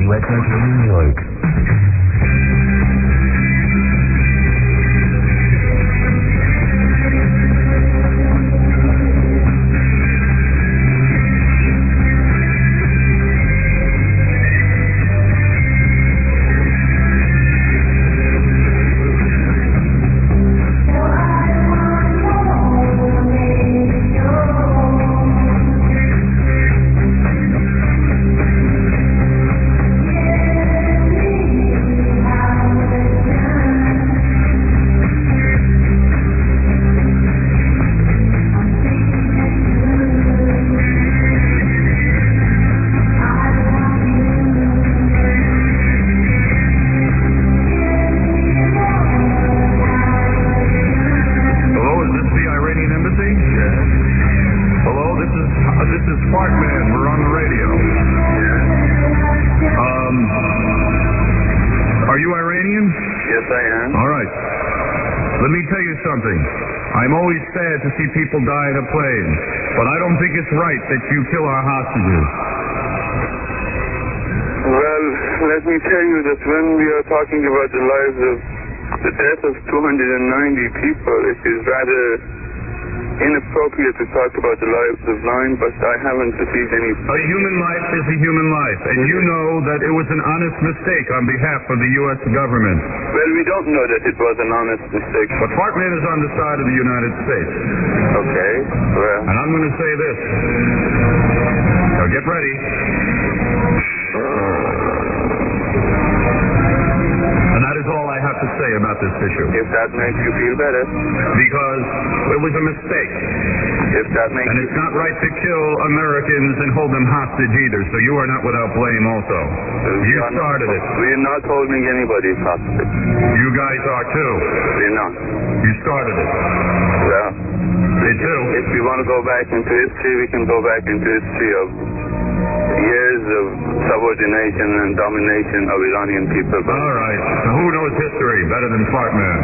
WXOK New York. I'm always sad to see people die in a plane, but I don't think it's right that you kill our hostages. Well, let me tell you that when we are talking about the death of 290 people, it is rather inappropriate to talk about the lives of 9, but I haven't received any... A human life is a human life, and you know that it was an honest mistake on behalf of the U.S. government. Well, we don't know that it was an honest mistake. But Fartman is on the side of the United States. Okay, well... And I'm going to say this. Now get ready. And that is all I have to say about this issue. If that makes you feel better. Because it was a mistake. If that makes and it's not right to kill Americans and hold them hostage either, so you are not without blame also. You started it. We're not holding anybody hostage. You guys are too. We're not. You started it. Well, me too. If we want to go back into history, we can go back into history of years of subordination and domination of Iranian people. All right. So who knows history better than Fartman?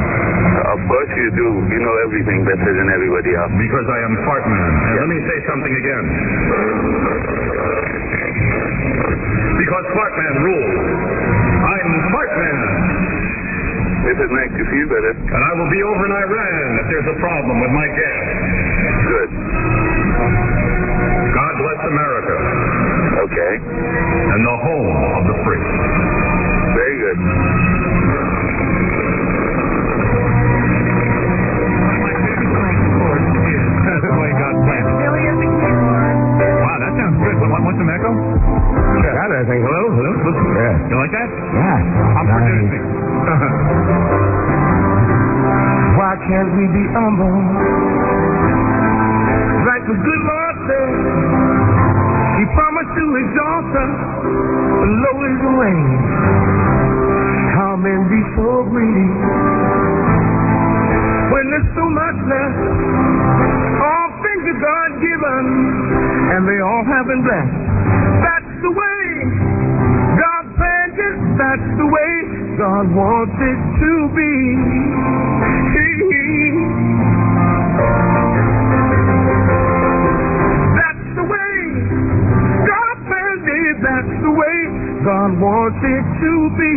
Of course you do. You know everything better than everybody else. Because I am Fartman. And let me say something again. Because Fartman rules. I'm Fartman. If it makes you feel better. And I will be over in Iran if there's a problem with my gas. Good. God bless America. Okay. And the home of the free. Very good. That's the way God planned it. Wow, that sounds good. Want some echo? Sure. I think. Hello? Yeah. You like that? Yeah. I'm producing. Why can't we be humble? Like the good Lord said, He promised to exalt us, but lower the way. How men be so greedy when there's so much left? All things are God given, and they all have been blessed. That's the way God planned it. That's the way God wants it to be. That's the way God planned it. That's the way God wants it to be.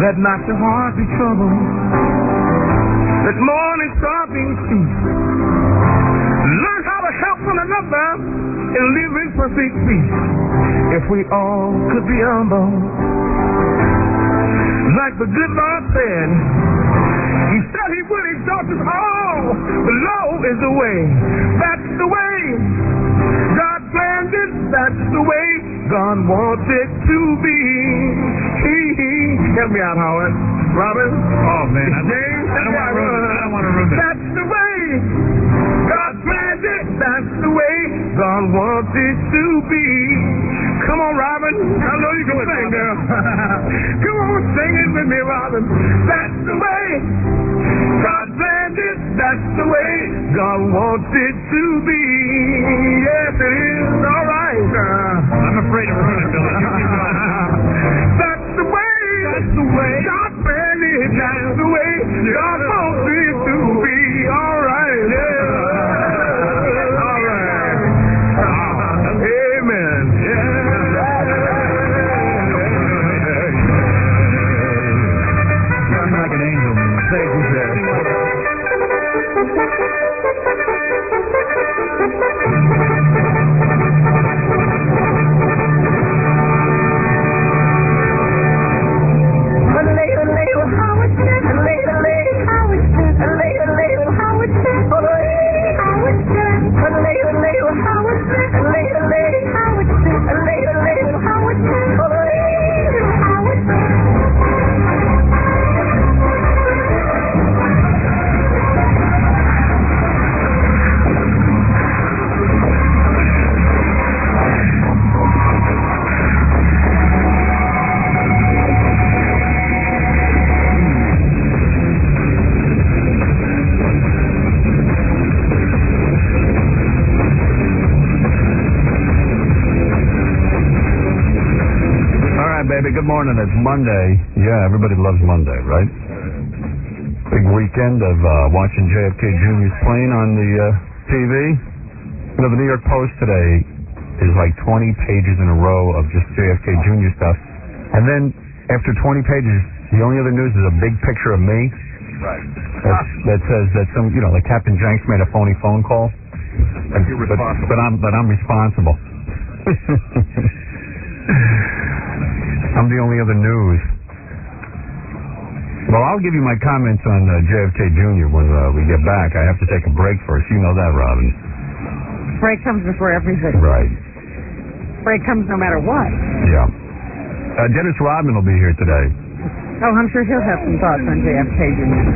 Let not your heart be troubled. Let mourning, sobbing cease. Learn how to help one another and live in perfect peace. If we all could be humble, like the good Lord said, He said He would exalt us all, but low is the way. That's the way God planned it. That's the way God wants it to be. Help me out, Howard. Robin? Oh, man. James? I don't want to ruin this. That's the way God planned it. That's the way God wants it to be. Come on, Robin. I know you can sing, girl. Come on, sing it with me, Robin. That's the way God planned it. That's the way God wants it to be. Yes, it is. All right. I'm afraid of ruining it, Billy. That's the way. That's the way God planned it. That's the way God wants it to be. All right. Yeah. Good morning. It's Monday. Yeah, everybody loves Monday, right? Big weekend of watching JFK Jr.'s plane on the TV. You know, the New York Post today is like 20 pages in a row of just JFK Jr. stuff. And then after 20 pages, the only other news is a big picture of me. Right. That says that some, you know, like Captain Jenks made a phony phone call. And you're responsible. But I'm responsible. I'm the only other news. Well, I'll give you my comments on JFK Jr. when we get back. I have to take a break first. You know that, Robin. Break comes before everything. Right. Break comes no matter what. Yeah. Dennis Rodman will be here today. Oh, I'm sure he'll have some thoughts on JFK Jr.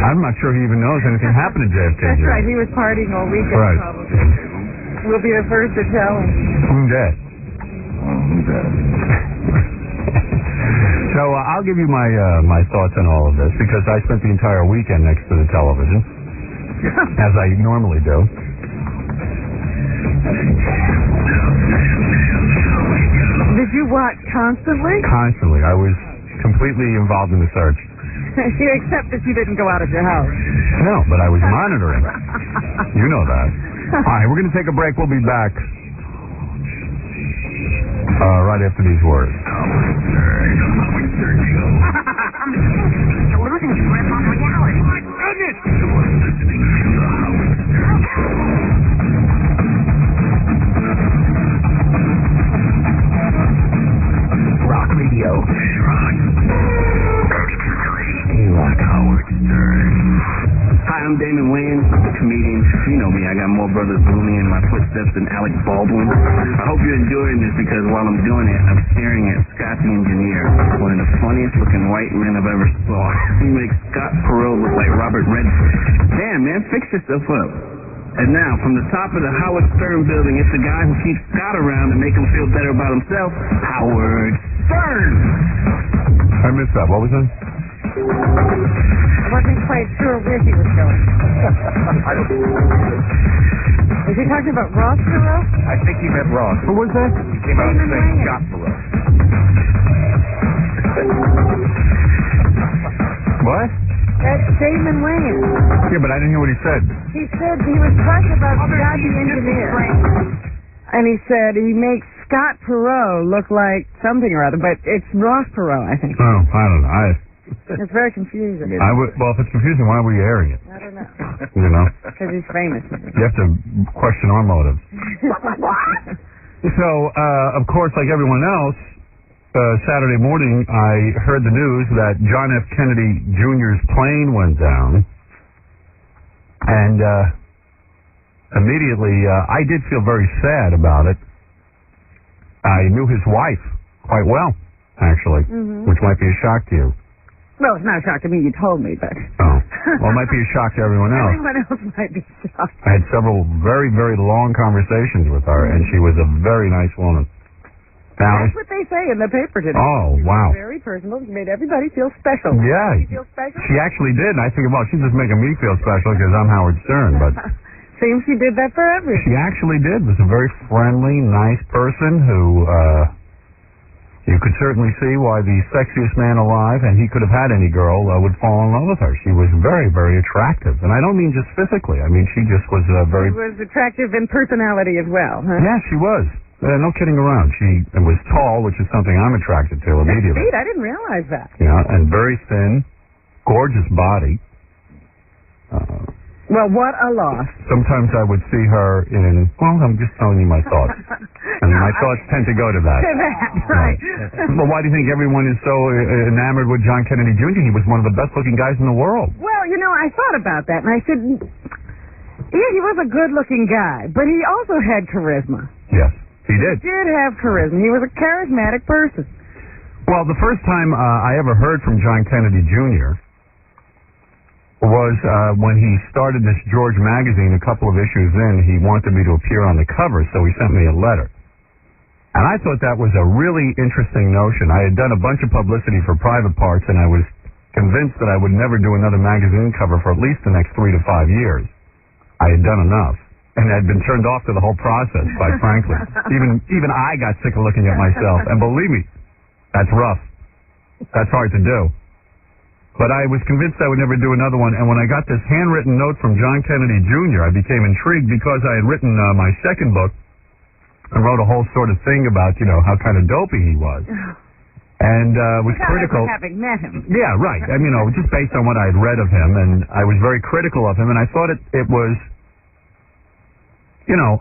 I'm not sure he even knows anything happened to JFK Jr. That's right. He was partying all weekend, right. Probably. We'll be the first to tell him. Who's that? So I'll give you my thoughts on all of this because I spent the entire weekend next to the television, as I normally do. Did you watch constantly? Constantly. I was completely involved in the search. Except that you didn't go out of your house. No, but I was monitoring. You know that. All right, we're going to take a break. We'll be back. Right after these words. You're losing your grip on reality. My goodness! Rock Radio. Rock. K-Rock Howard Stern. Hi, I'm Damon Wayans, comedian. You know me, I got more brothers blooming in my footsteps than Alec Baldwin. I hope you're enjoying this because while I'm doing it, I'm staring at Scott the Engineer, one of the funniest looking white men I've ever saw. He makes Scott Perot look like Robert Redford. Damn, man, fix yourself up. And now, from the top of the Howard Stern building, it's the guy who keeps Scott around to make him feel better about himself, Howard Stern. I missed that. What was that? I wasn't quite sure where he was going. Was he talking about Ross Perot? I think he meant Ross. Who was that? He came out and saying Scott Perot. What? That's Damon Wayans. Yeah, but I didn't hear what he said. He said he was talking about Scott the Engineer. And he said he makes Scott Perot look like something or other, but it's Ross Perot, I think. Oh, I don't know. It's very confusing. Well, if it's confusing, why are we airing it? I don't know. You know? Because he's famous. You have to question our motives. So, of course, like everyone else, Saturday morning, I heard the news that John F. Kennedy Jr.'s plane went down. And immediately, I did feel very sad about it. I knew his wife quite well, actually, which might be a shock to you. Well, it's not a shock to me. You told me, but... Oh. Well, it might be a shock to everyone else. Everyone else might be shocked. I had several very, very long conversations with her, and she was a very nice woman. Now, that's what they say in the paper today. Oh, wow. Very personal. She made everybody feel special. Yeah. Feel special? She actually did, and I think, well, she's just making me feel special because I'm Howard Stern, but... Seems she did that for everyone. She actually did. Was a very friendly, nice person who... you could certainly see why the sexiest man alive, and he could have had any girl, would fall in love with her. She was very, very attractive. And I don't mean just physically. I mean, she just was very... She was attractive in personality as well, huh? Yeah, she was. No kidding around. She was tall, which is something I'm attracted to immediately. Indeed, I didn't realize that. Yeah, and very thin, gorgeous body. Well, what a loss. Sometimes I would see her in, well, I'm just telling you my thoughts. And my thoughts tend to go to that. To that, right. Well, why do you think everyone is so enamored with John Kennedy Jr.? He was one of the best-looking guys in the world. Well, I thought about that, and I said, yeah, he was a good-looking guy, but he also had charisma. Yes, he did. He did have charisma. He was a charismatic person. Well, the first time I ever heard from John Kennedy Jr. was when he started this George magazine. A couple of issues in, he wanted me to appear on the cover, so he sent me a letter. And I thought that was a really interesting notion. I had done a bunch of publicity for private parts, and I was convinced that I would never do another magazine cover for at least the next 3 to 5 years. I had done enough. And I'd been turned off to the whole process, quite frankly. Even I got sick of looking at myself. And believe me, that's rough. That's hard to do. But I was convinced I would never do another one. And when I got this handwritten note from John Kennedy Jr., I became intrigued because I had written my second book and wrote a whole sort of thing about, how kind of dopey he was. And was critical. Having met him. Yeah, right. And, just based on what I had read of him. And I was very critical of him. And I thought it was...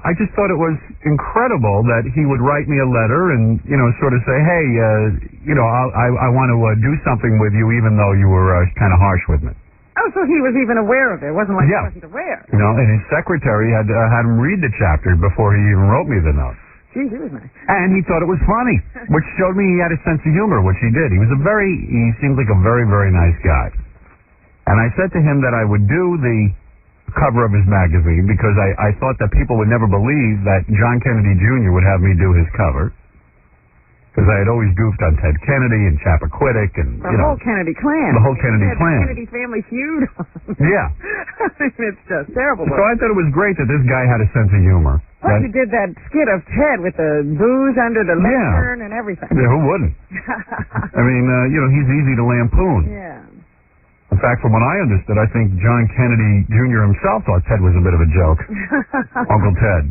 I just thought it was incredible that he would write me a letter and, sort of say, hey, I want to do something with you even though you were kind of harsh with me. Oh, so he was even aware of it. It wasn't like he wasn't aware. And his secretary had him read the chapter before he even wrote me the note. Gee, he was nice. And he thought it was funny, which showed me he had a sense of humor, which he did. He seemed like a very, very nice guy. And I said to him that I would do the cover of his magazine because I thought that people would never believe that John Kennedy Jr. would have me do his cover. Because I had always goofed on Ted Kennedy and Chappaquiddick and, the whole Kennedy clan. The whole Kennedy clan. The Kennedy family feud. Yeah. It's just terrible. So I thought it was great that this guy had a sense of humor. Plus you did that skit of Ted with the booze under the lantern and everything. Yeah, who wouldn't? I mean, he's easy to lampoon. Yeah. In fact, from what I understood, I think John Kennedy Jr. himself thought Ted was a bit of a joke. Uncle Ted.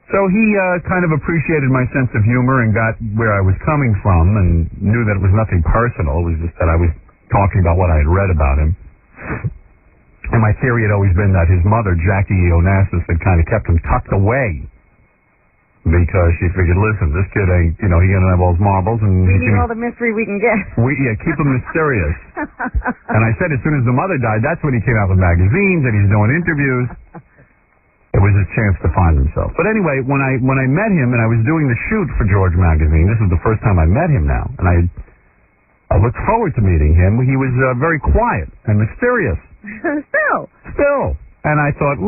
So he kind of appreciated my sense of humor and got where I was coming from and knew that it was nothing personal. It was just that I was talking about what I had read about him. And my theory had always been that his mother, Jackie Onassis, had kind of kept him tucked away because she figured, listen, this kid ain't, he gonna have all his marbles and we need all the mystery we can get. Keep him mysterious. And I said as soon as the mother died, that's when he came out with magazines and he's doing interviews. It was his chance to find himself. But anyway, when I met him and I was doing the shoot for George magazine, this is the first time I met him now, and I looked forward to meeting him. He was very quiet and mysterious. Still. And I thought,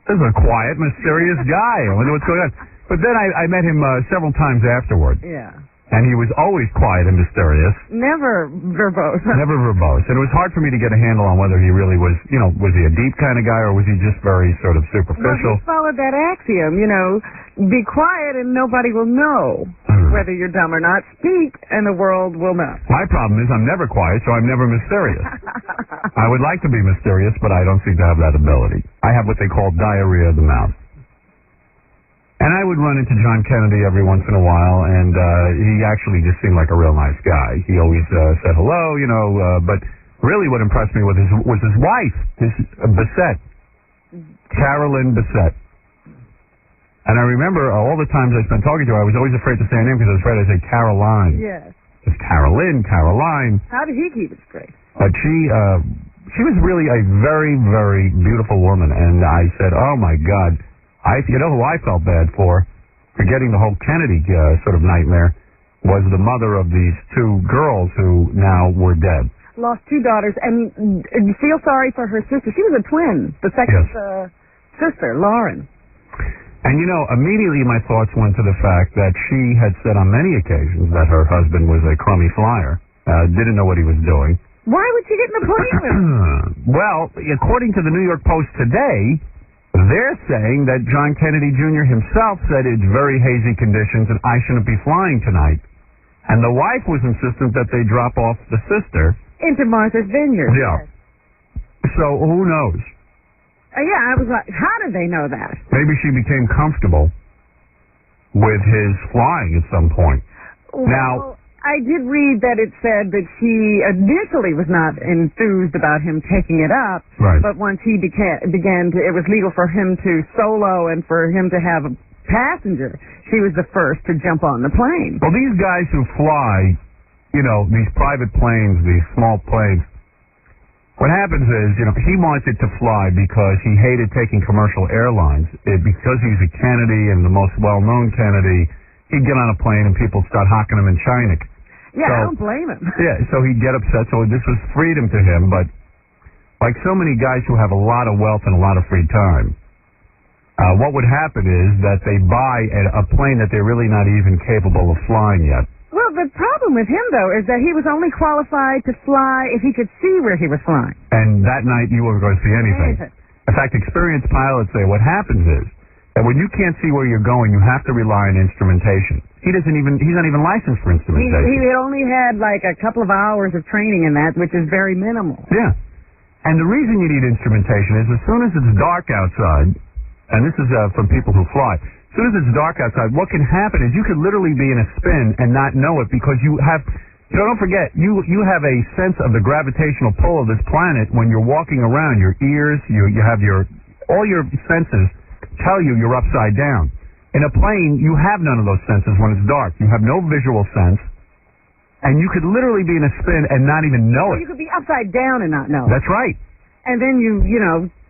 this is a quiet, mysterious guy. I wonder what's going on. But then I met him several times afterward. Yeah. And he was always quiet and mysterious. Never verbose. Never verbose. And it was hard for me to get a handle on whether he really was, was he a deep kind of guy or was he just very sort of superficial? Well, he followed that axiom, be quiet and nobody will know whether you're dumb or not. Speak and the world will know. My problem is I'm never quiet, so I'm never mysterious. I would like to be mysterious, but I don't seem to have that ability. I have what they call diarrhea of the mouth. And I would run into John Kennedy every once in a while, and he actually just seemed like a real nice guy. He always said hello, but really what impressed me was his wife, Bissett, Carolyn Bissett. And I remember all the times I spent talking to her, I was always afraid to say her name because I was afraid I'd say Caroline. Yes. It's Caroline. How did he keep it straight? But she was really a very, very beautiful woman, and I said, oh my God. You know who I felt bad for getting the whole Kennedy sort of nightmare was the mother of these two girls who now were dead. Lost 2 daughters, and you feel sorry for her sister. She was a twin, the second sister, Lauren. And immediately my thoughts went to the fact that she had said on many occasions that her husband was a crummy flyer, didn't know what he was doing. Why would she get in the plane with him? Well, according to the New York Post today, they're saying that John Kennedy Jr. himself said it's very hazy conditions and I shouldn't be flying tonight. And the wife was insistent that they drop off the sister into Martha's Vineyard. Yeah. So who knows? I was like, how did they know that? Maybe she became comfortable with his flying at some point. Well, now, I did read that it said that she initially was not enthused about him taking it up, Right. but once he began to, it was legal for him to solo and for him to have a passenger, she was the first to jump on the plane. Well, these guys who fly, you know, these private planes, these small planes, what happens is, you know, he wanted to fly because he hated taking commercial airlines. Because he's a Kennedy and the most well-known Kennedy, he'd get on a plane and people start hocking him in China. Yeah, So- I don't blame him. Yeah, so he'd get upset. So this was freedom to him. But like so many guys who have a lot of wealth and a lot of free time, what would happen is that they buy a plane that they're really not even capable of flying yet. Well, the problem with him, though, is that he was only qualified to fly if he could see where he was flying. And that night you weren't going to see anything. In fact, experienced pilots say what happens is that when you can't see where you're going, you have to rely on instrumentation. He's not even licensed for instrumentation. He only had like a couple of hours of training in that, which is very minimal. Yeah. And the reason you need instrumentation is as soon as it's dark outside, and this is from people who fly, as soon as it's dark outside, what can happen is you could literally be in a spin and not know it because you have, don't forget, you have a sense of the gravitational pull of this planet when you're walking around. Your ears, you have all your senses tell you you're upside down. In a plane, you have none of those senses when it's dark. You have no visual sense, and you could literally be in a spin and not even know it. You could be upside down and not know it. That's right. And then you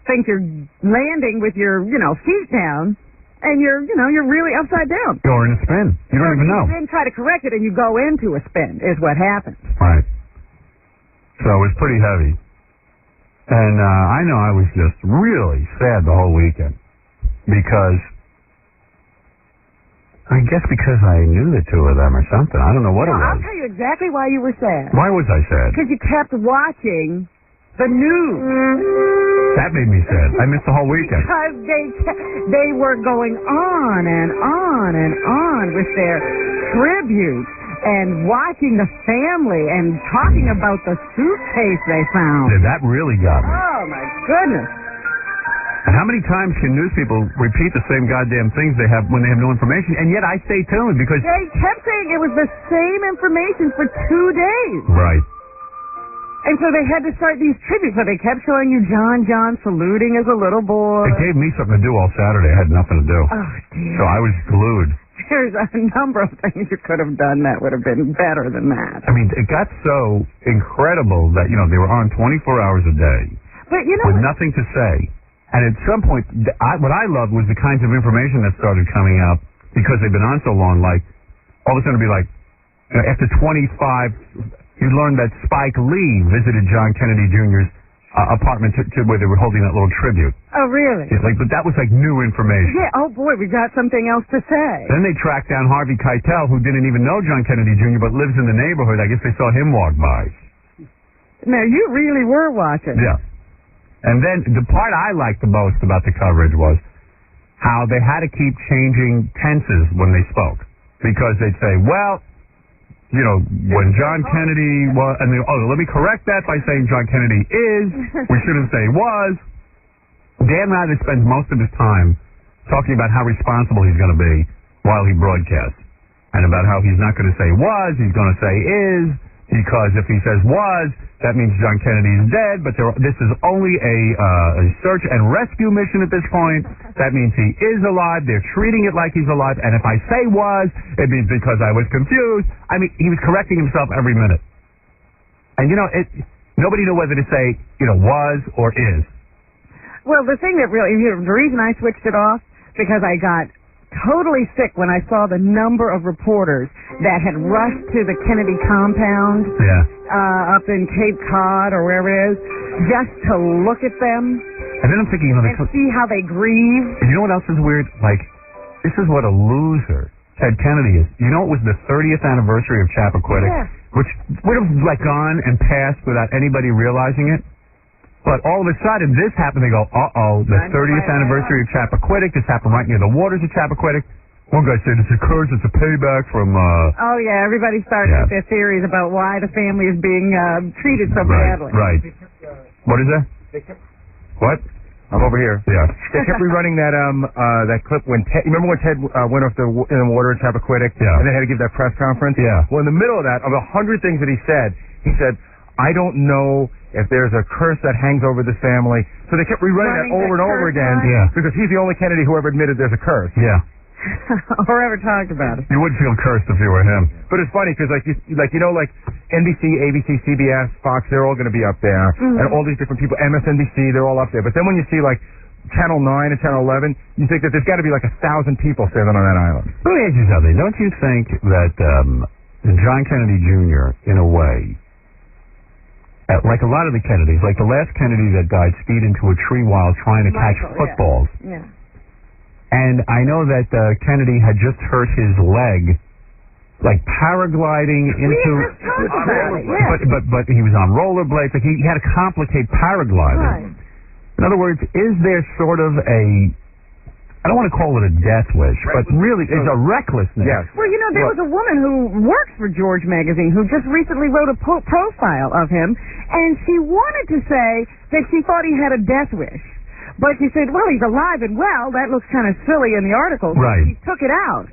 think you're landing with your, feet down, and you're really upside down. You're in a spin. You don't even know. You then try to correct it, and you go into a spin, is what happens. Right. So it was pretty heavy. And I know I was just really sad the whole weekend because I knew the two of them or something. I don't know what it was. I'll tell you exactly why you were sad. Why was I sad? Because you kept watching the news. That made me sad. I missed the whole weekend. Because they were going on and on and on with their tribute and watching the family and talking about the suitcase they found. Yeah, that really got me. Oh, my goodness. And how many times can news people repeat the same goddamn things they have when they have no information? And yet I stay tuned because they kept saying it was the same information for 2 days. Right. And so they had to start these tributes. So they kept showing you John saluting as a little boy. It gave me something to do all Saturday. I had nothing to do. Oh, dear. So I was glued. There's a number of things you could have done that would have been better than that. I mean, it got so incredible that, they were on 24 hours a day. But, with nothing to say. And at some point, what I loved was the kinds of information that started coming out because they've been on so long. Like, all of a sudden it'd be like, after 25, you learned that Spike Lee visited John Kennedy Jr.'s apartment to where they were holding that little tribute. Oh, really? Yeah, but that was like new information. Yeah, oh boy, we got something else to say. Then they tracked down Harvey Keitel, who didn't even know John Kennedy Jr., but lives in the neighborhood. I guess they saw him walk by. Now, you really were watching. Yeah. And then the part I liked the most about the coverage was how they had to keep changing tenses when they spoke. Because they'd say, well, when John Kennedy was, and let me correct that by saying John Kennedy is, we shouldn't say was. Dan Rather spends most of his time talking about how responsible he's going to be while he broadcasts. And about how he's not going to say was, he's going to say is, because if he says was, that means John Kennedy is dead, but this is only a search and rescue mission at this point. That means he is alive. They're treating it like he's alive. And if I say was, it means because I was confused. I mean, he was correcting himself every minute. And, nobody knew whether to say, was or is. Well, the thing that really, the reason I switched it off, because I got totally sick when I saw the number of reporters that had rushed to the Kennedy compound up in Cape Cod or wherever it is, just to look at them and then I'm thinking, and see how they grieve. You know what else is weird? Like, this is what a loser Ted Kennedy is. You know, it was the 30th anniversary of Chappaquiddick, which would have gone and passed without anybody realizing it. But all of a sudden, this happened. They go, the 30th anniversary of Chappaquiddick. This happened right near the waters of Chappaquiddick. One guy said it's a curse. It's a payback from... Oh, yeah. Everybody started with their theories about why the family is being treated so badly. Right. What is that? What? I'm over here. Yeah. They kept rerunning that that clip when Ted. You remember when Ted went off in the water in Chappaquiddick? Yeah. And they had to give that press conference. Yeah. Well, in the middle of that, of 100 things that he said, I don't know if there's a curse that hangs over this family. So they kept rerunning that over and over again. Yeah. Because he's the only Kennedy who ever admitted there's a curse. Yeah. or ever talked about it. You would feel cursed if you were him. But it's funny because like NBC, ABC, CBS, Fox, they're all going to be up there, and all these different people, MSNBC, they're all up there. But then when you see like Channel 9 and Channel 11, you think that there's got to be like 1,000 people standing on that island. Let me ask you something. Don't you think that John Kennedy Jr., in a way, like a lot of the Kennedys, like the last Kennedy that died skied into a tree while trying to catch footballs. Yeah. And I know that Kennedy had just hurt his leg, like paragliding into. But he was on rollerblades. Like he had to complicate paragliding. Right. In other words, is there sort of I don't want to call it a death wish, but really it's a recklessness. Yes. Well, there was a woman who works for George Magazine who just recently wrote a profile of him, and she wanted to say that she thought he had a death wish. But she said, well, he's alive and well. That looks kind of silly in the article. So right. She took it out.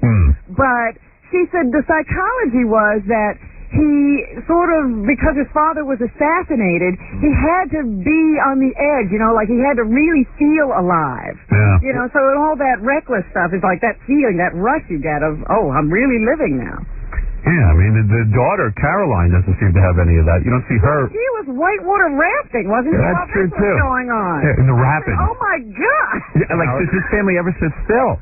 But she said the psychology was that he sort of, because his father was assassinated, he had to be on the edge, like he had to really feel alive. Yeah. So all that reckless stuff is like that feeling, that rush you get of, oh, I'm really living now. Yeah, I mean, the daughter, Caroline, doesn't seem to have any of that. You don't see her. She was whitewater rafting, wasn't she? That's true, too. What's going on? Yeah, in the rapids. Oh, my God. Yeah, like, does this family ever sit still?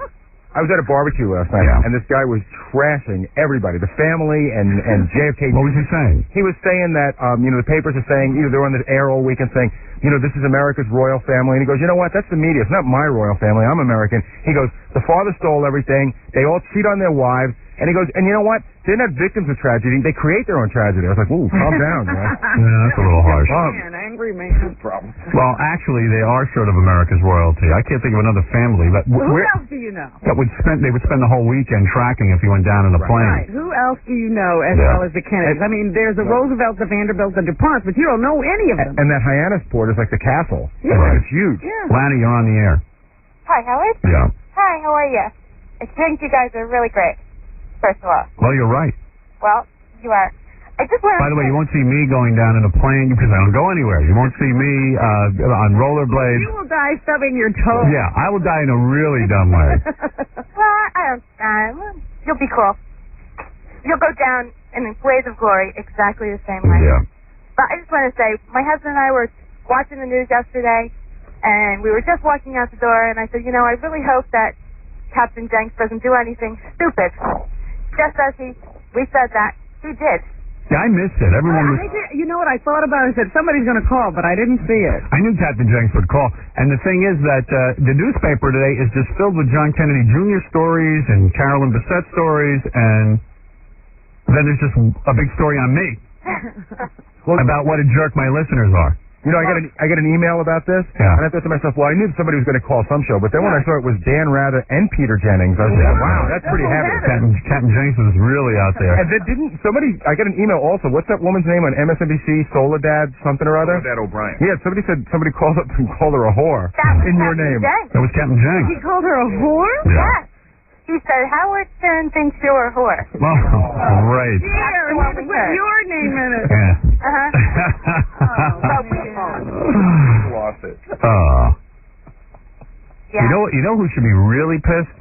I was at a barbecue last night, and this guy was trashing everybody, the family and JFK. What was he saying? He was saying that, the papers are saying, they're on the air all weekend saying, this is America's royal family. And he goes, you know what? That's the media. It's not my royal family. I'm American. He goes, the father stole everything. They all cheat on their wives. And he goes, and you know what? They're not victims of tragedy. They create their own tragedy. I was like, ooh, calm down, man. Yeah, that's a little harsh. Man, angry man. Problem. Well, actually, they are sort of America's royalty. I can't think of another family. But who else do you know? They would spend the whole weekend tracking if you went down in a plane. Right. Who else do you know as well as the Kennedys? I mean, there's the Roosevelts, the Vanderbilts, the DuPonts, but you don't know any of them. And that Hyannisport is like the castle. Yeah. It's huge. Yeah. Lanny, you're on the air. Hi, Howard. Yeah. Hi, how are you? I think you guys are really great, first of all. Well, you're right. Well, you are. I just want to... By the way, you won't see me going down in a plane because I don't go anywhere. You won't see me on rollerblades. You will die stubbing your toe. Yeah, I will die in a really dumb way. Well, I don't... you'll be cool. You'll go down in a blaze of glory exactly the same way. Yeah. But I just want to say, my husband and I were watching the news yesterday, and we were just walking out the door, and I said, I really hope that Captain Jenks doesn't do anything stupid. Just as we said that, he did. Yeah, I missed it. Everyone was... You know what I thought about? I said, somebody's going to call, but I didn't see it. I knew Captain Jenks would call. And the thing is that the newspaper today is just filled with John Kennedy Jr. stories and Carolyn Bessette stories, and then there's just a big story on me about what a jerk my listeners are. I got an email about this, and I thought to myself, well, I knew somebody was going to call some show, but then when I saw it was Dan Rather and Peter Jennings, I was like, wow, that's pretty heavy. Captain Jenks is really out there. And then I got an email also, what's that woman's name on MSNBC, Soledad something or other? Soledad O'Brien. Yeah, somebody said somebody called up and called her a whore in your name. That was Captain Jenks. He called her a whore? Yeah. Yes. He said, Howard Stern thinks you're a whore. Well, great. Yeah, with your name in it. Yeah. Lost it. Yeah. You know who should be really pissed?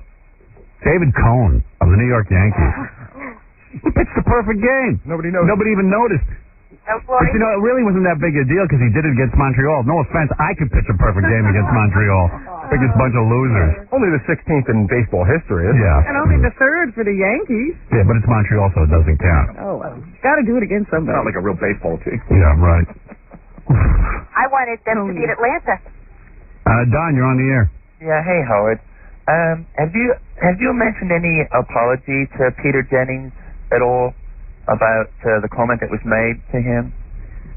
David Cohn of the New York Yankees. He pitched the perfect game. Nobody knows. Nobody even noticed. No, But it really wasn't that big a deal because he did it against Montreal. No offense, I could pitch a perfect game against Montreal. Biggest bunch of losers. Only the 16th in baseball history, isn't it? Yeah. And only the third for the Yankees. Yeah, but it's Montreal, so it doesn't count. Oh, well. Got to do it against somebody. Not like a real baseball team. Yeah, right. I wanted them to beat Atlanta. Don, you're on the air. Yeah, hey Howard. Have you mentioned any apology to Peter Jennings at all about the comment that was made to him?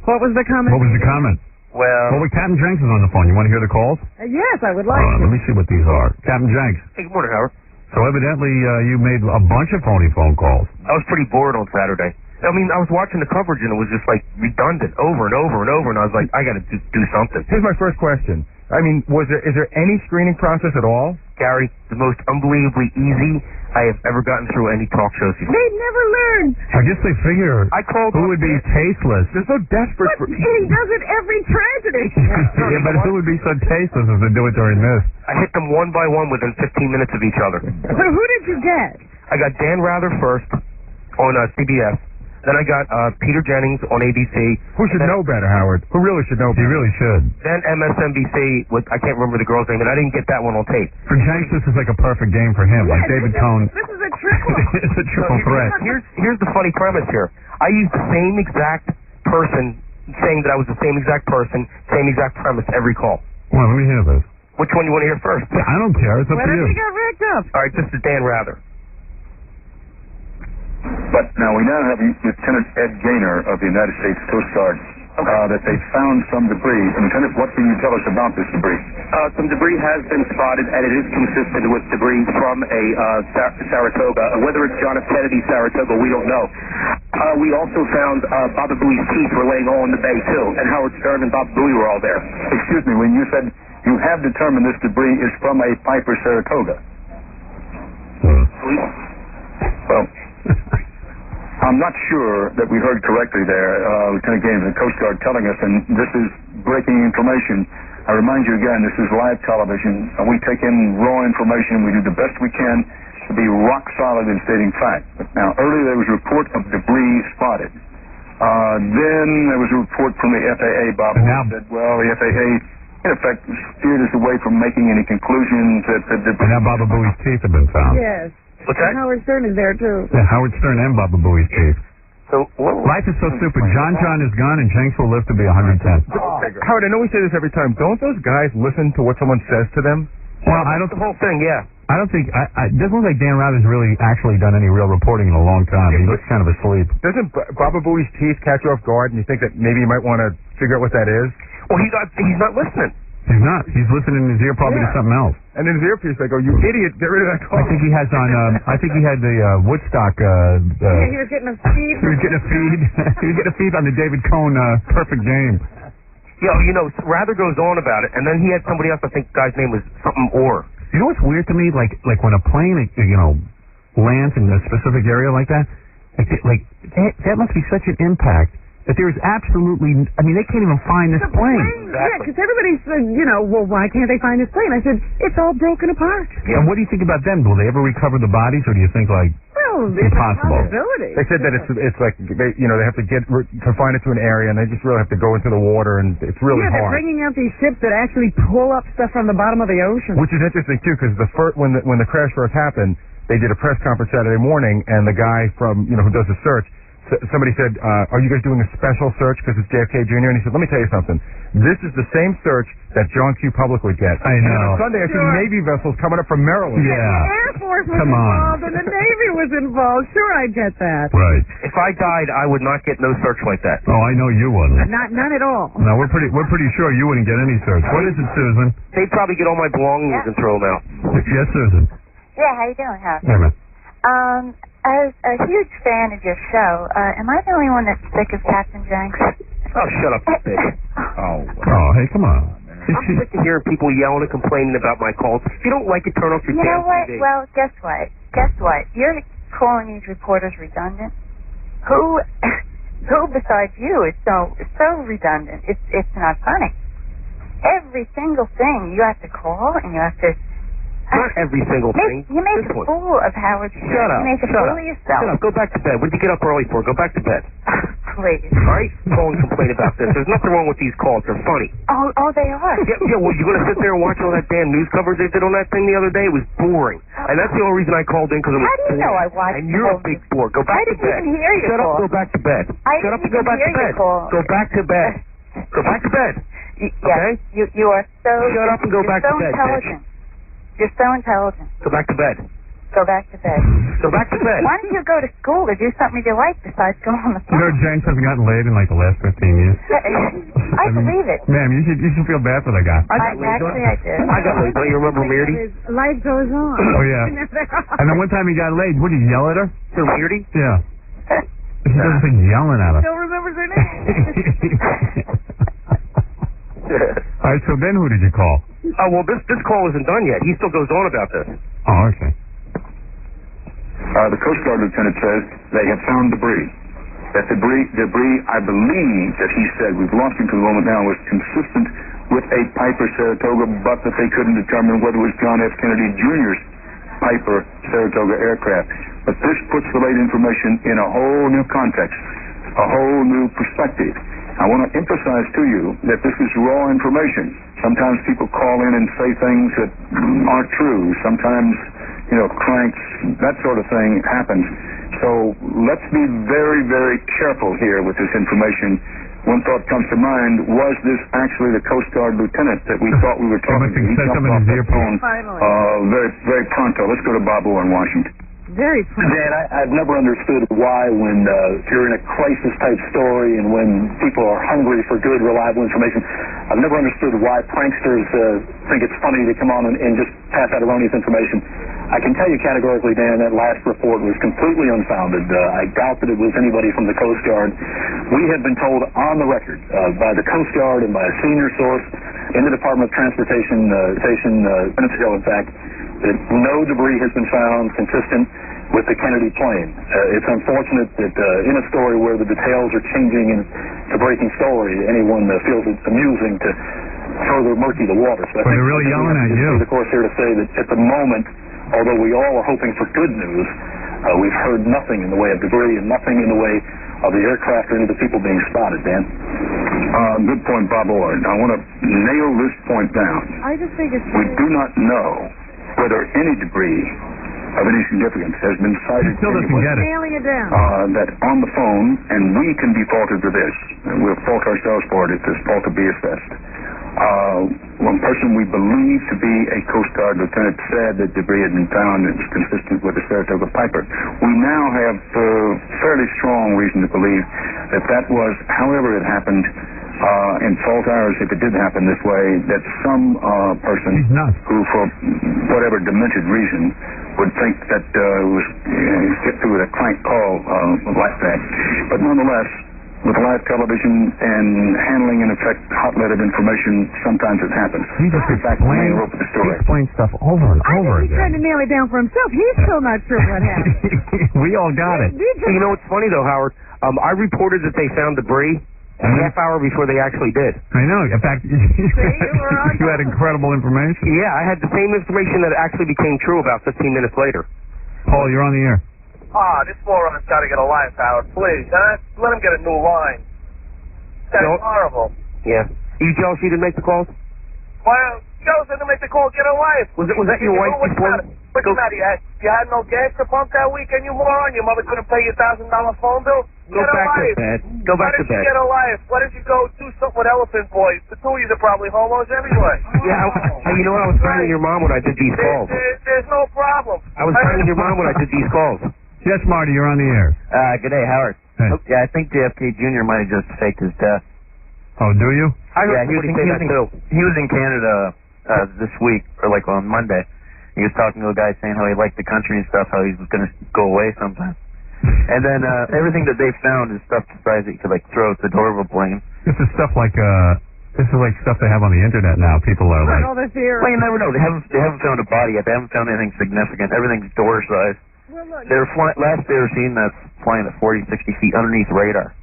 What was the comment? What was the comment? Well, Captain Jenks is on the phone. You want to hear the calls? Yes, I would like to. Let me see what these are. Captain Jenks. hey, good morning, Howard. So evidently you made a bunch of phony phone calls. I was pretty bored on Saturday. I mean, I was watching the coverage and it was just like redundant over and over and over, and I was like, I got to do something. Here's my first question. I mean, is there any screening process at all? Gary, the most unbelievably easy I have ever gotten through any talk shows before. They never learn. I guess they figure who would be tasteless. They're so desperate for... He does it every tragedy. Yeah, but who would be so tasteless as to do it during this? I hit them one by one within 15 minutes of each other. So who did you get? I got Dan Rather first on CBS. Then I got Peter Jennings on ABC. Who should know better, Howard? Who really should know better? He really should. Then MSNBC with, I can't remember the girl's name, and I didn't get that one on tape. For Janks, this is like a perfect game for him. Like David Cohn. This is a triple. It's a triple threat. Here's the funny premise here. I used the same exact person, saying that I was the same exact person, same exact premise every call. Well, let me hear this. Which one do you want to hear first? I don't care. It's up to you. Whatever you got rigged up. All right, this is Dan Rather. But now we now have Lieutenant Ed Gaynor of the United States Coast Guard that they found some debris. Lieutenant, what can you tell us about this debris? Some debris has been spotted, and it is consistent with debris from a Saratoga. Whether it's John F. Kennedy Saratoga, we don't know. We also found Baba Booey's teeth were laying all in the bay, too, and Howard Stern and Baba Booey were all there. Excuse me, when you said you have determined this debris is from a Piper Saratoga. Well, I'm not sure that we heard correctly there, Lieutenant Gaynor, the Coast Guard telling us, and this is breaking information. I remind you again, this is live television. We take in raw information. We do the best we can to be rock solid in stating fact. But now, earlier there was a report of debris spotted. Then there was a report from the FAA, Bob, that said, well, the FAA, in effect, steered us away from making any conclusions that the debris... And now Baba Booey's teeth have been found. Yes. What's that? Howard Stern is there, too. Yeah, Howard Stern and Baba Booey's teeth. So life is so stupid. John is gone, and Janks will live to be 110. Howard, I know we say this every time. Don't those guys listen to what someone says to them? Well, I don't... The whole thing, yeah. I don't think... it doesn't look like Dan Rather's really actually done any real reporting in a long time. He looks kind of asleep. Doesn't Baba Booey's teeth catch you off guard, and you think that maybe you might want to figure out what that is? Well, he's not listening. He's not. He's listening in his ear probably to something else. And in his earpiece, they go, "You idiot! Get rid of that car." I think he has on. I think he had the Woodstock. Yeah, he was getting a feed. He was getting a feed. He was getting a feed on the David Cohn Perfect Game. Yeah, Rather goes on about it, and then he had somebody else. I think the guy's name was something Orr. You know what's weird to me? Like when a plane, lands in a specific area like that. That must be such an impact. That there's absolutely, they can't even find this plane. Yeah, because everybody said, well, why can't they find this plane? I said, it's all broken apart. Yeah, and what do you think about them? Will they ever recover the bodies, or do you think, well, it's impossible? A possibility. They said that it's like, they have to confine it to an area, and they just really have to go into the water, and it's really hard. Yeah, they're bringing out these ships that actually pull up stuff from the bottom of the ocean. Which is interesting, too, because when the crash first happened, they did a press conference Saturday morning, and the guy from, who does the search, somebody said, are you guys doing a special search because it's JFK Jr.? And he said, let me tell you something. This is the same search that John Q. Public would get. I know. And on Sunday, I see Navy vessels coming up from Maryland. Yeah. The Air Force was involved and the Navy was involved. Sure, I get that. Right. If I died, I would not get no search like that. Oh, I know you wouldn't. None at all. No, we're pretty sure you wouldn't get any search. What is it, Susan? They'd probably get all my belongings and throw them out. Yes, Susan. Yeah, how you doing, Howard? Hey, man. As a huge fan of your show, am I the only one that's sick of Captain Jenks? Oh, shut up, you bitch. Oh, hey, come on. I'm sick of hearing people yelling and complaining about my calls. If you don't like it, turn off your damn TV. You know what? Well, guess what? You're calling these reporters redundant. Who besides you is so redundant? It's not funny. Every single thing you have to call and you have to. Not every single thing. You make a fool of Howard Stern. Shut up. You make a fool of yourself. Shut up. Go back to bed. What did you get up early for? Go back to bed. Please. All right? Call and complain about this. There's nothing wrong with these calls. They're funny. Oh, they are. Yeah, well, you're going to sit there and watch all that damn news coverage they did on that thing the other day? It was boring. And that's the only reason I called in, because it was boring. How do you know I watched And you're a big bore. Go back to bed. I didn't even hear your Shut call. up. Go back to bed. Shut up and go back to bed. Go back to bed. Go back to bed. Yeah. Okay? You are so. Shut up and go back to bed, intelligent. You're so intelligent. Go back to bed. Go back to bed. Go back to bed. Why don't you go to school to do something you like besides go on the phone? Janks hasn't gotten laid in the last 15 years. I believe it. Ma'am, you should feel bad for that guy. I did. I got laid. Don't you remember Meardy? Life goes on. Oh, yeah. And then one time he got laid. What, did you yell at her? To Meardy? Yeah. He doesn't think yelling at her. Still remembers her name. All right, so then who did you call? Oh, well, this call isn't done yet. He still goes on about this. Oh, okay. The Coast Guard lieutenant says they have found debris. That debris, I believe that he said, we've lost him for the moment now, was consistent with a Piper Saratoga, but that they couldn't determine whether it was John F. Kennedy Jr.'s Piper Saratoga aircraft. But this puts the late information in a whole new context, a whole new perspective. I want to emphasize to you that this is raw information. Sometimes people call in and say things that aren't true. Sometimes, cranks, that sort of thing happens. So let's be very, very careful here with this information. One thought comes to mind, was this actually the Coast Guard lieutenant that we thought we were talking to? He jumped off the phone very, very pronto. Let's go to Bob Orr in Washington. Very pronto. Dan, I've never understood why when you're in a crisis-type story and when people are hungry for good, reliable information, I've never understood why pranksters think it's funny to come on and just pass out erroneous information. I can tell you categorically, Dan, that last report was completely unfounded. I doubt that it was anybody from the Coast Guard. We have been told on the record by the Coast Guard and by a senior source in the Department of Transportation minutes ago, in fact, that no debris has been found consistent with the Kennedy plane. It's unfortunate that in a story where the details are changing and it's a breaking story, anyone feels it's amusing to further murky the water. So they're really yelling at you. Of course, here to say that at the moment, although we all are hoping for good news, we've heard nothing in the way of debris and nothing in the way of the aircraft or any of the people being spotted, Dan. Good point, Bob Orr. I want to nail this point down. I just think it's... We do not know whether any debris of any significance has been cited. Still doesn't get it. Nailing it down. That on the phone, and we can be faulted for this, and we'll fault ourselves for it if this fault to be assessed. One person we believe to be a Coast Guard lieutenant said that debris had been found and it's consistent with the Saratoga Piper. We now have fairly strong reason to believe that that was, however it happened, in false hours, if it did happen this way, that some person who, for whatever demented reason, would think that was get through with a crank call like that. But nonetheless, with live television and handling, in effect, hot-leaded information, sometimes it happens. He just explains stuff over and over He's trying to nail it down for himself. He's still not sure what happened. We all got it. You know what's funny, though, Howard? I reported that they found debris a half hour before they actually did. I know. In fact, you had incredible information. Yeah, I had the same information that actually became true about 15 minutes later. Paul, you're on the air. This moron's got to get a line, Howard. Please, huh? Let him get a new line. That's horrible. Yeah. You jealous you didn't make the calls? Well, Joe said to make the call, get a life. Was that your wife before? What's the matter? You had no gas to pump that weekend, you moron? Your mother couldn't pay your $1,000 phone bill? Go back to bed. Go back to bed. Why did you get a life? Why did you go do something with Elephant Boys? The two of you are probably homos anyway. Yeah, you know what? I was pranking your mom when I did these calls. There's no problem. I was pranking your mom when I did these calls. Yes, Marty, you're on the air. Good day, Howard. Hey. Yeah, I think JFK Jr. might have just faked his death. Oh, do you? I heard somebody say that too. He was in Canada this week, or like on Monday. He was talking to a guy saying how he liked the country and stuff, how he was going to go away sometime. And then everything that they found is stuff the size that you could like throw at the door of a plane. This is stuff like stuff they have on the internet now. People are like, all the theory. Well, you never know. They haven't found a body yet. They haven't found anything significant. Everything's door size. They're last they were seen that's flying at 40, 60 feet underneath radar.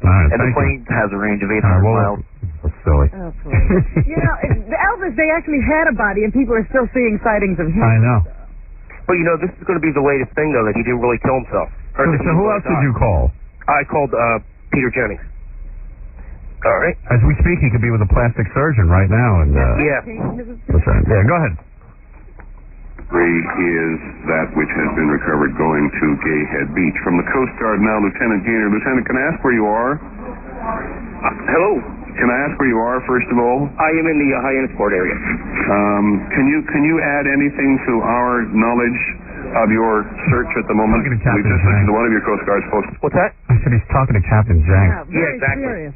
All right, and the plane has a range of 800 miles. That's silly. Oh, the Elvis, they actually had a body, and people are still seeing sightings of him. I know. But this is going to be the latest thing, though, that he didn't really kill himself. So who else did you call? I called Peter Jennings. All right. As we speak, he could be with a plastic surgeon right now. And yeah. That's right. Yeah, go ahead. Is that which has been recovered going to Gay Head Beach. From the Coast Guard now, Lieutenant Gaynor. Lieutenant, can I ask where you are? Hello. Can I ask where you are, first of all? I am in the Hyannisport area. Can you add anything to our knowledge of your search at the moment? We've just listened to one of your Coast Guard folks. What's that? I said he's talking to Captain Jenks. Yeah, exactly.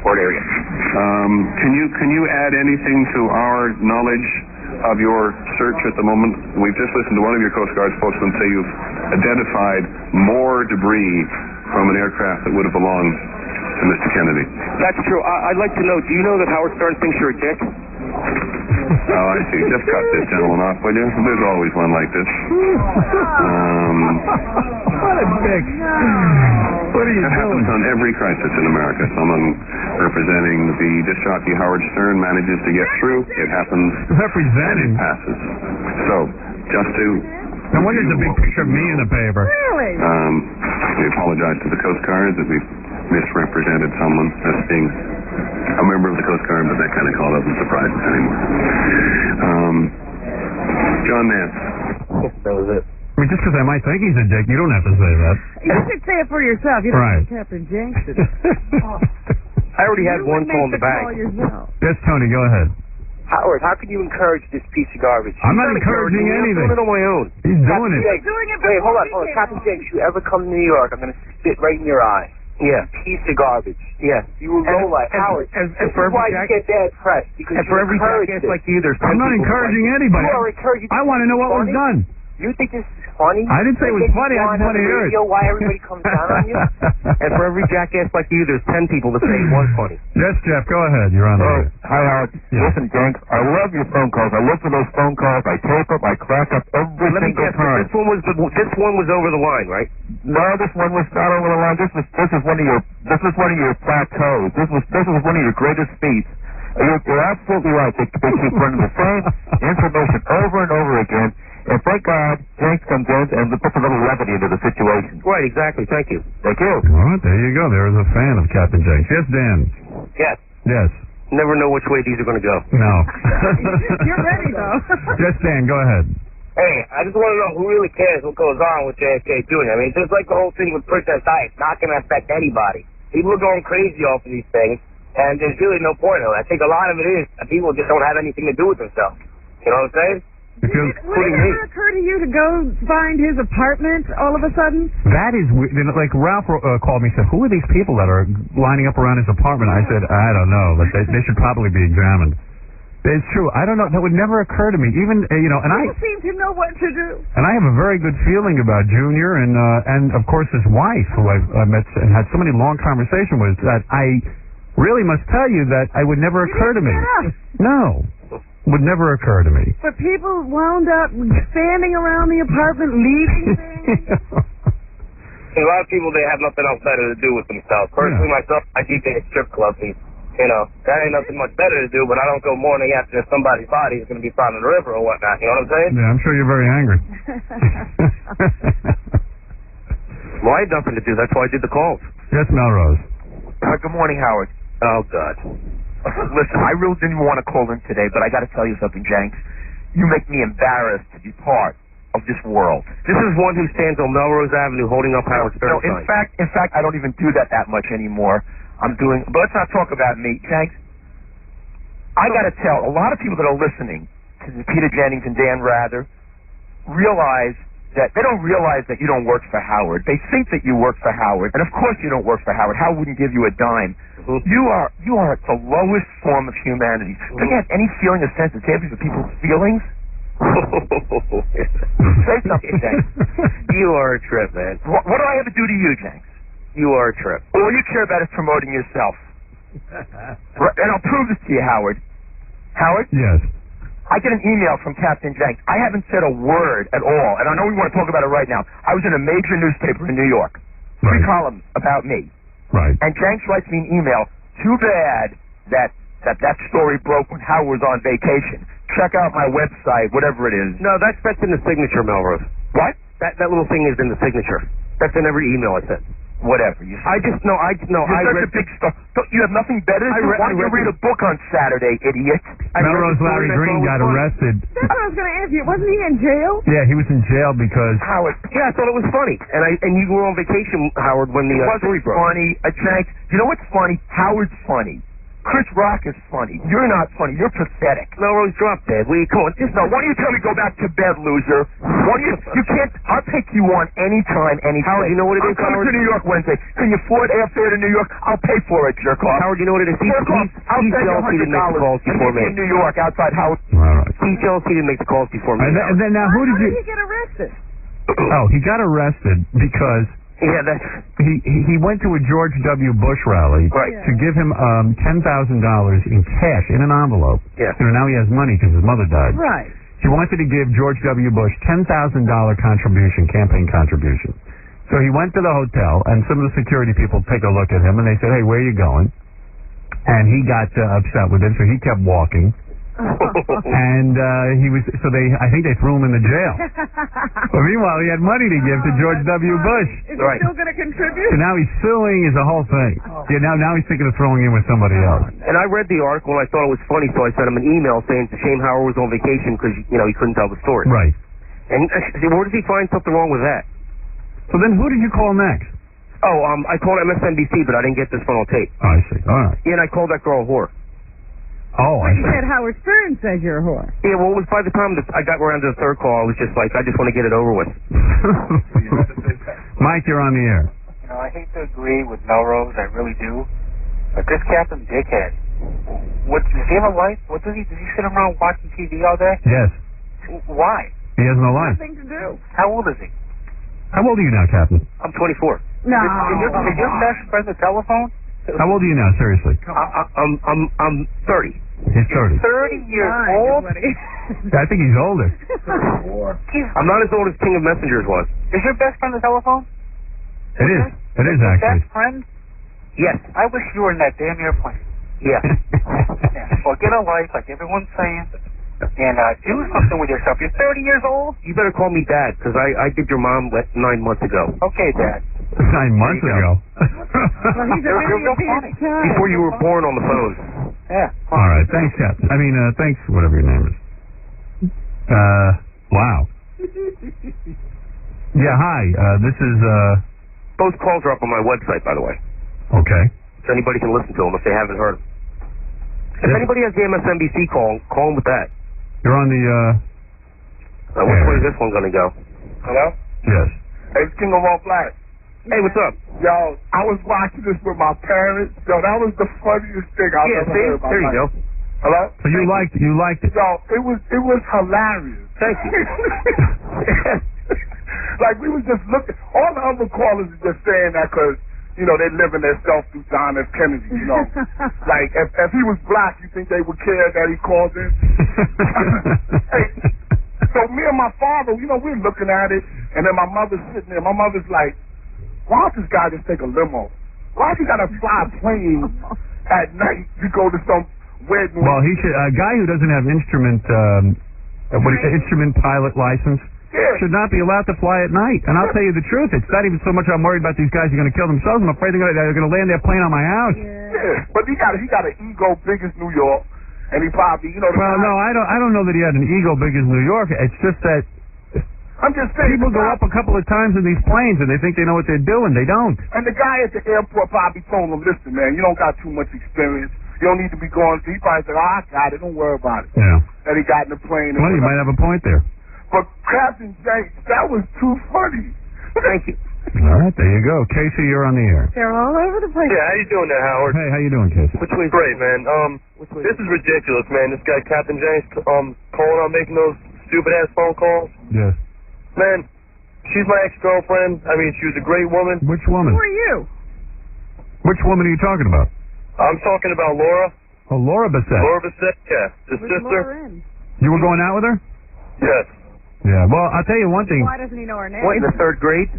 Port area. Can you add anything to our knowledge of your search at the moment? We've just listened to one of your Coast Guard spokesmen say you've identified more debris from an aircraft that would have belonged to to Mr. Kennedy. That's true. I'd like to know, do you know that Howard Stern thinks you're a dick? Oh, I see. Just cut this gentleman off, will you? There's always one like this. What a dick. What are you That doing? happens on every crisis in America. Someone representing the disc jockey Howard Stern manages to get through. It happens. Representing? And it passes. So, just to... No wonder there's a big picture of me in the paper. Really? We apologize to the Coast Guard that we've misrepresented someone as being a member of the Coast Guard, but that kind of call doesn't surprise us anymore. John Nance. That was it. I mean, just because I might think he's a dick, you don't have to say that. You should say it for yourself. You don't Right. think Captain Jenks did it. I already had You one would call in make the bag. call yourself. Yes, Tony, go ahead. Howard, how can you encourage this piece of garbage? I'm not encouraging anything. I'm doing it on my own. He's doing it. He's doing it Wait, hold on. before we Captain came Jenks, you ever come to New York, I'm going to spit right in your eye. Yeah. Piece of garbage. Yeah. You will go like Howard. And This for is why every you get bad press. Because and for every jackass like you, there's 10 I'm not people encouraging like anybody. You are encouraging. I want to know what was funny? done. You think this is funny? I didn't say it was funny. I just want to hear it. Why everybody comes down on you? And for every jackass like you, there's 10 people that say it was funny. Yes, Jeff, go ahead. You're on the air. Hi, Howard. Yeah. Listen, Janks, I love your phone calls. I look for those phone calls. I tape them. I crack up every Let me single guess. time. This one was over the line, right? No, this one was not over the line. This is one of your plateaus. This was one of your greatest feats. You're absolutely right. They keep running the same information over and over again. And thank God, Janks comes in and puts a little levity into the situation. Right, exactly. Thank you. Thank you. All right, there you go. There is a fan of Captain Jenks. Yes, Dan. Yes. Yes. Never know which way these are going to go. No. You're ready, though. Yes, Dan, go ahead. Hey, I just want to know who really cares what goes on with JFK Jr. I mean, just like the whole thing with Princess Di, it's not going to affect anybody. People are going crazy off of these things, and there's really no point of it. I think a lot of it is that people just don't have anything to do with themselves. You know what I'm saying? Would it ever occur to you to go find his apartment all of a sudden? That is weird. Like Ralph called me and said, who are these people that are lining up around his apartment? I said, I don't know, but they should probably be examined. It's true. I don't know. That would never occur to me. Even, and I seem to know what to do. And I have a very good feeling about Junior and of course his wife, who I met and had so many long conversations with, that I really must tell you that it would never occur to me. No. Would never occur to me. But people wound up standing around the apartment, leaving things. A lot of people, they have nothing else better to do with themselves. Personally, myself, I DJ at strip clubs, and, that ain't nothing much better to do, but I don't go morning after somebody's body is going to be found in the river or whatnot, you know what I'm saying? Yeah, I'm sure you're very angry. Well, I had nothing to do. That's why I did the calls. Yes, Melrose. Good morning, Howard. Oh, God. Listen, I really didn't want to call in today, but I got to tell you something, Janks. You make me embarrassed to be part of this world. This is one who stands on Melrose Avenue holding up Howard Stern. No, in fact, I don't even do that much anymore. But let's not talk about me, Janks. I got to tell a lot of people that are listening to Peter Jennings and Dan Rather they don't realize that you don't work for Howard. They think that you work for Howard, and of course you don't work for Howard. Howard wouldn't give you a dime. You are the lowest form of humanity. Do you have any feeling of sensitivity for people's feelings? Say something, Janks. You are a trip, man. What do I have to do to you, Janks? You are a trip. All you care about is promoting yourself. And I'll prove this to you, Howard. Howard? Yes. I get an email from Captain Jenks. I haven't said a word at all, and I know we want to talk about it right now. I was in a major newspaper in New York. 3 columns about me. Right. And Jenks writes me an email. Too bad that story broke when Howard was on vacation. Check out my website, whatever it is. No, that's in the signature, Melrose. What? That little thing is in the signature. That's in every email I sent. Whatever. You're such a big star. You have nothing better to do? Why don't you read a book on Saturday, idiot? Melrose Larry Green got arrested. That's what I was going to ask you. Wasn't he in jail? Yeah, he was in jail because... Howard. Yeah, I thought it was funny. And you were on vacation, Howard, when the story broke. Funny. Janks, you know what's funny? Howard's funny. Chris Rock is funny. You're not funny. You're pathetic. Melrose, drop dead. Come on. No, why don't you tell me go back to bed, loser? You can't... I'll take you on anytime, any Howard, you know what it is, I'm coming to New York Wednesday. Can you afford airfare to New York? I'll pay for it, jerk off. Howard, you know what it is? He's jealous he didn't make the calls before me. In New York, outside Howard. All right. He's jealous he didn't make the calls before me. And then now, who did How did he get arrested? Oh, he got arrested because Yeah, that's... He went to a George W. Bush rally to give him $10,000 in cash in an envelope. Yeah. Now he has money because his mother died. Right. He wanted to give George W. Bush $10,000 campaign contribution. So he went to the hotel, and some of the security people take a look at him, and they said, hey, where are you going? And he got upset with them, so he kept walking. And I think they threw him in the jail. But meanwhile, he had money to give to George W. Bush. Is he still going to contribute? So now he's suing, is the whole thing. Yeah, now he's thinking of throwing in with somebody else. And I read the article, and I thought it was funny, so I sent him an email saying it's a shame Howard was on vacation because, he couldn't tell the story. Right. And where does he find something wrong with that? So then who did you call next? Oh, I called MSNBC, but I didn't get this one on tape. Oh, I see. All right. Yeah, and I called that girl a whore. Oh, I You see. said Howard Stern says you're a whore. Yeah, well, it was by the time that I got around to the third call, I was just like, I just want to get it over with. Mike, you're on the air. I hate to agree with Melrose, I really do. But this Captain Dickhead, does he have a life? Does he sit around watching TV all day? Yes. Why? He has no life. Nothing to do. How old is he? How old are you now, Captain? I'm 24. No. Is your best friend the telephone? How old are you now, seriously? I'm 30. He's 30. 30 years old? I think he's older. I'm not as old as King of Messengers was. Is your best friend the telephone? It is. It is, actually. Best friend? Yes. I wish you were in that damn airplane. Yeah. Well, get a life, like everyone's saying, and do something with yourself. You're 30 years old? You better call me Dad, because I did your mom 9 months ago. Okay, Dad. 9 months ago. Well, he's a You're real funny. Before you were born on the phone. Yeah. All right. Thanks, Captain. Thanks, whatever your name is. Wow. Yeah, hi. This is, Both calls are up on my website, by the way. Okay. So anybody can listen to them if they haven't heard them. If anybody has the MSNBC call them with that. You're on the, which way is this one going to go? Hello? Yes. Hey, it's King of All Black. Hey, what's up? Yo, I was watching this with my parents. Yo, that was the funniest thing I've ever heard in my there you life. go. Hello? So you liked it? Yo, it was hilarious. Thank you. Like, we was just looking. All the other callers are just saying that because, they live in their self through John F. Kennedy, Like, if he was black, you think they would care that he called in? Hey, so me and my father, we're looking at it, and then my mother's sitting there. My mother's like, why don't this guy just take a limo? Why he got to fly a plane at night to go to some wedding? Well, he should. A guy who doesn't have instrument pilot license should not be allowed to fly at night. And I'll tell you the truth, it's not even so much I'm worried about these guys who are going to kill themselves. I'm afraid they're going to land their plane on my house. Yeah, but he got an ego big as New York, and he probably, Well, no, I don't know that he had an ego big as New York. It's just that. I'm just saying. People go up a couple of times in these planes and they think they know what they're doing. They don't. And the guy at the airport probably told him, listen, man, you don't got too much experience. You don't need to be going. He probably said, I got it. Don't worry about it. Yeah. And he got in the plane. Well, you might have a point there. But Captain Jenks, that was too funny. Thank you. All right, there you go. Casey, you're on the air. They're all over the place. Yeah, how you doing there, Howard? Hey, how you doing, Casey? Great, man. This is ridiculous, man. This guy, Captain Jenks, calling on making those stupid-ass phone calls. Yes. Man, she's my ex-girlfriend. She was a great woman. Which woman? Who are you? Which woman are you talking about? I'm talking about Laura. Oh, Laura Bissett. Laura Bissett, yeah. The sister. You were going out with her? Yes. Yeah, well, I'll tell you one thing. Why doesn't he know her name? What, in the 3rd grade?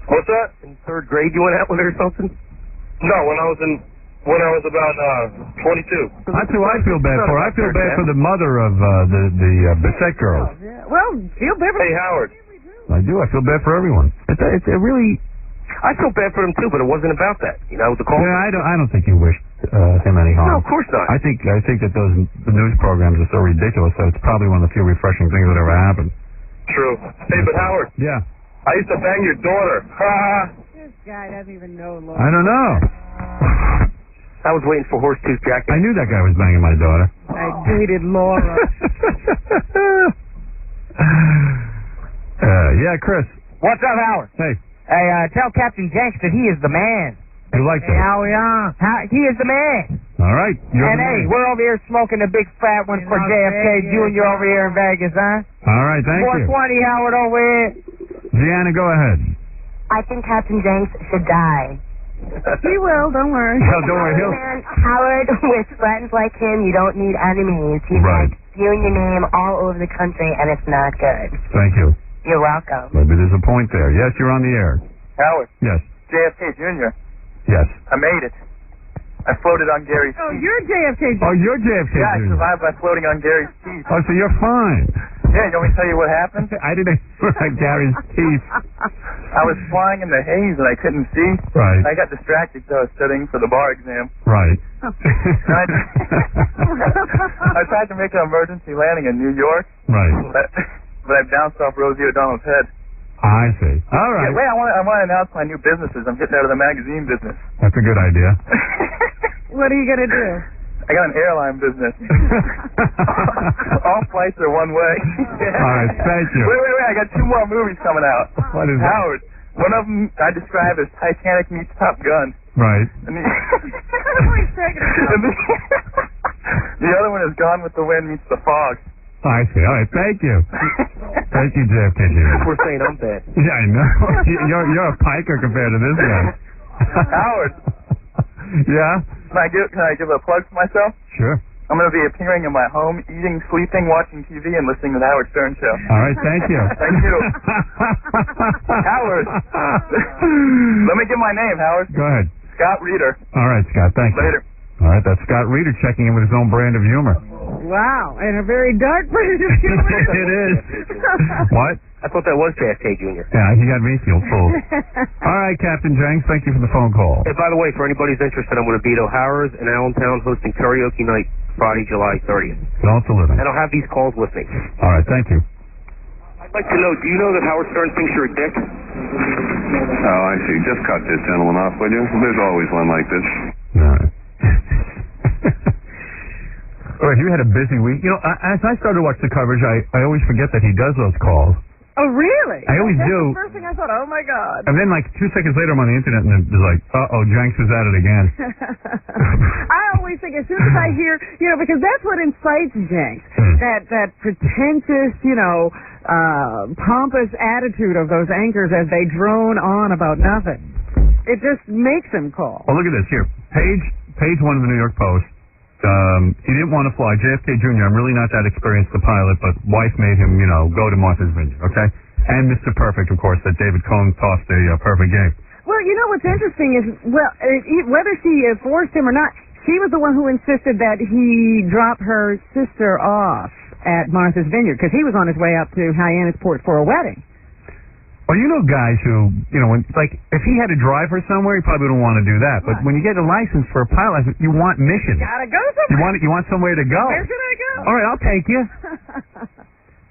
What's that? In 3rd grade you went out with her or something? No, when I was about 22. That's who I feel bad for. I feel bad for the mother of the Bissett girls. Yeah. Well, feel bad. Hey, Howard. I do. I feel bad for everyone. It's really. I feel bad for him too, but it wasn't about that. The call. Yeah, I don't think you wished him any harm. No, of course not. I think that the news programs are so ridiculous that it's probably one of the few refreshing things that ever happened. True. Hey, but Howard. Yeah. I used to bang your daughter. This guy doesn't even know Laura. I don't know. I was waiting for Horsetooth Jack. I knew that guy was banging my daughter. I dated Laura. Yeah, Chris. What's up, Howard? Hey. Hey, tell Captain Jenks that he is the man. You like that? He is the man. All right. And hey, we're over here smoking a big fat one for JFK Jr. over here in Vegas, huh? All right, thank you. 420, Howard, over here. Gianna, go ahead. I think Captain Jenks should die. He will, don't worry. No, don't worry. Man, Howard, with friends like him, you don't need enemies. He's Right. like spewing your name all over the country, and it's not good. Thank you. You're welcome. Maybe there's a point there. Yes, you're on the air. Howard, Yes. JFK Jr. Yes. I made it. I floated on Gary's Oh, teeth. you're JFK. Oh, you're JFK Yeah, I Jr. survived by floating on Gary's teeth. Oh, so you're fine. Yeah, you want me to tell you what happened? I didn't like Gary's teeth. I was flying in the haze and I couldn't see. Right. I got distracted so I was studying for the bar exam. Right. I tried to make an emergency landing in New York, Right. but I bounced off Rosie O'Donnell's head. I see. All right. Yeah, wait, I want to announce my new businesses. I'm getting out of the magazine business. That's a good idea. What are you going to do? I got an airline business. All flights are one way. All right, thank you. Wait, I got 2 more movies coming out. What is that? Howard. One of them I describe as Titanic meets Top Gun. Right. And the other one is Gone with the Wind meets The Fog. I see. All right, thank you. Thank you, JFK Jr. We're saying I'm bad. Yeah, I know. You're a piker compared to this guy. Howard. Yeah? Can I give a plug for myself? Sure. I'm going to be appearing in my home, eating, sleeping, watching TV, and listening to the Howard Stern Show. All right, thank you. Thank you. Howard. Let me give my name, Howard. Go ahead. Scott Reeder. All right, Scott, thank you. Later. All right, that's Scott Reeder checking in with his own brand of humor. Wow, and a very dark brand of humor. It is. What? I thought that was JFK Jr. Yeah, he got me feel full. All right, Captain Jenks, thank you for the phone call. Hey, by the way, for anybody's interested, I'm going to be at O'Hara's in Allentown hosting karaoke night Friday, July 30th. Don't living. And I'll have these calls with me. All right, thank you. I'd like to know, do you know that Howard Stern thinks you're a dick? Oh, I see. Just cut this gentleman off, will you? There's always one like this. All right. All right, you had a busy week. You know, as I started to watch the coverage, I always forget that he does those calls. Oh, really? I always That's do. the first thing I thought, oh, my God. And then, like, 2 seconds later, I'm on the internet, and it's like, uh-oh, Janks is at it again. I always think, as soon as I hear, because that's what incites Janks, that pretentious, pompous attitude of those anchors as they drone on about nothing. It just makes him call. Well, look at this. Here, page 1 of the New York Post. He didn't want to fly. JFK Jr., I'm really not that experienced a pilot, but wife made him, go to Martha's Vineyard, okay? And Mr. Perfect, of course, that David Cohn tossed a perfect game. Well, what's interesting is, whether she forced him or not, she was the one who insisted that he drop her sister off at Martha's Vineyard, because he was on his way up to Hyannisport for a wedding. Well, guys who, if he had to drive her somewhere, he probably wouldn't want to do that. But when you get a license for a pilot, you want mission. Gotta go somewhere. You want somewhere to go. Where should I go? All right, I'll take you.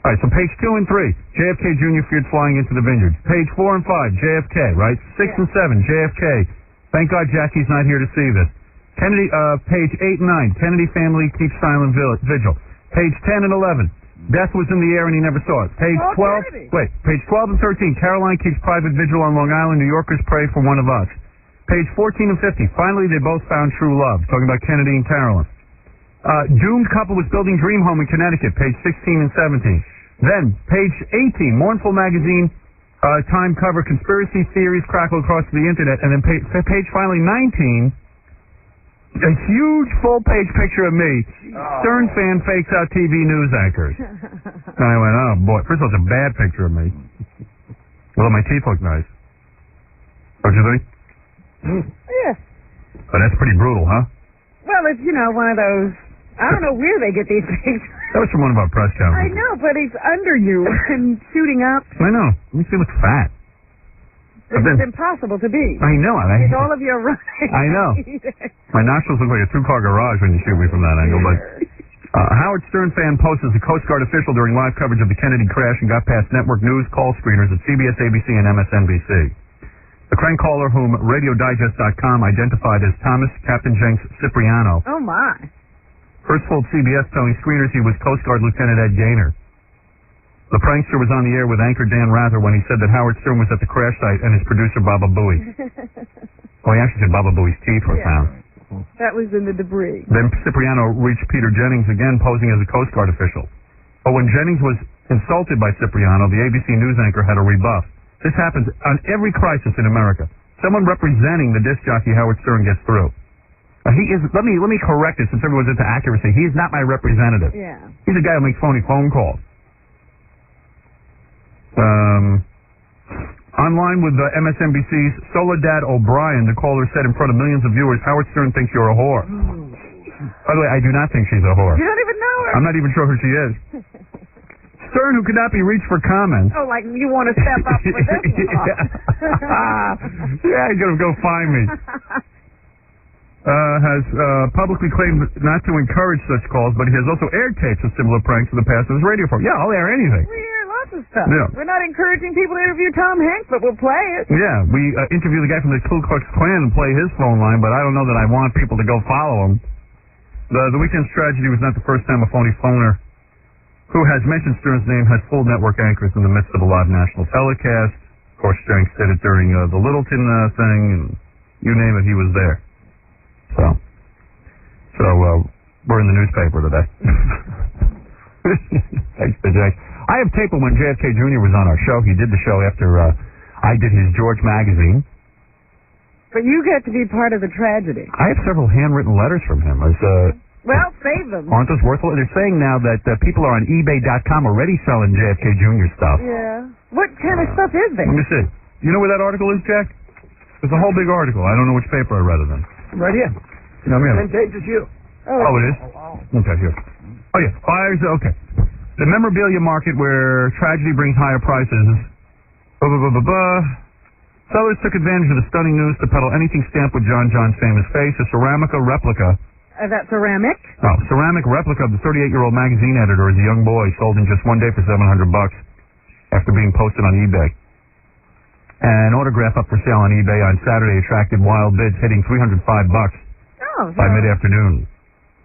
All right, so page 2 and 3, JFK Jr. feared flying into the vineyards. Page 4 and 5, JFK, right? 6 and 7, JFK. Thank God Jackie's not here to see this. Kennedy, page 8 and 9, Kennedy family keeps silent vigil. Page 10 and 11. Death was in the air and he never saw it. Page 12. Wait, page 12 and 13. Caroline keeps private vigil on Long Island. New Yorkers pray for one of us. Page 14 and 50. Finally, they both found true love. Talking about Kennedy and Caroline. Doomed couple was building dream home in Connecticut. Page 16 and 17. Then, page 18. Mournful magazine. Time cover. Conspiracy theories crackle across the internet. And then page finally 19. A huge full-page picture of me. Stern fan fakes out TV news anchors. And I went, oh, boy. First of all, it's a bad picture of me. Well, my teeth look nice. Don't you think? Yeah. But that's pretty brutal, huh? Well, it's, one of those, I don't know where they get these pictures. That was from one of our press I conferences. know, but he's under you and shooting up. I know. Makes me look fat. It's impossible to be. I know. With all of your right. I know. My nostrils look like a 2-car garage when you shoot me from that angle. But Howard Stern fan posts as a Coast Guard official during live coverage of the Kennedy crash and got past network news call screeners at CBS, ABC, and MSNBC. The crank caller, whom RadioDigest.com identified as Thomas Captain Jenks Cipriano, Oh, my. first told CBS telling screeners he was Coast Guard Lieutenant Ed Gaynor. The prankster was on the air with anchor Dan Rather when he said that Howard Stern was at the crash site and his producer Baba Booey. He actually said Baba Booey's teeth were found. That was in the debris. Then Cipriano reached Peter Jennings again, posing as a Coast Guard official. But when Jennings was insulted by Cipriano, the ABC News anchor had a rebuff. This happens on every crisis in America. Someone representing the disc jockey Howard Stern gets through. He is. Let me correct it since everyone's into accuracy. He is not my representative. Yeah. He's a guy who makes phony phone calls. Online with MSNBC's Soledad O'Brien, the caller said in front of millions of viewers, Howard Stern thinks you're a whore. By the way, I do not think she's a whore. You don't even know her. I'm not even sure who she is. Stern, who could not be reached for comments. Oh, like you want to step up for this one. Yeah, you gotta go find me. Has publicly claimed not to encourage such calls, but he has also aired tapes of similar pranks in the past on his radio program. Yeah, I'll air anything. We hear lots of stuff. Yeah. We're not encouraging people to interview Tom Hanks, but we'll play it. Yeah, we interview the guy from the Ku Klux Klan and play his phone line, but I don't know that I want people to go follow him. The weekend's tragedy was not the first time a phony phoner who has mentioned Stern's name has fooled network anchors in the midst of a live national telecast. Of course, Janks did it during the Littleton thing, and you name it, he was there. So we're in the newspaper today. Thanks to Janks. I have tape of when JFK Jr. was on our show. He did the show after I did his George magazine. But you get to be part of the tragedy. I have several handwritten letters from him. Well, save them. Aren't those worthwhile? They're saying now that people are on eBay.com already selling JFK Jr. stuff. Yeah. What kind of stuff is there? Let me see. You know where that article is, Jack? There's a whole big article. I don't know which paper I read it in. Right here. No, Same page as you. Oh, it is? Okay, here. Oh, yeah. Fires, okay. The memorabilia market where tragedy brings higher prices. Sellers took advantage of the stunning news to peddle anything stamped with John John's famous face, a ceramica replica. That ceramic? Oh, ceramic replica of the 38-year-old magazine editor as a young boy, sold in just one day for $700 after being posted on eBay. An autograph up for sale on eBay on Saturday attracted wild bids, hitting $305 by mid-afternoon.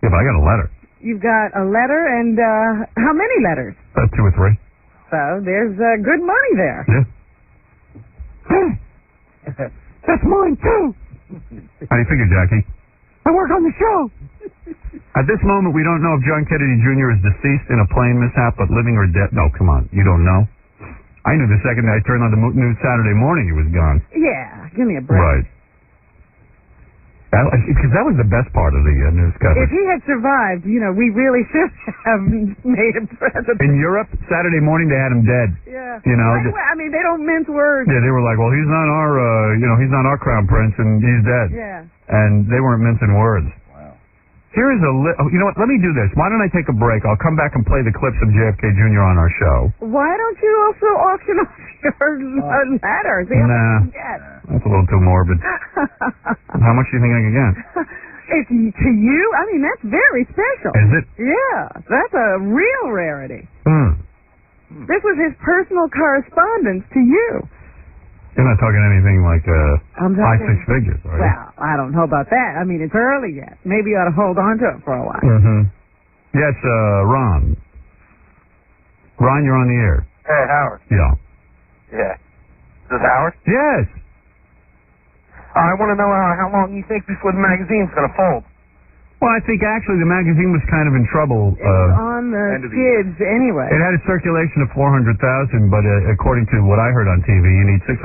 Yeah, but I got a letter. You've got a letter, and how many letters? 2 or 3. So there's good money there. Yeah. That's mine, too. How do you figure, Jackie? I work on the show. At this moment, we don't know if John Kennedy Jr. is deceased in a plane mishap, but living or dead. No, come on. You don't know? I knew the second I turned on the news Saturday morning he was gone. Yeah, give me a break. Right. Because that was the best part of the news coverage. If he had survived, we really should have made him president. In Europe, Saturday morning they had him dead. Yeah. I mean, they don't mince words. Yeah, they were like, well, he's not our, he's not our crown prince, and he's dead. Yeah. And they weren't mincing words. Wow. Here is you know what? Let me do this. Why don't I take a break? I'll come back and play the clips of JFK Jr. on our show. Why don't you also auction off your letters? Nah, that's a little too morbid. How much do you think I can get? It's to you? I mean, that's very special. Is it? Yeah, that's a real rarity. Hmm. This was his personal correspondence to you. You're not talking anything like high 6 figures, are you? Well, I don't know about that. I mean, it's early yet. Maybe you ought to hold on to it for a while. Mm-hmm. Yes, Ron. Ron, you're on the air. Hey, Howard. Yeah. Yeah. Is this Howard? Yes. I want to know how long you think before the magazine's going to fold. Well, I think actually the magazine was kind of in trouble. It was on the skids anyway. It had a circulation of 400,000, but according to what I heard on TV, you need 600,000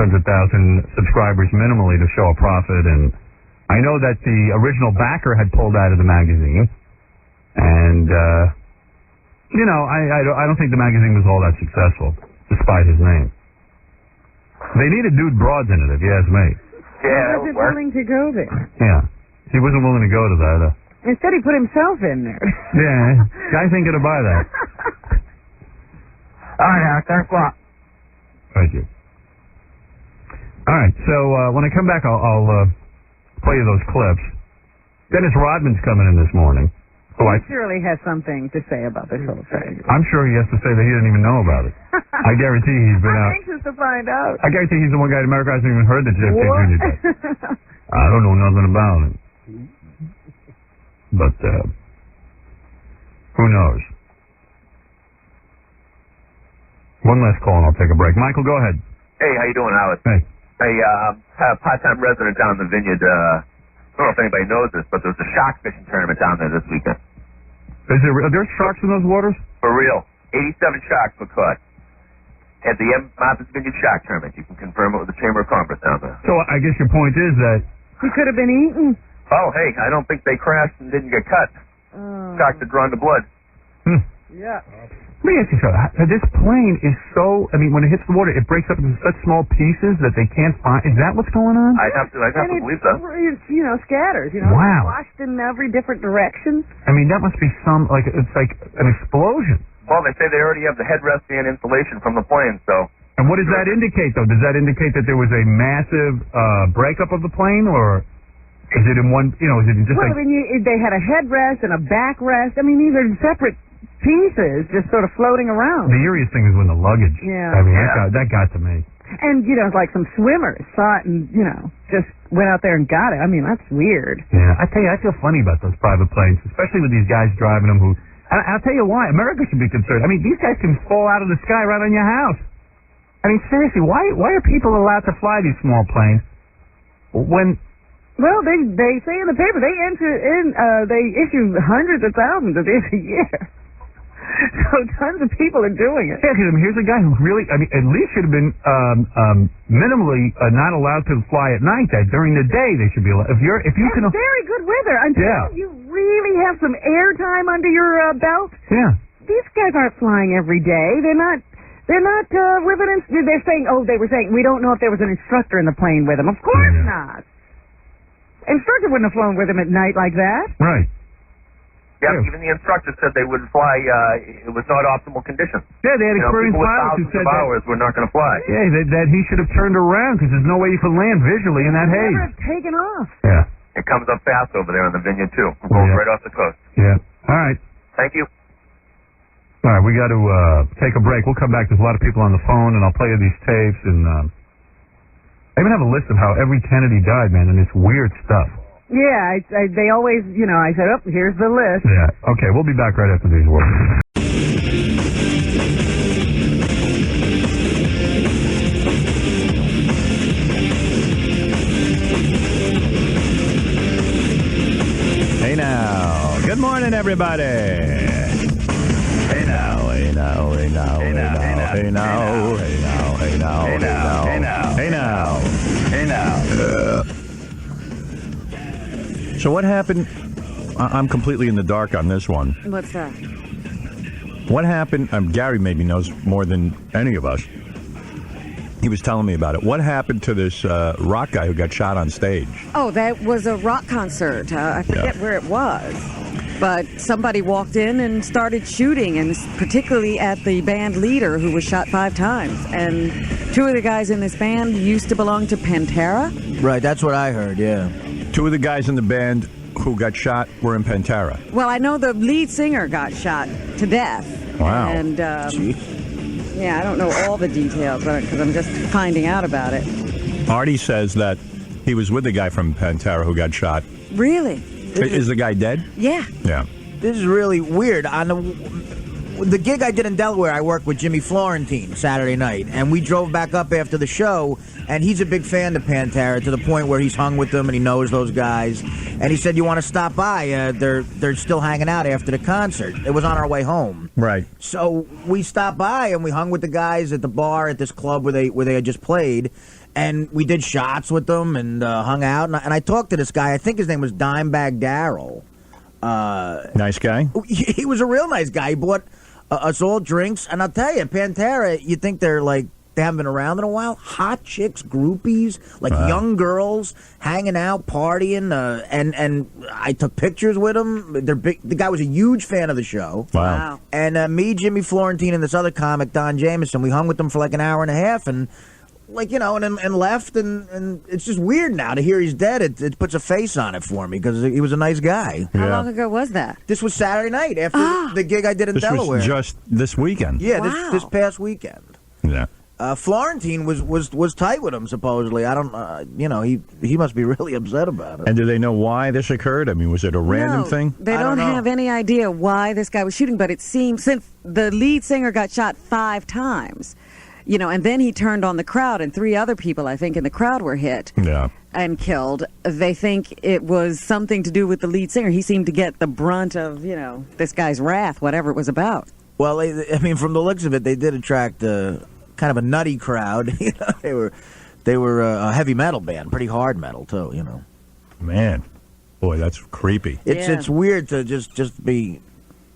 subscribers minimally to show a profit. And I know that the original backer had pulled out of the magazine, and I don't think the magazine was all that successful, despite his name. They needed dude broads in it, if you ask me. Yeah, he wasn't willing to go there. Yeah, he wasn't willing to go to that. Instead, he put himself in there. Yeah, guys ain't gonna buy that. All right, Howard, thanks a lot. Thank you. All right, so when I come back, I'll play you those clips. Dennis Rodman's coming in this morning. He surely has something to say about this whole thing. I'm sure he has to say that he didn't even know about it. I guarantee he's been out. I'm anxious to find out. I guarantee he's the one guy in America who hasn't even heard that JFK Jr. did. I don't know nothing about it. But who knows? One last call and I'll take a break. Michael, go ahead. Hey, how you doing, Howard? Hey. Hey, a part-time resident down in the Vineyard. I don't know if anybody knows this, but there's a shark fishing tournament down there this weekend. Are there sharks in those waters? For real. 87 sharks were caught. at the Martha's Vineyard Shark Tournament. You can confirm it with the Chamber of Commerce down there. So I guess your point is that He could have been eaten. Oh, hey, I don't think they crashed and didn't get cut. Sharks had drawn the blood. Yeah. Let me ask you something. This plane is so, I mean, when it hits the water, it breaks up into such small pieces that they can't find. Is that what's going on? I'd have to believe so. It's, scatters, Wow. washed in every different direction. I mean, that must be it's like an explosion. Well, they say they already have the headrest and insulation from the plane, so. And what does that indicate, though? Does that indicate that there was a massive breakup of the plane, or is it in one, is it just Well, I mean, they had a headrest and a backrest. I mean, these are separate pieces just sort of floating around. The eeriest thing is when the luggage. Yeah. I mean, that got to me. And, like some swimmers saw it and, just went out there and got it. I mean, that's weird. Yeah. I tell you, I feel funny about those private planes, especially with these guys driving them who, I'll tell you why. America should be concerned. I mean, these guys can fall out of the sky right on your house. I mean, seriously, why are people allowed to fly these small planes when... Well, they say in the paper they issue hundreds of thousands of these a year. So tons of people are doing it. Yeah, because here's a guy who really, at least should have been minimally not allowed to fly at night. That during the day they should be allowed. If you can. Very good weather until you really have some air time under your belt. Yeah. These guys aren't flying every day. They're not with an. They're saying, they were saying we don't know if there was an instructor in the plane with them. Of course not. Instructor wouldn't have flown with him at night like that. Right. Yeah, even the instructor said they wouldn't fly. It was not optimal conditions. Yeah, they had experienced pilots who said hours were not going to fly. Yeah, that he should have turned around because there's no way you could land visually in that haze. Never have taken off. Yeah. It comes up fast over there on the Vineyard too. It goes right off the coast. Yeah. All right. Thank you. All right, we got to take a break. We'll come back. There's a lot of people on the phone, and I'll play you these tapes. And I even have a list of how every Kennedy died, man, and it's weird stuff. Yeah, they always, I said, here's the list. Yeah. Okay, we'll be back right after these words. Hey now. Good morning, everybody. Hey now, hey now, hey now, hey now, hey now, hey now, hey now, hey now, hey now, hey now, hey now. So what happened? I'm completely in the dark on this one. What's that? What happened? Gary maybe knows more than any of us. He was telling me about it. What happened to this rock guy who got shot on stage? Oh, that was a rock concert. I forget where it was. But somebody walked in and started shooting, and particularly at the band leader, who was shot 5 times. And 2 of the guys in this band used to belong to Pantera. Right, that's what I heard, yeah. 2 of the guys in the band who got shot were in Pantera. Well, I know the lead singer got shot to death. Wow. And, yeah, I don't know all the details because I'm just finding out about it. Artie says that he was with the guy from Pantera who got shot. Really? Is the guy dead? Yeah. Yeah. This is really weird. On the gig I did in Delaware, I worked with Jimmy Florentine Saturday night, and we drove back up after the show, and he's a big fan of Pantera to the point where he's hung with them and he knows those guys. And he said, "You want to stop by? They're still hanging out after the concert." It was on our way home. Right. So we stopped by and we hung with the guys at the bar at this club where they had just played. And we did shots with them and hung out. And I talked to this guy. I think his name was Dimebag Darrell. Nice guy? He was a real nice guy. He bought us all drinks. And I'll tell you, Pantera, you think they haven't been around in a while? Hot chicks, groupies, young girls hanging out, partying. And I took pictures with them. The guy was a huge fan of the show. Wow. And me, Jimmy Florentine, and this other comic, Don Jameson, we hung with them for an hour and a half. And and left, and it's just weird now to hear he's dead. It puts a face on it for me because he was a nice guy. How long ago was that? This was Saturday night after the gig I did in Delaware. This was just this weekend. Yeah, this past weekend. Yeah. Florentine was tight with him supposedly. I don't, he must be really upset about it. And do they know why this occurred? I mean, was it a random thing? They don't have any idea why this guy was shooting, but it seems since the lead singer got shot 5 times. And then he turned on the crowd, and 3 other people, I think, in the crowd were hit and killed. They think it was something to do with the lead singer. He seemed to get the brunt of, this guy's wrath, whatever it was about. Well, from the looks of it, they did attract kind of a nutty crowd. You know, they were a heavy metal band, pretty hard metal too. You know, man, boy, that's creepy. It's weird to just be.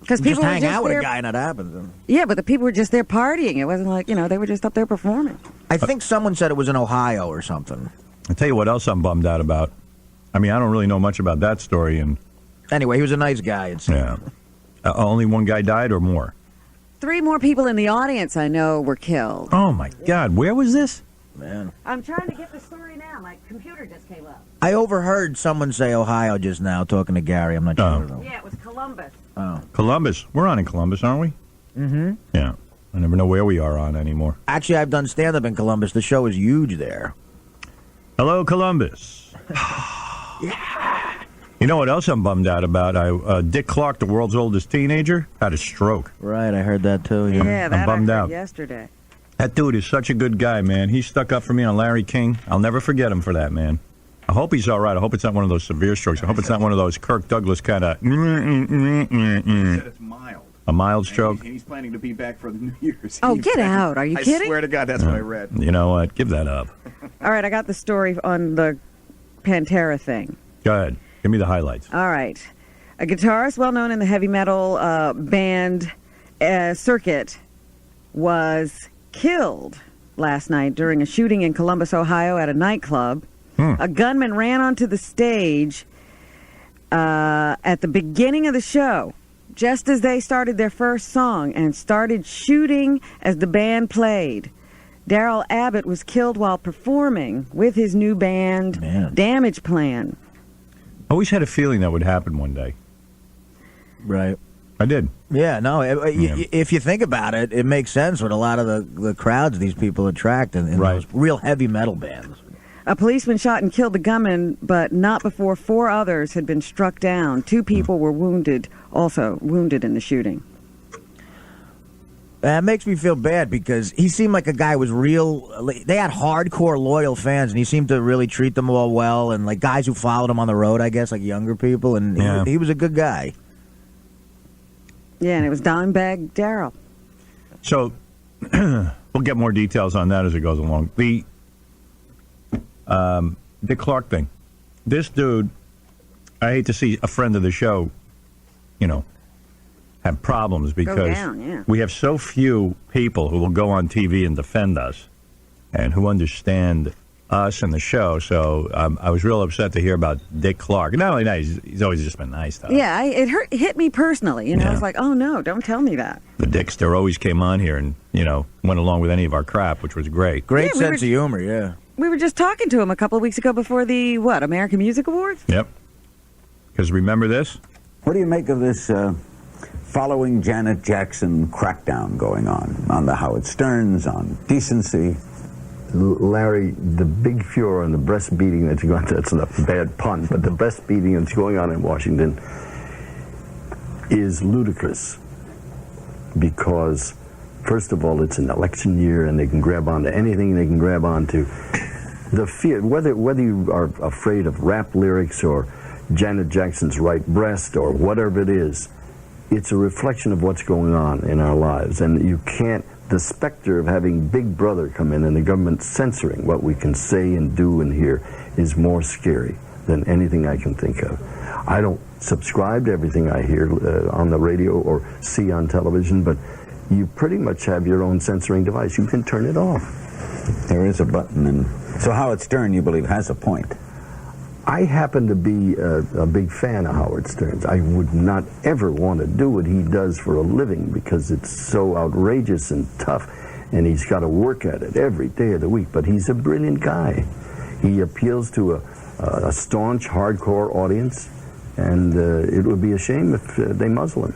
Because people just hang were just out with there, a guy and that happens. Yeah, but the people were just there partying. It wasn't like, they were just up there performing. I think someone said it was in Ohio or something. I'll tell you what else I'm bummed out about. I mean, I don't really know much about that story. And anyway, he was a nice guy. Yeah. Only one guy died or more? 3 more people in the audience I know were killed. Oh, my God. Where was this? Man. I'm trying to get the story now. My computer just came up. I overheard someone say Ohio just now, talking to Gary. I'm not sure, though. Yeah, it was Columbus. Oh. Columbus. We're on in Columbus, aren't we? Mm-hmm. Yeah. I never know where we are on anymore. Actually, I've done stand-up in Columbus. The show is huge there. Hello, Columbus. Yeah. You know what else I'm bummed out about? Dick Clark, the world's oldest teenager, had a stroke. Right, I heard that too. Yeah, that I'm bummed I heard out. yesterday. That dude is such a good guy, man. He stuck up for me on Larry King. I'll never forget him for that, man. I hope he's all right. I hope it's not one of those severe strokes. I hope it's not one of those Kirk Douglas kind of... He said it's mild. A mild stroke? And he's planning to be back for the New Year's. Oh, Eve get thing. out. Are you kidding? I swear to God, that's what I read. You know what? Give that up. All right, I got the story on the Pantera thing. Go ahead. Give me the highlights. All right. A guitarist well known in the heavy metal band circuit was killed last night during a shooting in Columbus, Ohio at a nightclub. A gunman ran onto the stage at the beginning of the show, just as they started their first song, and started shooting as the band played. Darrell Abbott was killed while performing with his new band, Damage Plan. I always had a feeling that would happen one day. Right. I did. Yeah, no, if you think about it, it makes sense with a lot of the crowds these people attract in those real heavy metal bands. A policeman shot and killed the gunman, but not before 4 others had been struck down. 2 people were wounded in the shooting. That makes me feel bad because he seemed like a guy who was real. They had hardcore loyal fans, and he seemed to really treat them all well, and like guys who followed him on the road, I guess, like younger people, and he was a good guy. Yeah, and it was Dimebag Darrell. So we'll get more details on that as it goes along. The Dick Clark thing. This dude, I hate to see a friend of the show, have problems because we have so few people who will go on TV and defend us and who understand us and the show. So I was real upset to hear about Dick Clark. Not only nice, he's always just been nice, though. Yeah, it hit me personally. I was like, oh, no, don't tell me that. The Dickster always came on here and, went along with any of our crap, which was great. Great sense of humor, yeah. We were just talking to him a couple of weeks ago before the, American Music Awards? Yep. Because remember this? What do you make of this following Janet Jackson crackdown going on the Howard Sterns, on decency? Larry, the big furor and the breast beating that's going on, that's a bad pun, but the breast beating that's going on in Washington is ludicrous because, first of all, it's an election year and they can grab onto anything they can grab onto. The fear, whether you are afraid of rap lyrics or Janet Jackson's right breast or whatever it is, it's a reflection of what's going on in our lives, and you can't. The specter of having Big Brother come in and the government censoring what we can say and do and hear is more scary than anything I can think of. I don't subscribe to everything I hear on the radio or see on television, but you pretty much have your own censoring device. You can turn it off. There is a button. And so Howard Stern, you believe, has a point. I happen to be a big fan of Howard Stern's. I would not ever want to do what he does for a living because it's so outrageous and tough, and he's got to work at it every day of the week. But he's a brilliant guy. He appeals to a staunch, hardcore audience, and it would be a shame if they muzzle him.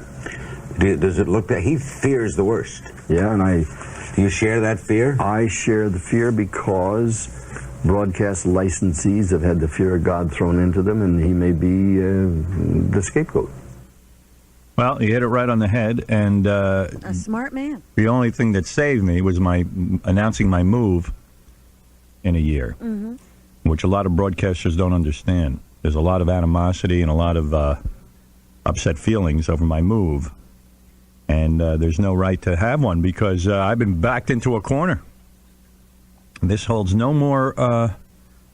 Does it look that he fears the worst? Yeah, and Do you share that fear? I share the fear because broadcast licensees have had the fear of God thrown into them, and he may be the scapegoat. Well, you hit it right on the head, and a smart man. The only thing that saved me was my announcing my move in a year, which a lot of broadcasters don't understand. There's a lot of animosity and a lot of upset feelings over my move, and there's no right to have one because I've been backed into a corner. This holds no more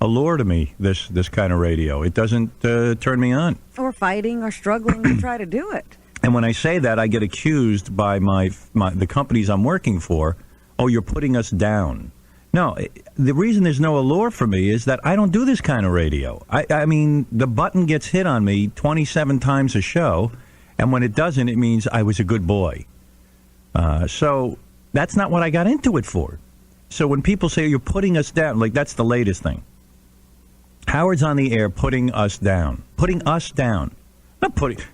allure to me, this kind of radio. It doesn't turn me on. Or fighting or struggling to try to do it. And when I say that, I get accused by the companies I'm working for, oh, you're putting us down. No, the reason there's no allure for me is that I don't do this kind of radio. I mean, the button gets hit on me 27 times a show, and when it doesn't, it means I was a good boy. So that's not what I got into it for. So when people say you're putting us down, like that's the latest thing. Howard's on the air putting us down. Putting us down.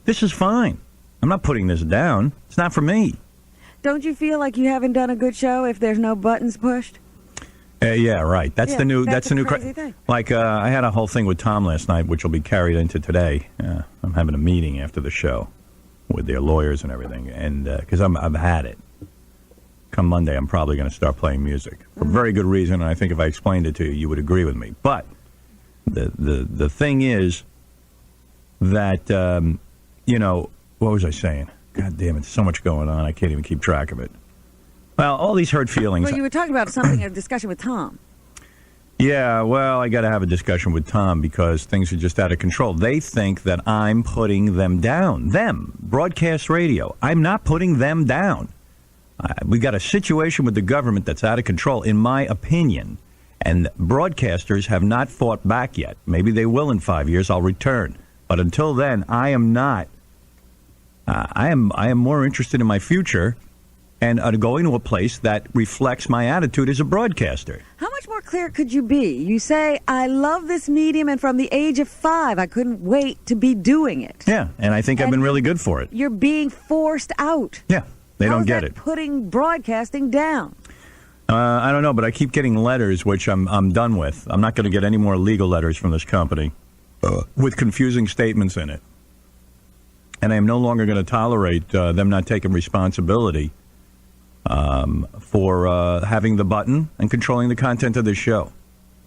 This is fine. I'm not putting this down. It's not for me. Don't you feel like you haven't done a good show if there's no buttons pushed? Yeah, right. That's the new crazy thing. Like I had a whole thing with Tom last night, which will be carried into today. I'm having a meeting after the show with their lawyers and everything, and because I've had it. Come Monday, I'm probably going to start playing music for a very good reason, and I think if I explained it to you, you would agree with me. But the thing is that what was I saying? God damn it, there's so much going on, I can't even keep track of it. Well, all these hurt feelings. Well, you were talking about a discussion with Tom. Yeah, well, I got to have a discussion with Tom because things are just out of control. They think that I'm putting them down. Them, broadcast radio. I'm not putting them down. We got a situation with the government that's out of control, in my opinion. And broadcasters have not fought back yet. Maybe they will in 5 years. I'll return. But until then, I am not. I am more interested in my future and going to a place that reflects my attitude as a broadcaster. How much more clear could you be? You say, I love this medium, and from the age of 5, I couldn't wait to be doing it. Yeah, and I think I've been really good for it. You're being forced out. Yeah, they don't get it. Putting broadcasting down. I don't know, but I keep getting letters, which I'm done with. I'm not going to get any more legal letters from this company with confusing statements in it. And I am no longer going to tolerate them not taking responsibility for having the button and controlling the content of the show.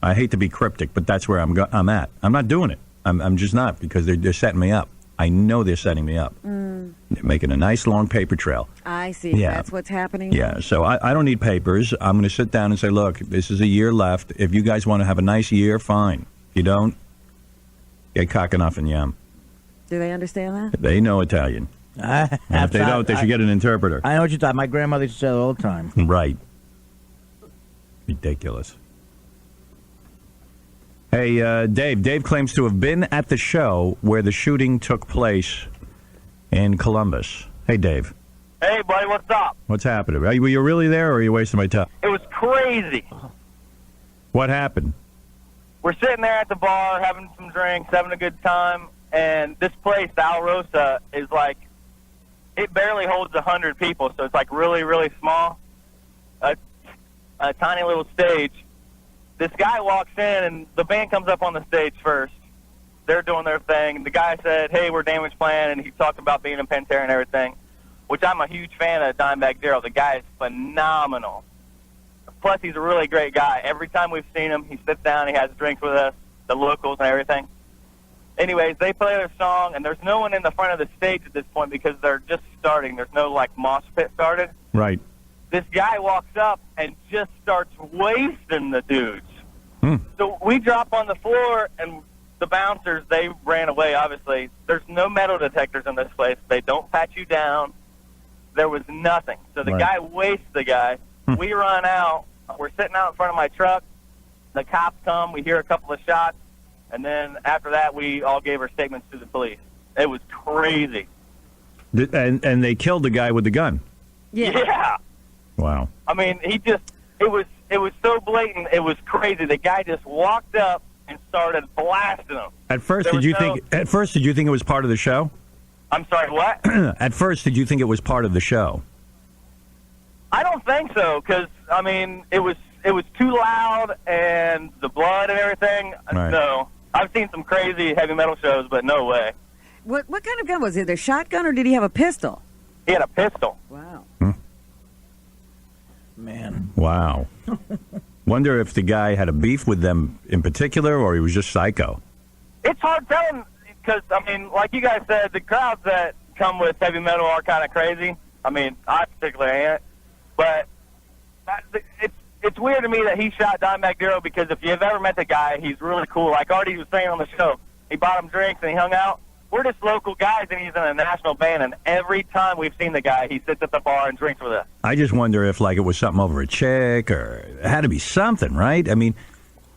I hate to be cryptic, but that's where I'm at. I'm not doing it. I'm just not, because they're setting me up. I know they're setting me up. They're making a nice long paper trail. I see. Yeah. That's what's happening. Yeah, so I don't need papers. I'm going to sit down and say, look, this is a year left. If you guys want to have a nice year, fine. If you don't, get cocking off and yum. Do they understand that? They know Italian. And if they don't, they should get an interpreter. I know what you're talking. My grandmother used to say it all the time. Right. Ridiculous. Hey, Dave. Dave claims to have been at the show where the shooting took place in Columbus. Hey, Dave. Hey, buddy, what's up? What's happening? Were you really there, or are you wasting my time? It was crazy. What happened? We're sitting there at the bar, having some drinks, having a good time, and this place, the Alrosa, is like, it barely holds 100 people, so it's like really, really small. A tiny little stage. This guy walks in, and the band comes up on the stage first. They're doing their thing. The guy said, hey, we're Damage Plan, and he talked about being in Pantera and everything, which I'm a huge fan of Dimebag Darrell. The guy is phenomenal. Plus, he's a really great guy. Every time we've seen him, he sits down, he has drinks with us, the locals and everything. Anyways, they play their song, and there's no one in the front of the stage at this point because they're just starting. There's no, like, mosh pit started. Right. This guy walks up and just starts wasting the dudes. So we drop on the floor, and the bouncers, they ran away, obviously. There's no metal detectors in this place. They don't pat you down. There was nothing. So the guy wastes the guy. We run out. We're sitting out in front of my truck. The cops come. We hear a couple of shots. And then after that, we all gave our statements to the police. It was crazy. And they killed the guy with the gun? Yeah. Wow. I mean, it was so blatant. It was crazy. The guy just walked up and started blasting them. At first, did you think it was part of the show? I'm sorry, what? At first, did you think it was part of the show? I don't think so, because, I mean, it was too loud, and the blood and everything. Right. No. I've seen some crazy heavy metal shows, but no way. What kind of gun was it? A shotgun, or did he have a pistol? He had a pistol. Wow. Man. Wow. Wonder if the guy had a beef with them in particular, or he was just psycho. It's hard telling, because, I mean, like you guys said, the crowds that come with heavy metal are kind of crazy. I mean, I particularly ain't. But it's it's weird to me that he shot Dimebag Darrell, because if you've ever met the guy, he's really cool. Like Artie was saying on the show, he bought him drinks and he hung out. We're just local guys, and he's in a national band, and every time we've seen the guy, he sits at the bar and drinks with us. I just wonder if, like, it was something over a chick, or it had to be something, right? I mean,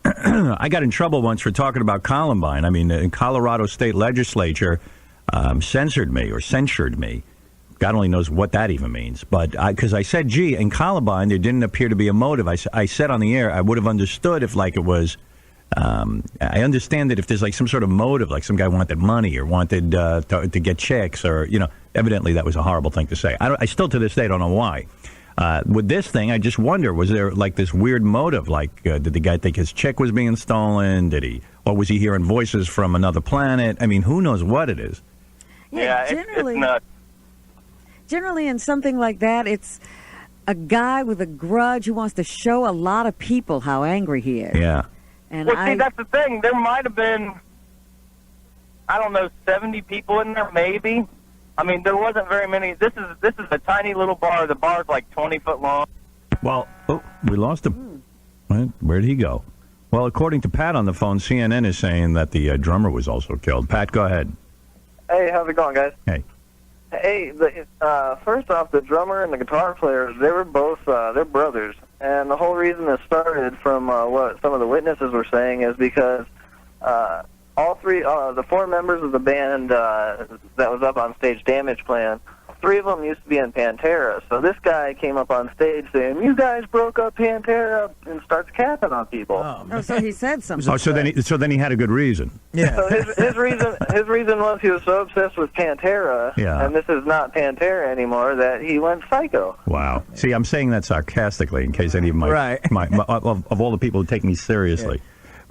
I got in trouble once for talking about Columbine. I mean, the Colorado State Legislature censored me. God only knows what that even means. But because I said, gee, in Columbine, there didn't appear to be a motive. I said on the air, I would have understood if, like, it was... I understand that if there's like some sort of motive, like some guy wanted money or wanted to get chicks, or, you know, evidently that was a horrible thing to say. I still to this day don't know why. With this thing, I just wonder, was there like this weird motive? Like, did the guy think his chick was being stolen? Or was he hearing voices from another planet? I mean, who knows what it is? Yeah, generally, it's nuts. Generally, in something like that, it's a guy with a grudge who wants to show a lot of people how angry he is. Yeah. And Well, see, that's the thing. There might have been, I don't know, 70 people in there, maybe. I mean, there wasn't very many. This is a tiny little bar. The bar's like 20 foot long. Well, we lost him. Where'd he go? Well, according to Pat on the phone, CNN is saying that the drummer was also killed. Pat, go ahead. Hey, how's it going, guys? Hey. Hey, first off, the drummer and the guitar player, they were both, they're brothers. And the whole reason this started from what some of the witnesses were saying is because all three, the four members of the band that was up on stage, Damage Plan, three of them used to be in Pantera. So this guy came up on stage saying, "You guys broke up Pantera," and starts capping on people. Oh, so he said something. Oh, so then he had a good reason. Yeah. So his reason was he was so obsessed with Pantera, and this is not Pantera anymore, that he went psycho. Wow. See, I'm saying that sarcastically in case any of my of all the people who take me seriously. Yeah.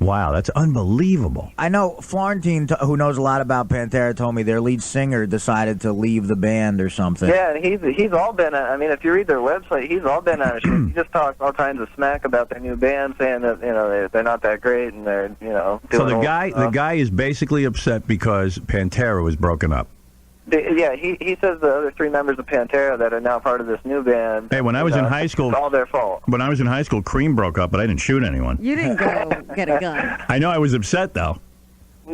Wow, that's unbelievable. I know Florentine, who knows a lot about Pantera, told me their lead singer decided to leave the band or something. Yeah, and he's all been. I mean, if you read their website, he's all been on shit. He just talks all kinds of smack about their new band, saying that they're not that great, and they're doing So the guy is basically upset because Pantera was broken up. Yeah, he says the other three members of Pantera that are now part of this new band. Hey, when I was in high school, it's all their fault. When I was in high school, Cream broke up, but I didn't shoot anyone. You didn't go get a gun. I know I was upset though.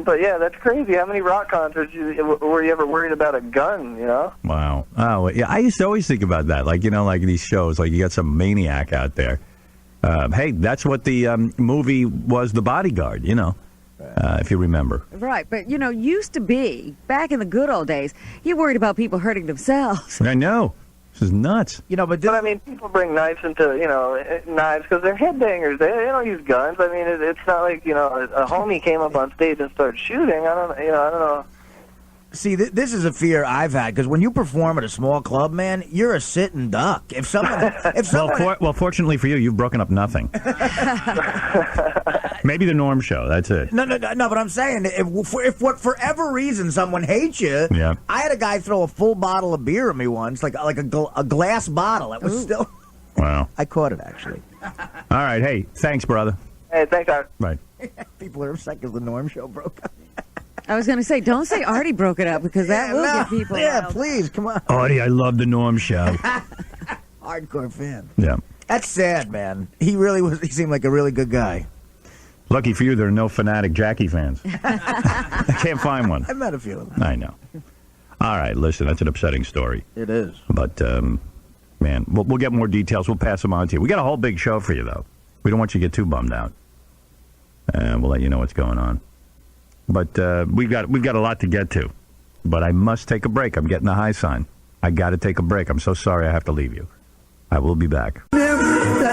But yeah, that's crazy. How many rock concerts were you ever worried about a gun? Wow. Oh yeah, I used to always think about that. Like like these shows, like you got some maniac out there. Hey, that's what the movie was, The Bodyguard. If you remember. Right, but used to be, back in the good old days, you worried about people hurting themselves. I know. This is nuts. But I mean, people bring knives into, knives because they're headbangers. They don't use guns. I mean, it's not like, a homie came up on stage and started shooting. I don't know. See, this is a fear I've had, because when you perform at a small club, man, you're a sitting duck. If someone... Well, fortunately for you, you've broken up nothing. Maybe the Norm Show, that's it. No, but I'm saying, if for whatever reason someone hates you, I had a guy throw a full bottle of beer at me once, like a glass bottle. It was still... Wow. I caught it, actually. All right, hey, thanks, brother. Hey, thanks, Art. Right. People are upset because the Norm Show broke up. I was going to say, don't say Artie broke it up, because that will get people riled. Please, come on. Artie, I love the Norm Show. Hardcore fan. Yeah. That's sad, man. He really was. He seemed like a really good guy. Lucky for you, there are no fanatic Jackie fans. I can't find one. I met a few of them. I know. All right, listen, that's an upsetting story. It is. But, man, we'll get more details. We'll pass them on to you. We got a whole big show for you, though. We don't want you to get too bummed out. And we'll let you know what's going on. But we've got a lot to get to. But I must take a break. I'm getting the high sign. I got to take a break. I'm so sorry I have to leave you. I will be back. The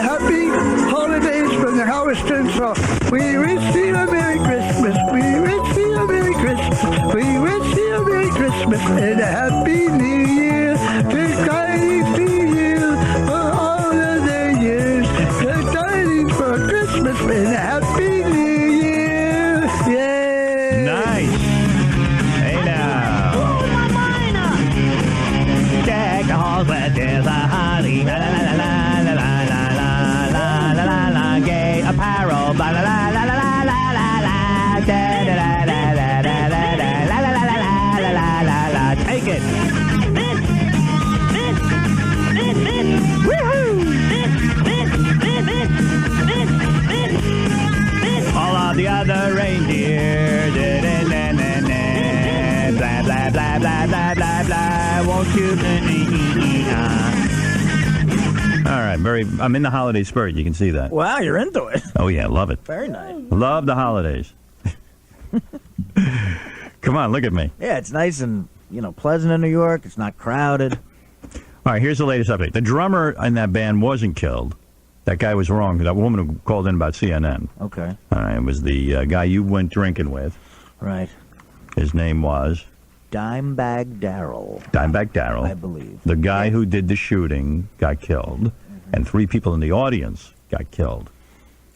happy holidays from the Howard Stern song. We wish you a Merry Christmas. We wish you a Merry Christmas. We wish you a Merry Christmas and a Happy New Year. Good tidings to you for all of the years. Good tidings for Christmas and a Happy New Year. Yay! Nice. Hey now. Deck the halls where there's a holly. La la la la la la la la la la la. Gay apparel. La la la la la la la la. Da da da da da da da da. La la la la la la la la. Take it. I'm in the holiday spirit. You can see that. Wow, you're into it. Oh yeah, love it. Very nice. Love the holidays. Come on, look at me. Yeah, it's nice and pleasant in New York. It's not crowded. All right, here's the latest update. The drummer in that band wasn't killed. That guy was wrong. That woman who called in about CNN. Okay. All right, it was the guy you went drinking with. Right. His name was? Dimebag Darrell. Dimebag Darrell. I believe. The guy who did the shooting got killed, and 3 people in the audience got killed.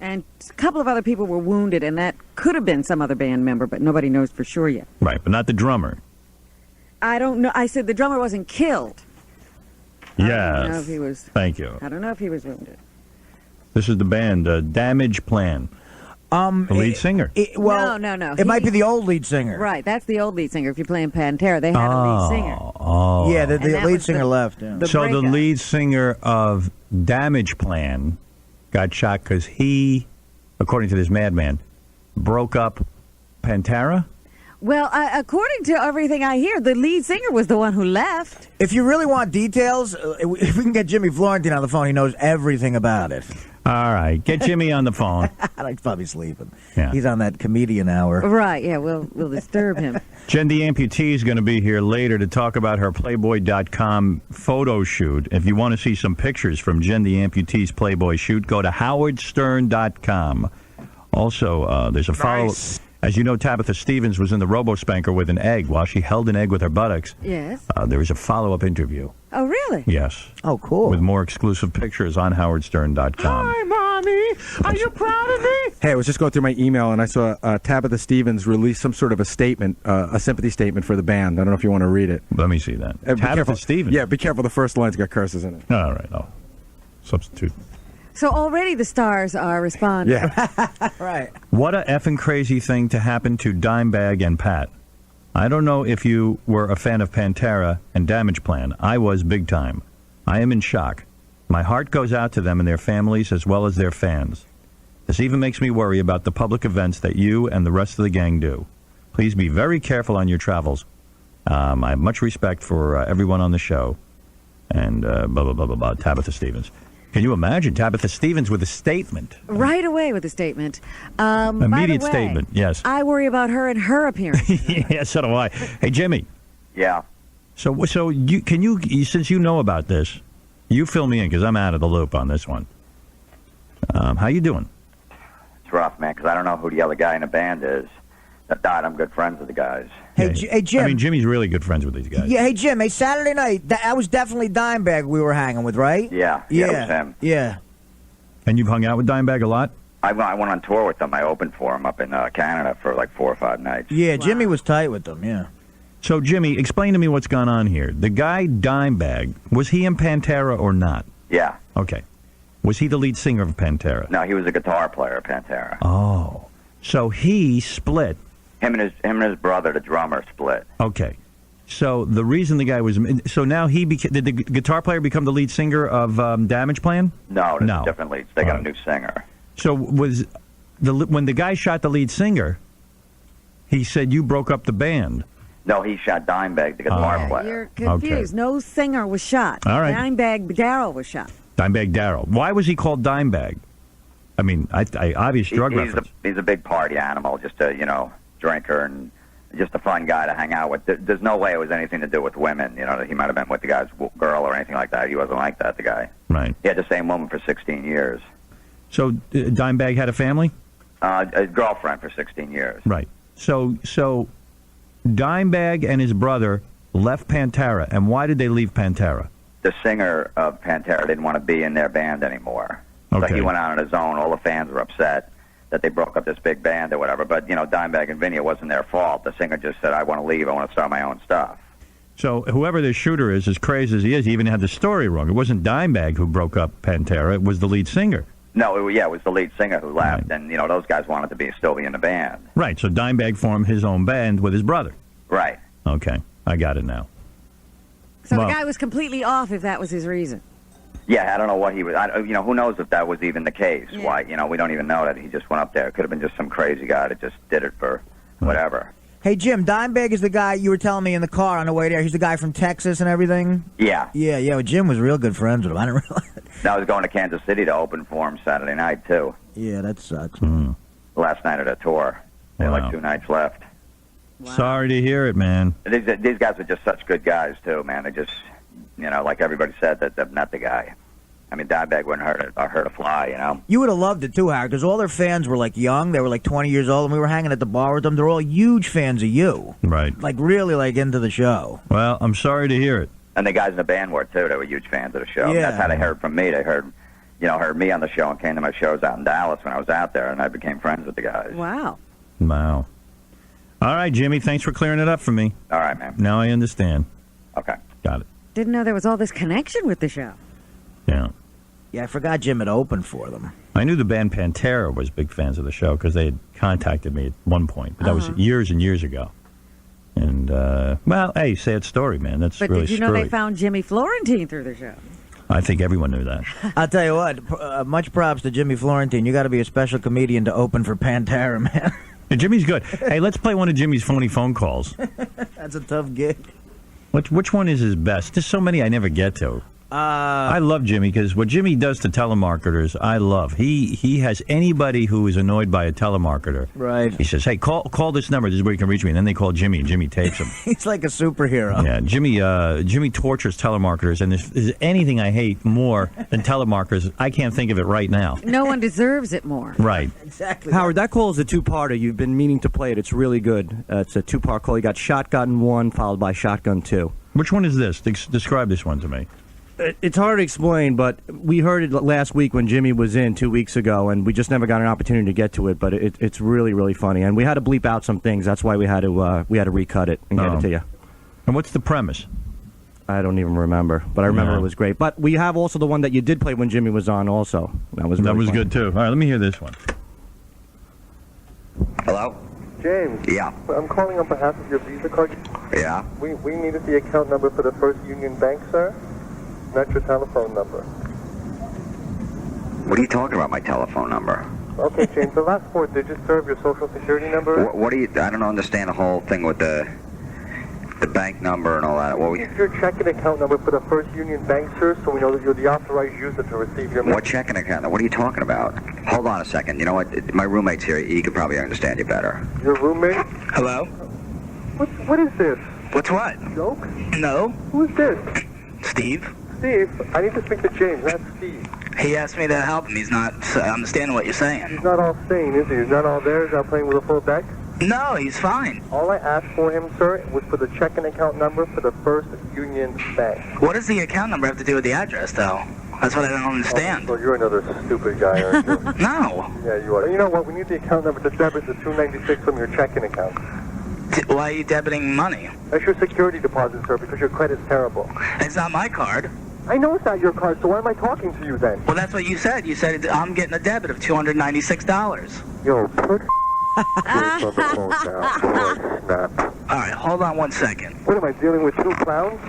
And a couple of other people were wounded, and that could have been some other band member, but nobody knows for sure yet. Right, but not the drummer. I don't know. I said the drummer wasn't killed. Yes. I don't know if he was. Thank you. I don't know if he was wounded. This is the band, Damage Plan. The lead singer. No. It might be the old lead singer. Right, that's the old lead singer. If you're playing Pantera, they had a lead singer. Oh. Yeah, the lead singer left. Yeah. So the lead singer of Damage Plan got shot because he, according to this madman, broke up Pantera? Well, according to everything I hear, the lead singer was the one who left. If you really want details, if we can get Jimmy Florentine on the phone, he knows everything about it. All right, get Jimmy on the phone. He's probably sleeping. Yeah. He's on that comedian hour. Right, yeah, we'll disturb him. Jen the Amputee is going to be here later to talk about her Playboy.com photo shoot. If you want to see some pictures from Jen the Amputee's Playboy shoot, go to howardstern.com. Also, there's a follow-up. As you know, Tabitha Stevens was in the Robo-Spanker with an egg while she held an egg with her buttocks. Yes. There was a follow-up interview. Oh, really? Yes. Oh, cool. With more exclusive pictures on howardstern.com. Hi, Mommy. Are you proud of me? Hey, I was just going through my email, and I saw Tabitha Stevens release some sort of a statement, a sympathy statement for the band. I don't know if you want to read it. Let me see that. Tabitha Stevens? Yeah, be careful. The first line's got curses in it. All right. I'll substitute. So already the stars are responding. Yeah. Right. What a effing crazy thing to happen to Dimebag and Pat. I don't know if you were a fan of Pantera and Damage Plan. I was big time. I am in shock. My heart goes out to them and their families as well as their fans. This even makes me worry about the public events that you and the rest of the gang do. Please be very careful on your travels. I have much respect for everyone on the show. And blah, blah, blah, blah, blah. Tabitha Stevens. Can you imagine Tabitha Stevens with a statement? Right away with a statement. Immediate by the way, statement, yes. I worry about her and her appearance. Yeah, so do I. Hey, Jimmy. Yeah. So you since you know about this, you fill me in because I'm out of the loop on this one. How you doing? It's rough, man, because I don't know who the other guy in the band is that died. I'm good friends with the guys. Hey, hey, Jim. I mean, Jimmy's really good friends with these guys. Yeah, hey, Jim. Hey, Saturday night, that was definitely Dimebag we were hanging with, right? Yeah. It was him. Yeah. And you've hung out with Dimebag a lot? I went on tour with them. I opened for him up in Canada for like 4 or 5 nights. Yeah, wow. Jimmy was tight with them, yeah. So, Jimmy, explain to me what's gone on here. The guy Dimebag, was he in Pantera or not? Yeah. Okay. Was he the lead singer of Pantera? No, he was a guitar player of Pantera. Oh. So he split. Him and his brother, the drummer, split. Okay. So the reason the guy was... So now did the guitar player become the lead singer of Damage Plan? No, there's different leads. They got a new singer. So when the guy shot the lead singer, he said you broke up the band. No, he shot Dimebag, the guitar player. You're confused. Okay. No singer was shot. All right. Dimebag Darrell was shot. Dimebag Darrell. Why was he called Dimebag? I mean, obvious drug reference. He's a big party animal, just a, drinker and just a fun guy to hang out with. There's no way it was anything to do with women. He might have been with the guy's girl or anything like that. He wasn't like that, the guy. Right. He had the same woman for 16 years. So Dimebag had a family? A girlfriend for 16 years. Right. So Dimebag and his brother left Pantera. And why did they leave Pantera? The singer of Pantera didn't want to be in their band anymore. Okay. So he went out on his own. All the fans were upset that they broke up this big band or whatever. But, Dimebag and Vinny, it wasn't their fault. The singer just said, I want to leave. I want to start my own stuff. So whoever this shooter is, as crazy as he is, he even had the story wrong. It wasn't Dimebag who broke up Pantera. It was the lead singer. No, it was the lead singer who left. Right. And, those guys wanted to still be in the band. Right. So Dimebag formed his own band with his brother. Right. Okay. I got it now. So the guy was completely off if that was his reason. Yeah, I don't know what he was. Who knows if that was even the case? Yeah. Why? We don't even know that he just went up there. It could have been just some crazy guy that just did it for whatever. Hey, Jim, Dimebag is the guy you were telling me in the car on the way there. He's the guy from Texas and everything? Yeah. Yeah, well, Jim was real good friends with him. I didn't realize it. I was going to Kansas City to open for him Saturday night, too. Yeah, that sucks. Last night of the tour. They had Wow. like 2 nights left. Sorry to hear it, man. These guys are just such good guys, too, man. They just, like everybody said, that they're not the guy. I mean, Dimebag wouldn't hurt a fly, you know? You would have loved it, too, Howard, because all their fans were, like, young. They were, like, 20 years old, and we were hanging at the bar with them. They're all huge fans of you. Right. Like, really, like, into the show. Well, I'm sorry to hear it. And the guys in the band were, too. They were huge fans of the show. Yeah. That's how they heard from me. They heard me on the show and came to my shows out in Dallas when I was out there, and I became friends with the guys. Wow. Wow. All right, Jimmy, thanks for clearing it up for me. All right, man. Now I understand. Okay. Got it. Didn't know there was all this connection with the show. Yeah. Yeah, I forgot Jim had opened for them. I knew the band Pantera was big fans of the show because they had contacted me at one point. But that was years and years ago. And, well, hey, sad story, man. That's But really did you know screwy. they found Jimmy Florentine through the show? I think everyone knew that. I'll tell you what, much props to Jimmy Florentine. You got to be a special comedian to open for Pantera, man. Yeah, Jimmy's good. Hey, let's play one of Jimmy's phony phone calls. That's a tough gig. Which one is his best? There's so many I never get to. I love Jimmy because what Jimmy does to telemarketers, I love. He has anybody who is annoyed by a telemarketer. Right. He says, "Hey, call this number. This is where you can reach me." And then they call Jimmy, and Jimmy tapes them. He's like a superhero. Yeah, Jimmy tortures telemarketers, and if there's anything I hate more than telemarketers, I can't think of it right now. No one deserves it more. Right. Exactly. Howard, that call is a two-parter. You've been meaning to play it. It's really good. It's a two-part call. You got Shotgun 1 followed by Shotgun 2. Which one is this? Describe this one to me. It's hard to explain, but we heard it last week when Jimmy was in 2 weeks ago, and we just never got an opportunity to get to it. But it's really, really funny, and we had to bleep out some things. That's why we had to recut it and get it to you. And what's the premise? I don't even remember, but I remember it was great. But we have also the one that you did play when Jimmy was on. Also, that was really funny. Good too. All right, let me hear this one. Hello? James. Yeah. I'm calling on behalf of your Visa card. Yeah. We needed the account number for the First Union Bank, sir. Not your telephone number. What are you talking about, my telephone number? Okay, James, the last 4 digits, sir, of your social security number. What do you... I don't understand the whole thing with the bank number and all that. It's your checking account number for the First Union Bank, sir, so we know that you're the authorized user to receive your... What checking account? What are you talking about? Hold on a second. You know what? My roommate's here. He could probably understand you better. Your roommate? Hello? What is this? What's what? Joke? No. Who's this? Steve? Steve, I need to speak to James, not Steve. He asked me to help him. He's not understanding what you're saying. He's not all sane, is he? He's not all there? He's not playing with a full deck? No, he's fine. All I asked for him, sir, was for the checking account number for the First Union Bank. What does the account number have to do with the address, though? That's what I don't understand. Oh, so you're another stupid guy, aren't you? No. Yeah, you are. You know what? We need the account number to debit the $296 from your checking account. Why are you debiting money? That's your security deposit, sir, because your credit's terrible. It's not my card. I know it's not your card, so why am I talking to you then? Well, that's what you said. You said I'm getting a debit of $296. Yo, put James on the phone now before I snap. All right, hold on 1 second. What am I dealing with, 2 clowns?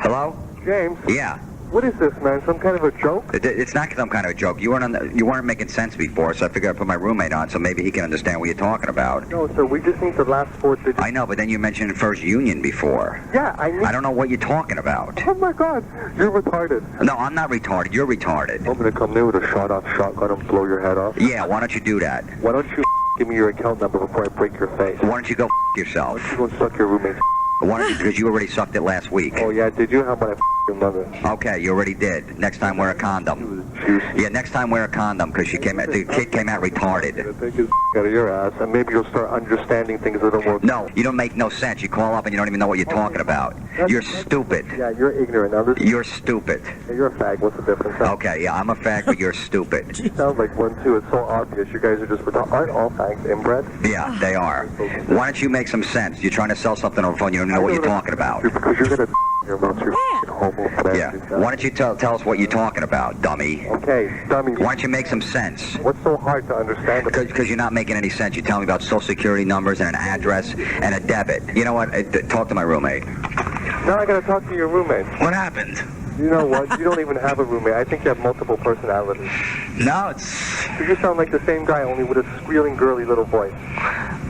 Hello? James? Yeah. What is this, man? Some kind of a joke? It's not some kind of a joke. You weren't making sense before, so I figured I'd put my roommate on so maybe he can understand what you're talking about. No, sir, we just need the last 4 digits. I know, but then you mentioned First Union before. Yeah, I don't know what you're talking about. Oh, my God. You're retarded. No, I'm not retarded. You're retarded. I'm going to come in with a shot-off shotgun and blow your head off. Yeah, why don't you do that? Why don't you give me your account number before I break your face? Why don't you go yourself? Why don't you go suck your roommate's Why don't you, because you already sucked it last week. Oh, yeah, did you? How about your mother? Okay, you already did. Next time wear a condom. Yeah, next time wear a condom because the kid came out retarded. Take his out of your ass, and maybe you'll start understanding things a little more. No, you don't make no sense. You call up and you don't even know what you're talking about. You're stupid. Yeah, you're ignorant. Now, you're stupid. Yeah, you're a fag. What's the difference? Okay, yeah, I'm a fag, but you're stupid. You sound like one, too. It's so obvious. You guys are just aren't all fags inbred? Yeah, they are. Why don't you make some sense? You're trying to sell something on the phone. You don't know what you're talking about. Because you're going to your mouth, you homo fag. Yeah. Why don't you tell us what you're talking about, dummy? Okay, dummy. Why don't you make some sense? What's so hard to understand? Because you're not making any sense. You're telling me about social security numbers and an address and a debit. You know what? Talk to my roommate. Now I got to talk to your roommate. What happened? You know what? You don't even have a roommate. I think you have multiple personalities. No, it's... You sound like the same guy, only with a squealing, girly little voice.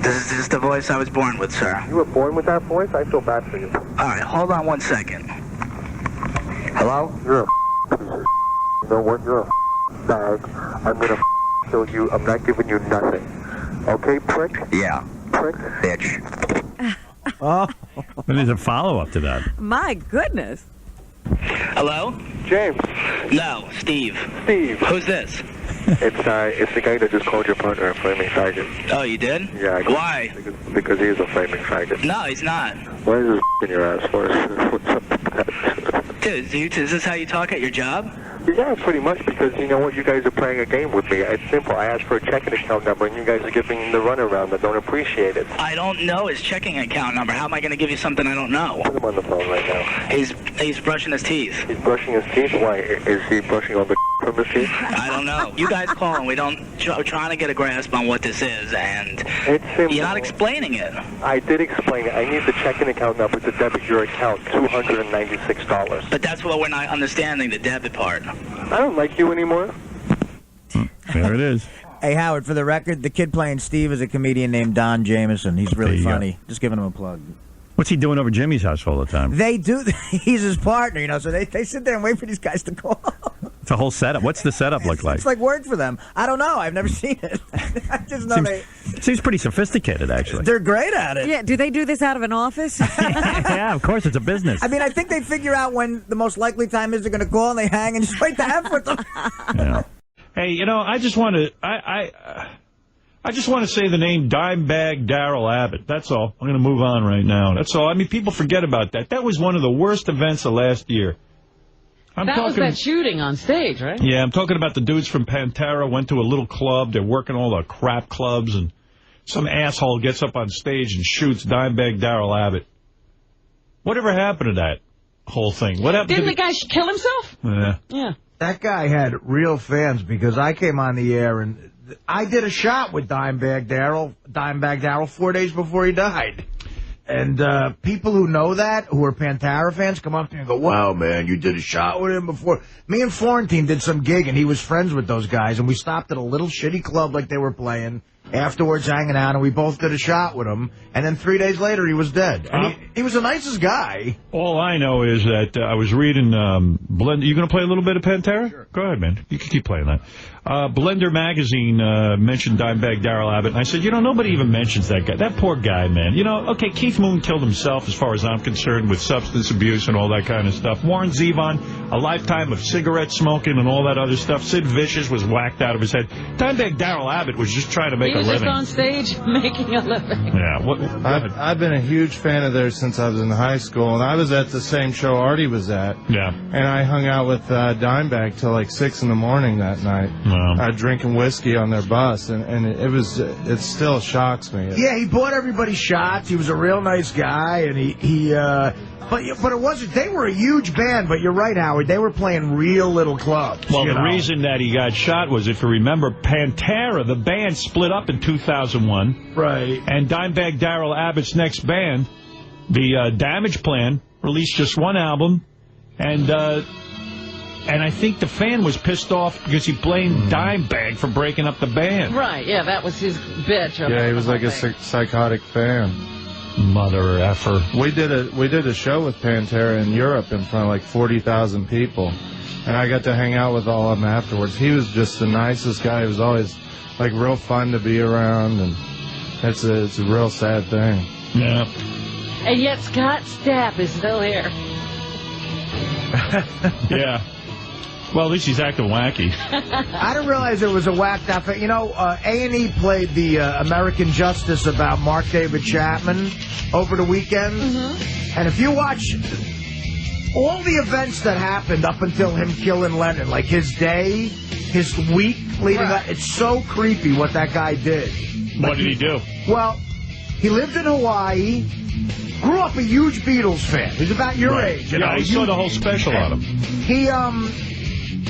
This is the voice I was born with, sir. You were born with that voice? I feel bad for you. All right, hold on 1 second. Hello? You're a you know what? You're a bag. I'm gonna kill you. I'm not giving you nothing. Okay, prick? Yeah. Prick? Bitch. Oh. And there's a follow-up to that. My goodness. Hello? James. No, Steve. Steve. Who's this? It's the guy that just called your partner a flaming faggot. Oh, you did? Yeah. Why? Because he is a flaming faggot. No, he's not. Why is this in your ass for? What's up with that? Dude, is this how you talk at your job? Yeah, pretty much, because you know what? You guys are playing a game with me. It's simple. I asked for a checking account number, and you guys are giving the runaround. I don't appreciate it. I don't know his checking account number. How am I going to give you something I don't know? Put him on the phone right now. He's brushing his teeth. He's brushing his teeth? Why? Is he brushing all the from his teeth? I don't know. You guys call him. We're trying to get a grasp on what this is, and it's simple. You're not explaining it. I did explain it. I need the checking account number to debit your account, $296. But that's what we're not understanding, the debit part. I don't like you anymore. There it is. Hey, Howard, for the record, the kid playing Steve is a comedian named Don Jameson. He's really funny. Just giving him a plug. What's he doing over Jimmy's house all the time? They do. He's his partner, you know, so they sit there and wait for these guys to call. It's a whole setup. What's the setup look like? It's like work for them. I don't know. I've never seen it. I just know Seems pretty sophisticated, actually. They're great at it. Yeah, do they do this out of an office? Yeah, of course, it's a business. I mean, I think they figure out when the most likely time is they're going to call, and they hang and just wait to have with them. Yeah. Hey, you know, I just want to I just want to say the name Dimebag Darrell Abbott. That's all. I'm going to move on right now. That's all. I mean, people forget about that. That was one of the worst events of last year. That was that shooting on stage, right? Yeah, I'm talking about the dudes from Pantera went to a little club. They're working all the crap clubs, and some asshole gets up on stage and shoots Dimebag Darrell Abbott. Whatever happened to that whole thing? What happened? Didn't the guy kill himself? Yeah. Yeah. That guy had real fans because I came on the air and I did a shot with Dimebag Darrell 4 days before he died. And people who know that, who are Pantera fans, come up to me and go, wow, man, you did a shot with him before. Me and Florentine did some gig, and he was friends with those guys, and we stopped at a little shitty club like they were playing, afterwards hanging out, and we both did a shot with him. And then 3 days later, he was dead. And he was the nicest guy. All I know is that I was reading Blender. You going to play a little bit of Pantera? Sure. Go ahead, man. You can keep playing that. Blender magazine mentioned Dimebag Darrell Abbott, and I said, you know, nobody even mentions that guy. That poor guy, man. You know, okay, Keith Moon killed himself as far as I'm concerned with substance abuse and all that kind of stuff. Warren Zevon, a lifetime of cigarette smoking and all that other stuff. Sid Vicious was whacked out of his head. Dimebag Darrell Abbott was just trying to make a living. He was just on stage making a living. Yeah. I've been a huge fan of theirs since I was in high school, and I was at the same show Artie was at. Yeah. And I hung out with Dimebag till like 6 in the morning that night. Wow. Drinking whiskey on their bus, and it still shocks me. Yeah, he bought everybody shots. He was a real nice guy, and but it wasn't. They were a huge band, but you're right, Howard. They were playing real little clubs. Well, the reason that he got shot was, if you remember, Pantera, the band, split up in 2001. Right. And Dimebag Darrell Abbott's next band, the Damage Plan, released just one album, and I think the fan was pissed off because he blamed Dimebag for breaking up the band. Right, yeah, that was his bitch. Yeah, he was like a psychotic fan. Mother effer. We did a show with Pantera in Europe in front of like 40,000 people, and I got to hang out with all of them afterwards. He was just the nicest guy. He was always like real fun to be around, and it's a real sad thing. Yeah. And yet Scott Stapp is still here. Yeah. Well, at least he's acting wacky. I didn't realize it was a whacked out thing. You know, A&E played the American Justice about Mark David Chapman over the weekend. Mm-hmm. And if you watch all the events that happened up until him killing Lennon, like his day, his week leading up, it's so creepy what that guy did. What did he do? Well, he lived in Hawaii, grew up a huge Beatles fan. He's about your age. You know? I saw the whole special on him. He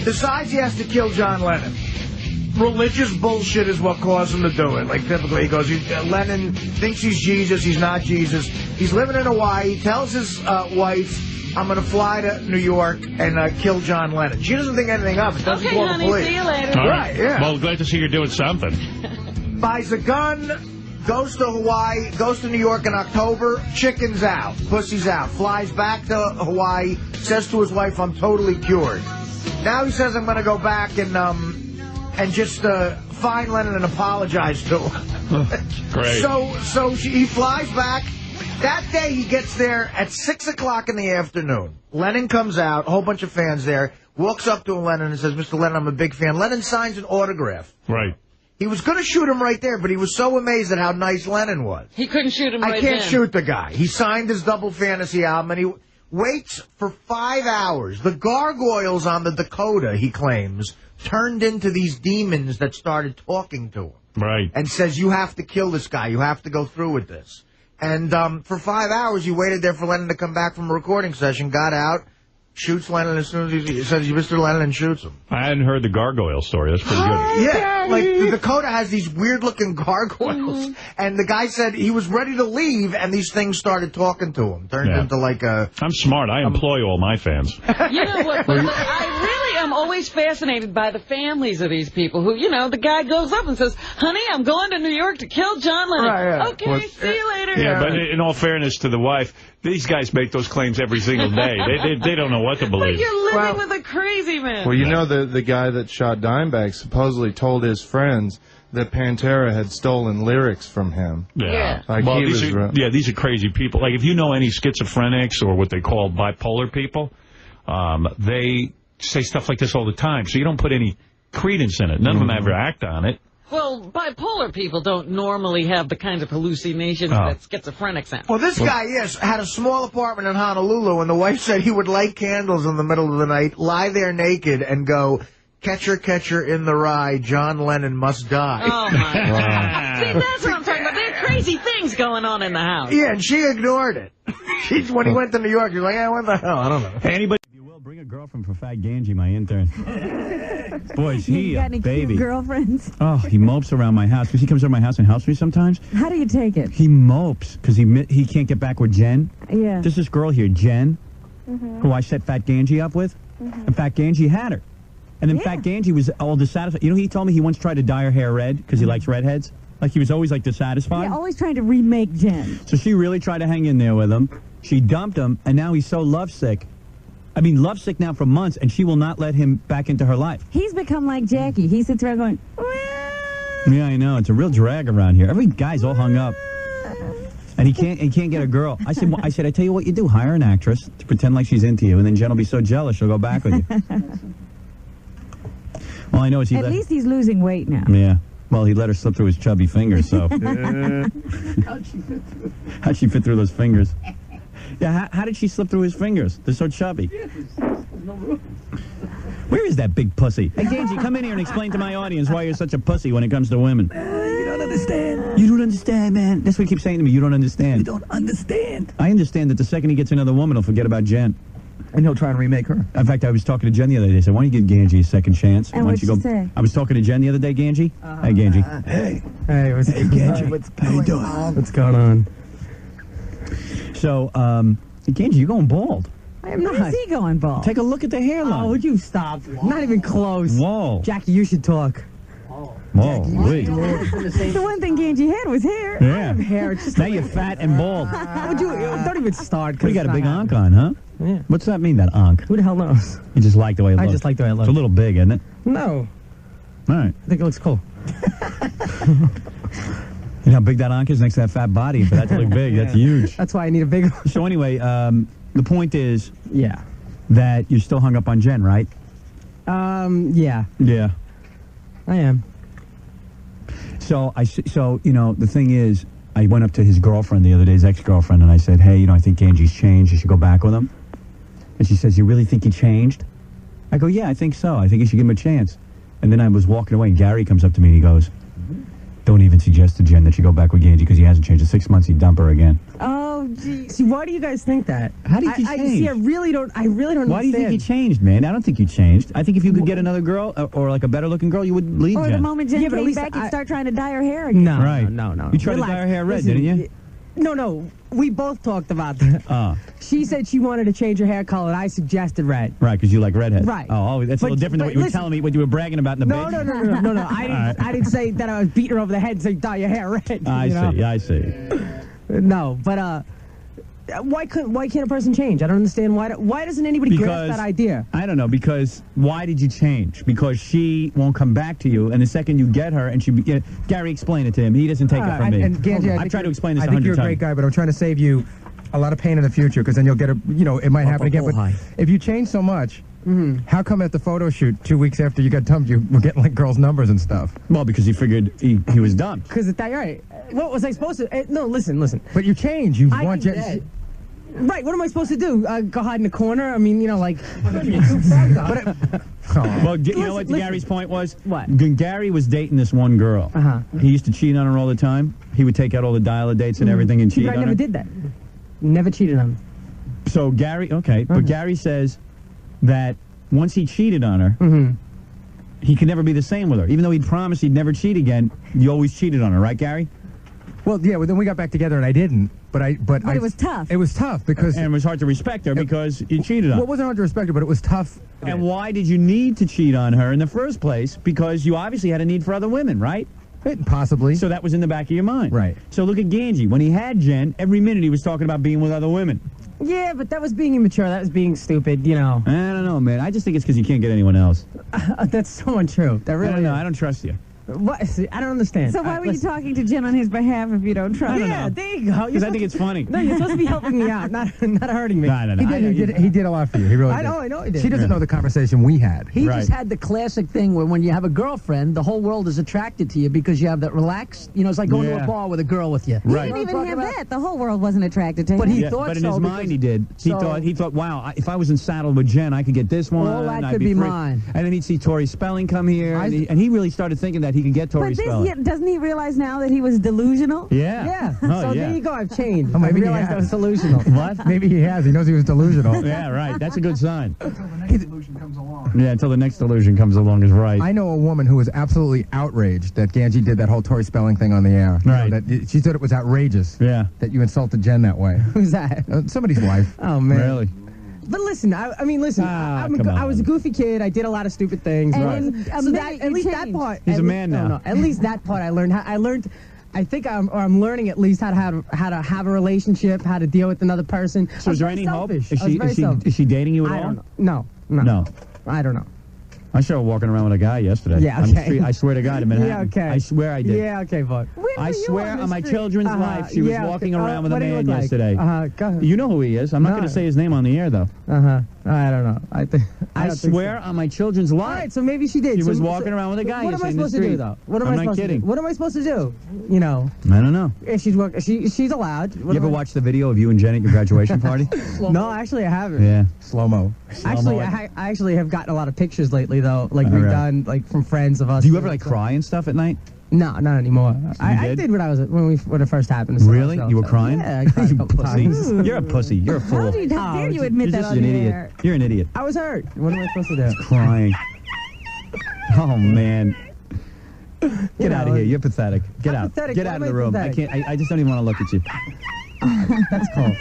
decides he has to kill John Lennon. Religious bullshit is what caused him to do it. Like, typically, he goes, Lennon thinks he's Jesus, he's not Jesus. He's living in Hawaii, tells his wife, I'm going to fly to New York and kill John Lennon. She doesn't think anything of it. Doesn't call the police. See you later. Right, yeah. Well, glad to see you're doing something. Buys a gun, goes to Hawaii, goes to New York in October, chickens out, pussy's out, flies back to Hawaii, says to his wife, I'm totally cured. Now he says, I'm going to go back and just find Lennon and apologize to him. Great. So he flies back. That day he gets there at 6 o'clock in the afternoon. Lennon comes out, a whole bunch of fans there, walks up to Lennon and says, Mr. Lennon, I'm a big fan. Lennon signs an autograph. Right. He was going to shoot him right there, but he was so amazed at how nice Lennon was. He couldn't shoot him right I can't then. shoot the guy. He signed his Double Fantasy album, and he waits for 5 hours. The gargoyles on the Dakota, he claims, turned into these demons that started talking to him. Right. And says, you have to kill this guy. You have to go through with this. And for 5 hours, he waited there for Lennon to come back from a recording session, got out, shoots Lennon as soon as he says, Mr. Lennon, and shoots him. I hadn't heard the gargoyle story. That's pretty good. Yeah, like the Dakota has these weird-looking gargoyles, and the guy said he was ready to leave, and these things started talking to him. Turned into like a... I'm smart. I employ all my fans. You know what? But I really am always fascinated by the families of these people who, you know, the guy goes up and says, honey, I'm going to New York to kill John Lennon. Right. Okay, see you later. Yeah, but in all fairness to the wife, these guys make those claims every single day. They don't know what to believe. Like you're living with a crazy man. Well, you know, the guy that shot Dimebag supposedly told his friends that Pantera had stolen lyrics from him. Yeah. Like well, he these was are, these are crazy people. Like, if you know any schizophrenics or what they call bipolar people, they say stuff like this all the time. So you don't put any credence in it. None of them ever act on it. Well, bipolar people don't normally have the kinds of hallucinations that schizophrenics have. Well, this guy, yes, had a small apartment in Honolulu, and the wife said he would light candles in the middle of the night, lie there naked, and go, catcher, catcher in the rye, John Lennon must die. Oh, my God. See, that's what I'm talking about. There are crazy things going on in the house. Yeah, and she ignored it. When he went to New York, he was like, what the hell? I don't know. Hey, anybody, if you will, bring a girlfriend for Fat Ganji, my intern. Boy, is he You got a any baby. cute girlfriends? Oh, he mopes around my house because he comes over my house and helps me sometimes. How do you take it? He mopes because he can't get back with Jen. Yeah. There's this girl here, Jen, who I set Fat Ganji up with, and Fat Ganji had her. And then Fat Ganji was all dissatisfied. You know, he told me he once tried to dye her hair red because he likes redheads. Like, he was always, like, dissatisfied. Yeah, always trying to remake Jen. So she really tried to hang in there with him. She dumped him, and now he's so lovesick. I mean, lovesick now for months, and she will not let him back into her life. He's become like Jackie. He sits around going, Yeah, I know. It's a real drag around here. Every guy's all hung up. And he can't get a girl. I said, I tell you what you do. Hire an actress to pretend like she's into you, and then Jen will be so jealous she'll go back with you. Well, I know At least he's losing weight now. Yeah. Well, he let her slip through his chubby fingers, so. How'd she fit through those fingers? Yeah, how did she slip through his fingers? They're so chubby. Where is that big pussy? Hey, Ganji, come in here and explain to my audience why you're such a pussy when it comes to women. You don't understand. You don't understand, man. That's what he keeps saying to me. You don't understand. You don't understand. I understand that the second he gets another woman, he'll forget about Jen. And he'll try and remake her. In fact, I was talking to Jen the other day. I said, why don't you give Ganji a second chance? And why what'd don't she say? I was talking to Jen the other day, Ganji. Hey, Ganji. Hey. Hey, what's Ganji. How you doing? What's going on? So, Ganji, you're going bald. I am not. Where's he going bald? Take a look at the hairline. Oh, would you stop? Not even close. Whoa. Jackie, you should talk. Whoa, wait. The one thing Ganji had was hair. Yeah. I have hair. It's just Now you're fat and bald. Would you? Don't even start. You got a big onk on, huh? Yeah. What's that mean, that onk? Who the hell knows? You just like the way it looks. I just like the way it looks. It's a little big, isn't it? No. All right. I think it looks cool. You know how big that onk is next to that fat body? For that to look big, that's huge. That's why I need a big one. So anyway, the point is... Yeah. That you're still hung up on Jen, right? Yeah. Yeah. I am. So, you know, the thing is, I went up to his girlfriend the other day, his ex-girlfriend, and I said, hey, you know, I think Ganji's changed. You should go back with him. And she says, you really think he changed? I go, yeah, I think so. I think you should give him a chance. And then I was walking away, and Gary comes up to me, and he goes, don't even suggest to Jen that she go back with Ganji because he hasn't changed. In 6 months, he'd dump her again. Oh, geez. See, why do you guys think that? How did he change? See, I really don't Why do you understand. think he changed, man? I don't think you changed. I think if you could get another girl, or like a better-looking girl, you would leave Or Jen. the moment Jen Yeah, but at came least back, you'd start trying to dye her hair again. No, Right. no. You tried to dye her hair red, didn't you? No, we both talked about that. She said she wanted to change her hair color, and I suggested red. Right, because you like redheads. Right. Oh, that's a little different than what you were telling me, what you were bragging about in the No. bed. I didn't say that I was beating her over the head and saying, dye your hair red. I see. No, but why can't a person change? I don't understand why doesn't anybody grasp that idea? I don't know, because why did you change? Because she won't come back to you, and the second you get her, and Gary, explain it to him. He doesn't take it from me. And Ganji, I've tried to explain this 100 times. I think you're a great guy, but I'm trying to save you a lot of pain in the future, because then you'll get it might happen again. But if you change so much, how come at the photo shoot 2 weeks after you got dumped, you were getting like girls' numbers and stuff? Well, because he figured he was done. Because right. What was I supposed to? No, listen. But you change. You want Right, what am I supposed to do? Go hide in the corner? I mean, like... Well, you know what Gary's point was? What? When Gary was dating this one girl, he used to cheat on her all the time. He would take out all the dial-a dates and everything and cheat on her. I never did that. Never cheated on her. So Gary, but Gary says that once he cheated on her, he could never be the same with her. Even though he'd promised he'd never cheat again, you always cheated on her, right, Gary? Well, yeah, then we got back together and I didn't. But it was tough. It was tough because... And it was hard to respect her because you cheated on her. Well, it wasn't hard to respect her, but it was tough. And why did you need to cheat on her in the first place? Because you obviously had a need for other women, right? Possibly. So that was in the back of your mind. Right. So look at Ganji. When he had Jen, every minute he was talking about being with other women. Yeah, but that was being immature. That was being stupid, I don't know, man. I just think it's because you can't get anyone else. That's so untrue. That really I don't know. I don't trust you. What? See, I don't understand. So why were you talking to Jen on his behalf if you don't trust him? Yeah, there you go. Because I think it's funny. No, you're supposed to be helping me out, not hurting me. No. He did a lot for you. He really did. I know he did. She doesn't know the conversation we had. He just had the classic thing where when you have a girlfriend, the whole world is attracted to you because you have that relaxed, it's like going to a bar with a girl with you. He didn't even have that. The whole world wasn't attracted to him. But he thought But in his mind he did. He thought, wow, if I was in saddle with Jen, I could get this one. All that could be mine. And then he'd see Tori Spelling come here, and he really started thinking that he could get Tori Spelling. Doesn't he realize now that he was delusional? Yeah. So there you go. I've changed. Oh, I realized I was delusional. What? Maybe he has. He knows he was delusional. Yeah, right. That's a good sign. Until the next delusion comes along. Yeah, until the next delusion comes along is right. I know a woman who was absolutely outraged that Ganji did that whole Tori Spelling thing on the air. Right. She thought it was outrageous. Yeah. That you insulted Jen that way. Who's that? Somebody's wife. Oh, man. Really? But listen, I was a goofy kid. I did a lot of stupid things. And at least that part. He's a man now. No, at least that part I learned. I think I'm learning at least how to have a relationship, how to deal with another person. So is there any hope? Is Is she dating you at all? I don't know. No. I don't know. I saw her walking around with a guy yesterday. Yeah, okay. I swear to God, in Manhattan. Yeah, okay. I swear I did. Yeah, okay, but I swear on my children's life, she was walking around with a man like? yesterday. Go ahead. You know who he is. I'm not going to say his name on the air, though. I don't know. I swear on my children's life. All right, so maybe she did. She was walking around with a guy. What am I supposed to do, though? I'm not kidding. What am I supposed to do? I don't know. If she's allowed. You ever watch the video of you and Jen at your graduation party? No, actually, I haven't. Yeah. Slow-mo. Actually, I actually have gotten a lot of pictures lately, though. Like we've done, like from friends of us. Do you ever cry and stuff at night? No, not anymore. I did when it first happened. Really? You were crying? Yeah, I cried you pussy. You're a pussy. You're a fool. How dare you admit that on the air? You're an idiot. I was hurt. What am I supposed to do? Crying. Oh man. Get out of here. You're pathetic. Get out. Pathetic. Get out of the room. Pathetic? I can't. I just don't even want to look at you. That's cool.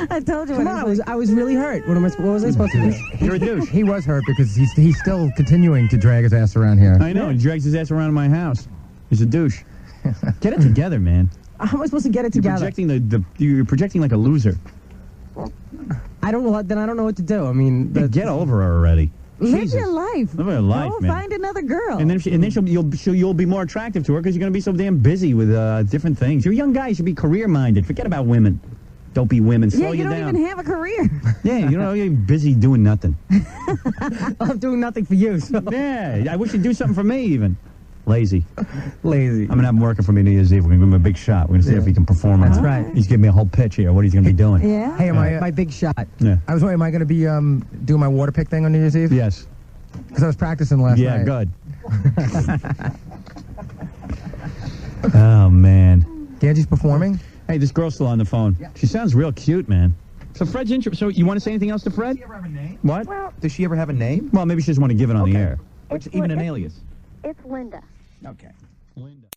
I told you. Come on, I was really hurt. What was I supposed to do? You're a douche. He was hurt because he's still continuing to drag his ass around here. I know. He drags his ass around my house. He's a douche. Get it together, man. How am I supposed to get it together? You're projecting like a loser. I don't know. Then I don't know what to do. I mean, get over her already. Live your life. Live your life, Go man. find another girl. And then you'll be more attractive to her because you're going to be so damn busy with different things. You're a young guy. You should be career-minded. Forget about women. Don't be women. Slow you down. You don't even have a career. Yeah, you're busy doing nothing. I'm doing nothing for you. So. Yeah, I wish you'd do something for me even. Lazy. Lazy. I'm going to have him working for me New Year's Eve. We're going to give him a big shot. We're going to see if he can perform. That's right. He's giving me a whole pitch here, what he's going to be doing. Yeah. Hey, my big shot. Yeah. I was wondering, am I going to be doing my water pick thing on New Year's Eve? Yes. Because I was practicing last night. Yeah, good. Oh, man. Ganji's performing? Hey, this girl's still on the phone. Yeah. She sounds real cute, man. So Fred's interested. So you want to say anything else to Fred? Does she ever have a name? What? Well, does she ever have a name? Well, maybe she doesn't want to give it on the air. Even an alias. It's Linda. Okay. Linda.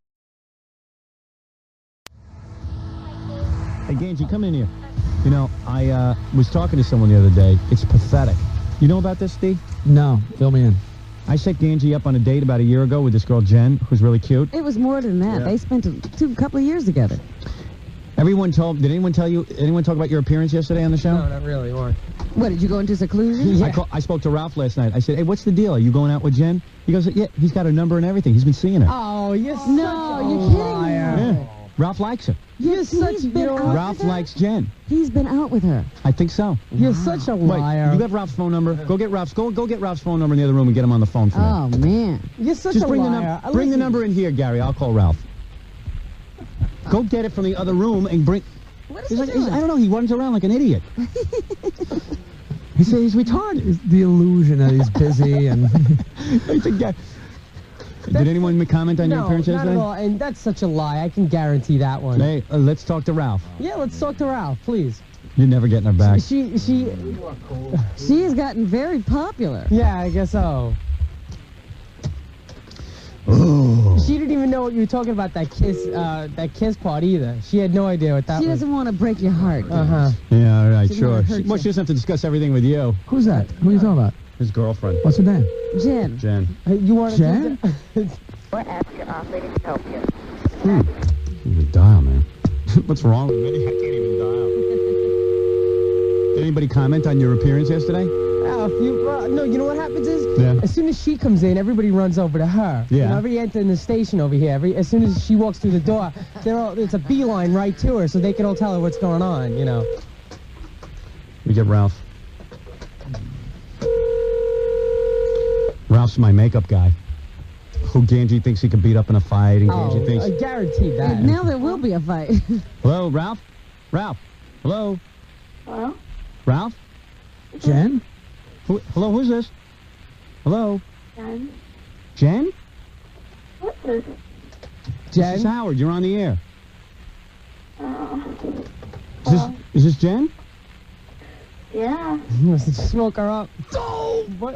Hey, Ganji, come in here. You know, I was talking to someone the other day. It's pathetic. You know about this, Steve? No. Fill me in. I set Ganji up on a date about a year ago with this girl, Jen, who's really cute. It was more than that. Yeah. They spent a couple of years together. Did anyone talk about your appearance yesterday on the show? No, not really. Why? What, did you go into seclusion? Yeah. I spoke to Ralph last night. I said, hey, what's the deal? Are you going out with Jen? He goes, yeah, he's got her number and everything. He's been seeing her. Oh, you're such No, a you're kidding me. liar. Yeah. Ralph likes her. You're such He's been out Ralph with her? likes Jen. He's been out with her. I think so. You're such a liar. Wait, you got Ralph's phone number? Go get Ralph's phone number in the other room and get him on the phone for me. Oh, man. You're such Just a bring liar. bring the number in here, Gary. I'll call Ralph. Go get it from the other room and bring... What is he doing? I don't know. He runs around like an idiot. He says he's retarded. It's the illusion that he's busy and... Did anyone comment on your appearance not yesterday? at all. And that's such a lie. I can guarantee that one. Hey, let's talk to Ralph. Yeah, let's talk to Ralph, please. You're never getting her back. She has gotten very popular. Yeah, I guess so. Oh. She didn't even know what you were talking about, that kiss part either. She had no idea what that She was. doesn't want to break your heart. Uh-huh. Yeah, all right, She sure. might hurt Well, you. she doesn't have to discuss everything with you. Who's that? Who are you talking about? His girlfriend. What's her name? Jen. Jen. You want Jen? Or ask your operator to help you. You can dial, man. What's wrong with me? I can't even dial. Did anybody comment on your appearance yesterday? No, you know what happens is, Yeah. as soon as she comes in, everybody runs over to her. Yeah. You know, every enter in the station over here, as soon as she walks through the door, it's a beeline right to her, so they can all tell her what's going on, you know. We get Ralph. Ralph's my makeup guy. Who Ganji thinks he can beat up in a fight, and Ganji thinks... I guarantee that. And now there will be a fight. Hello, Ralph? Ralph? Hello? Hello? Ralph? Jen? Hello, who's this? Hello? Jen? Jen? What's this? Jen? This is Howard. You're on the air. Uh, Is this Jen? yeah. Smoke her up. Oh, what?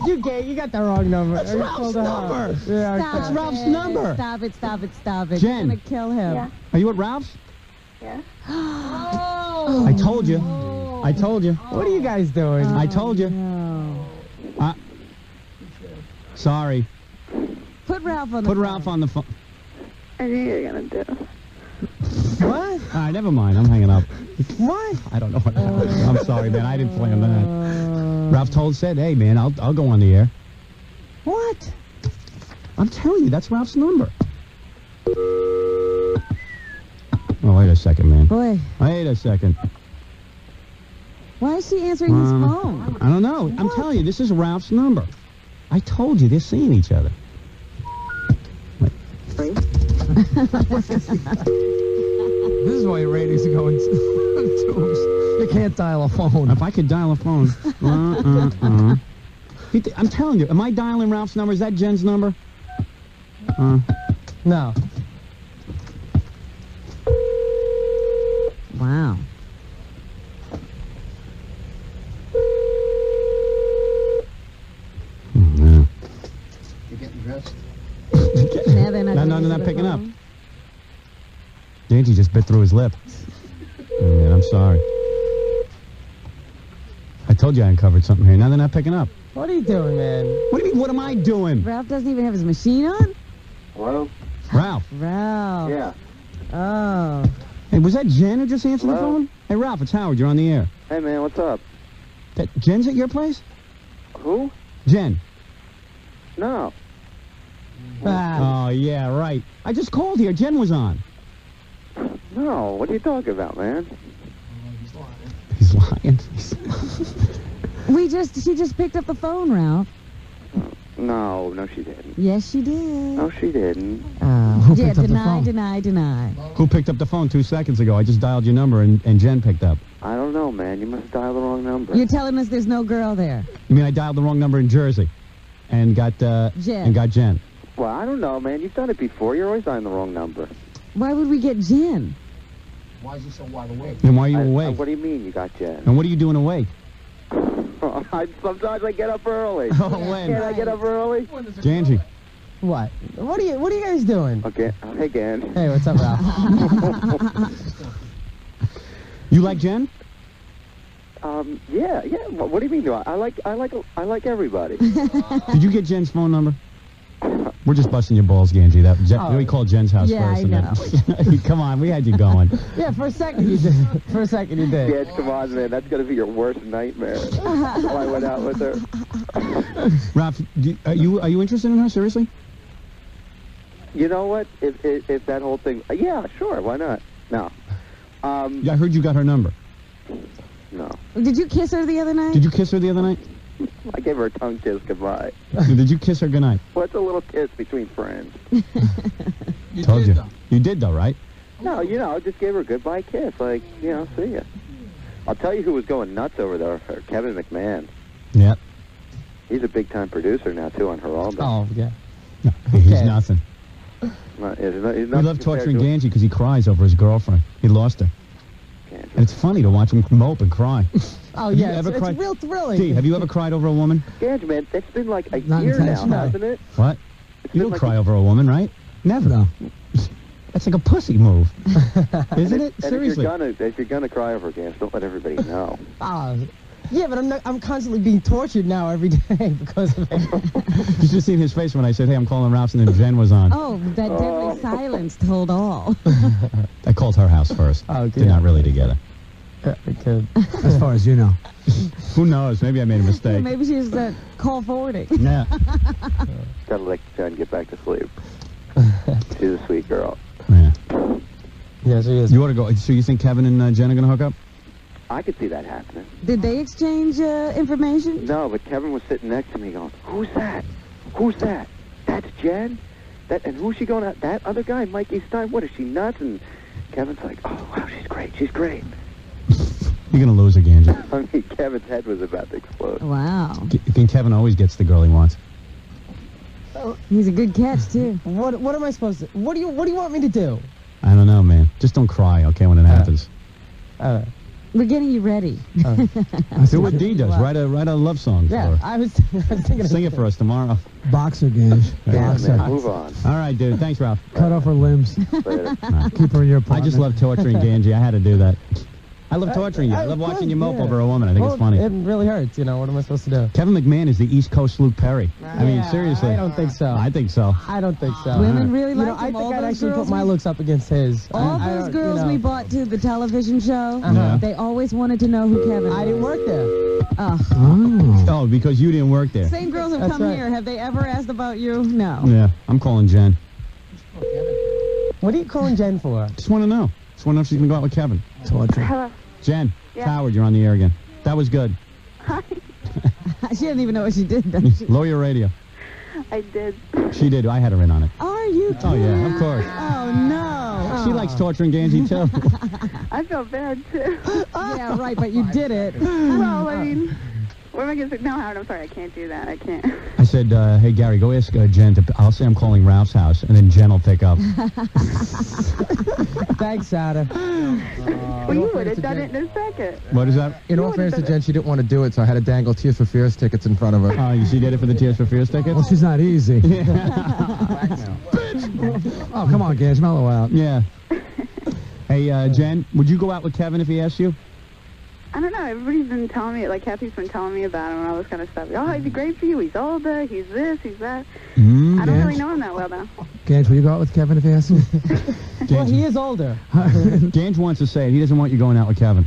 You got the wrong number. That's Ralph's number. Yeah, Stop That's Ralph's it. number. Stop it, stop it, stop it. Jen. You're going to kill him. Yeah. Are you at Ralph's? Yeah. Oh. I told you. I told you. What are you guys doing? I told you. No. Sorry. Put Ralph on the Put phone. Ralph on the phone. I knew you were gonna do. What? All right, never mind. I'm hanging up. What? I don't know what happened. I'm sorry, man. I didn't plan that. Ralph said, hey, man, I'll go on the air. What? I'm telling you, that's Ralph's number. Oh, wait a second, man. Boy, Wait a second. why is she answering his phone? I don't know. I'm telling you, this is Ralph's number. I told you, they're seeing each other. This is why your ratings are going tubes. You can't dial a phone. If I could dial a phone. I'm telling you, am I dialing Ralph's number? Is that Jen's number? No. Wow. Yeah. You getting dressed? Now they're not No, gonna they're answer not the picking up. phone? Dainty just bit through his lip. Oh, man, I'm sorry. I told you I uncovered something here. Now they're not picking up. What are you doing, man? What do you mean, what am I doing? Ralph doesn't even have his machine on? Hello? Ralph. Ralph. Yeah. Oh. Hey, was that Jen who just answered the Hello? phone? Hey, Ralph, it's Howard. You're on the air. Hey, man, what's up? That Jen's at your place? Who? Jen. No. Oh, yeah, right. I just called here. Jen was on. No, what are you talking about, man? He's lying. She just picked up the phone, Ralph. No, she didn't. Yes, she did. No, she didn't. Who Yeah, picked up the phone? deny. Who picked up the phone 2 seconds ago? I just dialed your number and Jen picked up. I don't know, man. You must dial the wrong number. You're telling us there's no girl there? You mean I dialed the wrong number in Jersey and got Jen. and got Jen? Well, I don't know, man. You've done it before. You're always dialing the wrong number. Why would we get Jen? Why is he so wide awake? And why are you awake? What do you mean you got Jen? And what are you doing awake? Sometimes I get up early. Oh, when? Can I get up early? Ganji. What? What are you guys doing? Okay. Hey, Gan. Hey, what's up, Ralph? You like Jen? Yeah. What do you mean? I like everybody. Did you get Jen's phone number? We're just busting your balls, Ganji. We called Jen's house Yeah, first. I know. Then, come on, we had you going. Yeah, for a second you did. For a second you did. Yes, come on, man. That's gonna be your worst nightmare. While I went out with her. Ralph, are you interested in her? Seriously? You know what? If that whole thing, yeah, sure. Why not? No. Yeah, I heard you got her number. No. Did you kiss her the other night? Did you kiss her the other night? I gave her a tongue kiss goodbye. Did you kiss her goodnight? What's a little kiss between friends? Told you. You did though, right? No, I just gave her a goodbye kiss. Like, see ya. I'll tell you who was going nuts over there. Kevin McMahon. Yep. He's a big-time producer now, too, on Geraldo. Oh, yeah. No, he's nothing. He's not We love torturing Ganji because he cries over his girlfriend. He lost her. And it's funny to watch him mope and cry. Oh, yeah, Have you it's ever cried? real thrilling. D, have you ever cried over a woman? Ganj, man, it's been like a Not year now, intentional. hasn't it? What? You don't cry over a woman, right? Never. No. That's like a pussy move. Isn't it? And Seriously. if you're gonna cry over Ganj, don't let everybody know. Yeah, but I'm constantly being tortured now every day because of it. You should have seen his face when I said, hey, I'm calling Ralph's, and then Jen was on. Oh, that deadly silence told all. I called her house first. Oh, good. They're not really together. Good. As far as you know. Who knows? Maybe I made a mistake. Maybe she was call forwarding. Yeah. Gotta let Jen get back to sleep. She's a sweet girl. Yeah. Yeah, she is. You ought to go. So you think Kevin and Jen are going to hook up? I could see that happening. Did they exchange information? No, but Kevin was sitting next to me going, who's that? Who's that? That's Jen? And who's she going out? That other guy, Mikey Stein? What, is she nuts? And Kevin's like, oh, wow, she's great. She's great. You're going to lose her, Ganji. I mean, Kevin's head was about to explode. Wow. And Kevin always gets the girl he wants. He's a good catch, too. What am I supposed to... What do you want me to do? I don't know, man. Just don't cry, okay, when it happens. We're getting you ready. Do what Dee does. Write a love song for her. I was thinking Sing it for us tomorrow. Boxer, Ganj. Boxer. Man, move on. All right, dude. Thanks, Ralph. Cut off her limbs. Later. Keep her in your apartment. I just love torturing Ganji. I had to do do that. I love torturing you. I love watching you mope over a woman. I think it's funny. It really hurts, What am I supposed to do? Kevin McMahon is the East Coast Luke Perry. I mean, seriously. I don't think so. I think so. I don't think so. Women really like him. I think All I'd those actually girls put my looks up against his. All I those don't- girls we brought to the television show, Uh-huh. they always wanted to know who Kevin was. I didn't work there. Oh, because you didn't work there. Same girls have That's come right. here. Have they ever asked about you? No. Yeah, I'm calling Jen. What are you calling Jen for? Just want to know. Just want to know if she's going to go out with Kevin. Torture. Hello. Jen, Yeah. Howard, you're on the air again. That was good. She didn't even know what she did, does she? Lower your radio. I did. She did. I had her in on it. Are you Oh, yeah, of course. Oh, no. She likes torturing Ganji, too. I feel bad, too. Yeah, right, but you did it. Well, I mean, what am I going to say? No, Howard, I'm sorry. I can't do that. I can't. I said, hey, Gary, go ask Jen to... I'll say I'm calling Ralph's house, and then Jen will pick up. Thanks, Sada. Well, you would have done it in a second. What is that? In all fairness to Jen, she didn't want to do it, so I had to dangle Tears for Fears tickets in front of her. Oh, she did it for the Tears for Fears tickets? Well, she's not easy. Oh, come on, Ganj, mellow out. Yeah. Hey, Jen, would you go out with Kevin if he asked you? I don't know. Everybody's been telling me, like Kathy's been telling me about him and all this kind of stuff. Oh, he'd be great for you. He's older. He's this. He's that. I don't really know him that well, though. Ganj, will you go out with Kevin if he asks you? Well, he is older. Ganj wants to say it. He doesn't want you going out with Kevin.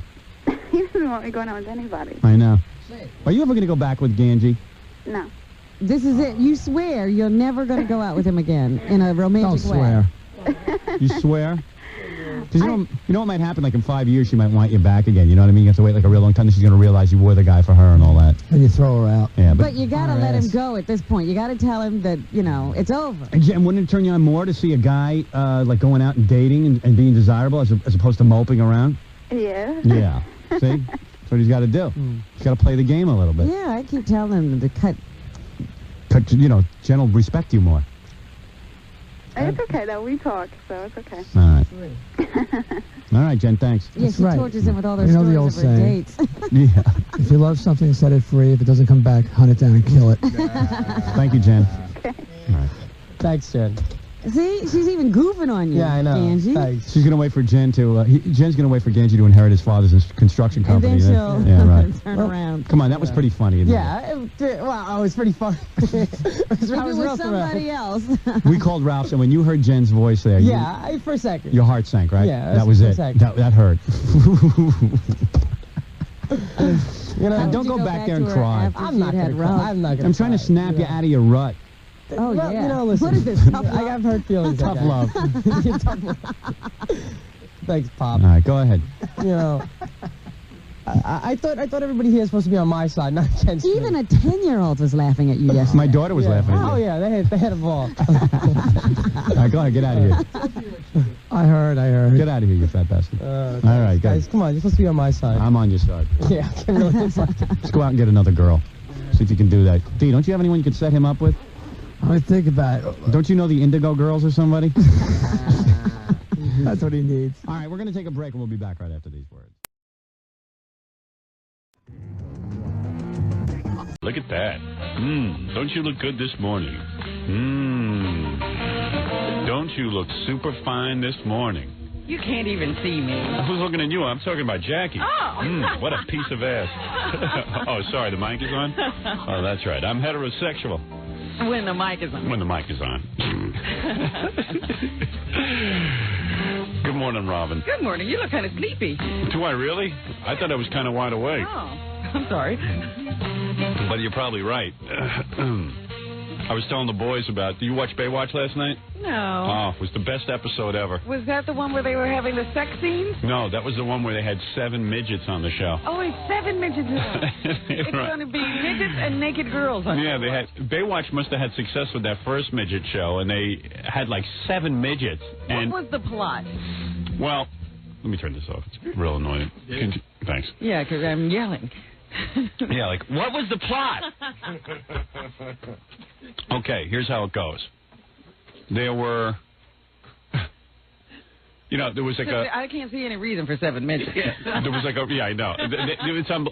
He doesn't want me going out with anybody. I know. Are you ever going to go back with Ganji? No. This is it. You swear you're never going to go out with him again in a romantic Don't way. swear. You swear? Because you know what might happen? Like in 5 years, she might want you back again. You know what I mean? You have to wait like a real long time. Then she's going to realize you were the guy for her and all that. And you throw her out. Yeah, But you got to Her let him ass. go at this point. You got to tell him that, it's over. And Jen, wouldn't it turn you on more to see a guy like going out and dating and being desirable as opposed to moping around? Yeah. Yeah. See? That's what he's got to do. He's got to play the game a little bit. Yeah, I keep telling him to cut. Jen will respect you more. It's okay, though. We talk, so it's okay. All right. All right, Jen, thanks. Yeah, That's she right. tortures him with all those You know the stories old of her saying. dates. Yeah. If you love something, set it free. If it doesn't come back, hunt it down and kill it. Thank you, Jen. Okay. All right. Thanks, Jen. See, she's even goofing on you. Yeah, I know. Ganji. Thanks. She's gonna wait for Jen to. Jen's gonna wait for Ganji to inherit his father's construction And company. then she'll yeah, right. turn around. Come on, that was pretty funny. Isn't Yeah, well, it was pretty fun. If it was somebody else. it? We called Ralph's, and when you heard Jen's voice there, Yeah, for a second. your heart sank, right? Yeah, that was for a it. second. That hurt. You know, don't go back there and cry. I'm not going to cry. I'm not going to. I'm trying to snap you out of your rut. Oh, yeah. You know, listen. What is this, tough love? I have hurt feelings. Tough okay? love. Tough love. Thanks, Pop. All right, go ahead. You know, I thought everybody here is supposed to be on my side, not against me. Even a 10-year-old was laughing at you yesterday. My daughter was laughing at you. Oh, yeah, they had a ball. All right, go ahead, get out of here. I heard. Get out of here, you fat bastard. All right, guys, come on, you're supposed to be on my side. I'm on your side. Yeah, I can really Just go out and get another girl. See if you can do that. D, don't you have anyone you could set him up with? I think about it. Don't you know the Indigo Girls or somebody? That's what he needs. All right, we're going to take a break, and we'll be back right after these words. Look at that. Don't you look good this morning? Don't you look super fine this morning? You can't even see me. Who's looking at you? I'm talking about Jackie. Oh. What a piece of ass. Oh, sorry, the mic is on? Oh, that's right. I'm heterosexual. When the mic is on. When the mic is on. Good morning, Robin. Good morning. You look kind of sleepy. Do I really? I thought I was kind of wide awake. Oh, I'm sorry. But you're probably right. I was telling the boys about... Did you watch Baywatch last night? No. Oh, it was the best episode ever. Was that the one where they were having the sex scenes? No, that was the one where they had 7 midgets on the show. Oh, it's 7 midgets. It's going to be midgets and naked girls. Yeah, they had... Baywatch must have had success with that first midget show, and they had like 7 midgets. And, what was the plot? Well, let me turn this off. It's real annoying. Thanks. Yeah, because I'm yelling. Yeah, like, what was the plot? Okay, here's how it goes. There were... You know, there was like a... I can't see any reason for 7 midgets. There was like a... Yeah, I know.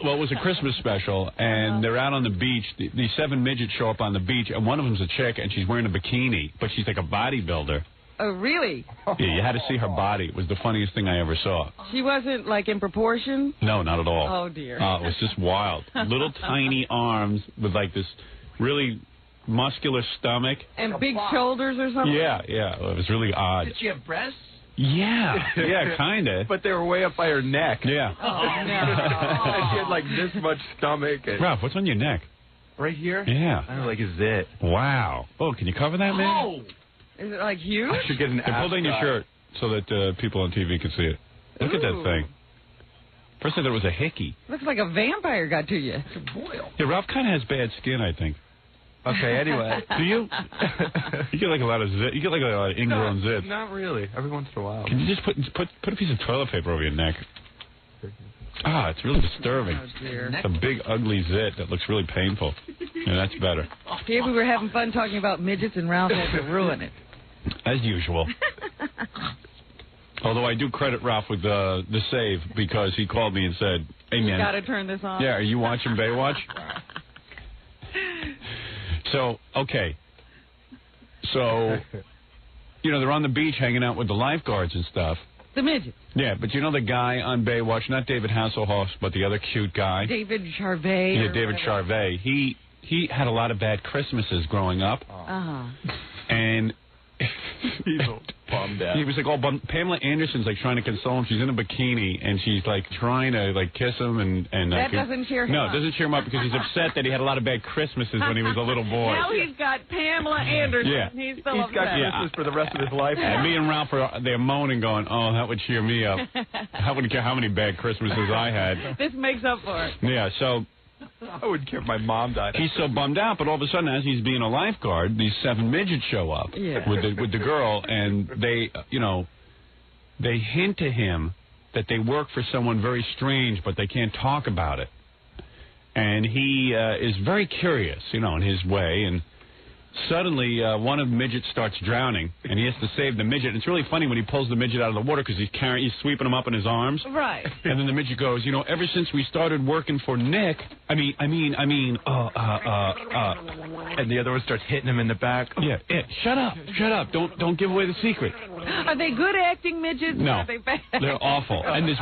Well, it was a Christmas special, and they're out on the beach. The 7 midgets show up on the beach, and one of them's a chick, and she's wearing a bikini, but she's like a bodybuilder. Oh, really? Yeah, you had to see her body. It was the funniest thing I ever saw. She wasn't, like, in proportion? No, not at all. Oh, dear. It was just wild. Little tiny arms with, like, this really muscular stomach. And big shoulders or something? Yeah. It was really odd. Did she have breasts? Yeah, kind of. But they were way up by her neck. Yeah. Oh, no. And she had, like, this much stomach. And... Ralph, what's on your neck? Right here? Yeah. I don't know, like a zit. Wow. Oh, can you cover that, man? Oh! Is it, like, huge? I should get an pull down your shirt so that people on TV can see it. Look at that thing. First I thought it was a hickey. Looks like a vampire got to you. It's a boil. Yeah, Ralph kind of has bad skin, I think. Okay, anyway. Do you? You get like a lot of zit. You get like a lot of ingrown zits. Not really. Every once in a while. Can you just put a piece of toilet paper over your neck? It's really disturbing. Oh, dear. It's a big, ugly zit that looks really painful. Yeah, that's better. Here we were having fun talking about midgets, and Ralph had to ruin it. As usual. Although I do credit Ralph with the save, because he called me and said, "Hey, man. You got to turn this on." Yeah, are you watching Baywatch? So, okay. So, you know, they're on the beach hanging out with the lifeguards and stuff. The midget. Yeah, but you know the guy on Baywatch, not David Hasselhoff, but the other cute guy? David Charvet. Yeah, David Charvet. He had a lot of bad Christmases growing up. Uh-huh. And... He's bummed out. He was like all bummed. Pamela Anderson's like trying to console him. She's in a bikini and she's like trying to like kiss him and that doesn't cheer him up. No, it doesn't cheer him up because he's upset that he had a lot of bad Christmases when he was a little boy. Now he's got Pamela Anderson. Yeah. He's still He's upset. got Christmas for the rest of his life. And me and Ralph are they're moaning, going, "Oh, that would cheer me up. I wouldn't care how many bad Christmases I had." This makes up for it. Yeah, so I wouldn't care if my mom died. he's so bummed out, but all of a sudden, as he's being a lifeguard, these 7 midgets show up with the girl, and they, you know, they hint to him that they work for someone very strange, but they can't talk about it. And he is very curious, you know, in his way, and suddenly one of the midgets starts drowning, and he has to save the midget. And it's really funny when he pulls the midget out of the water because he's sweeping him up in his arms. Right. And then the midget goes, ever since we started working for Nick, and the other one starts hitting him in the back. Yeah, shut up, don't give away the secret. Are they good acting midgets? No, or are they bad? They're awful. And there's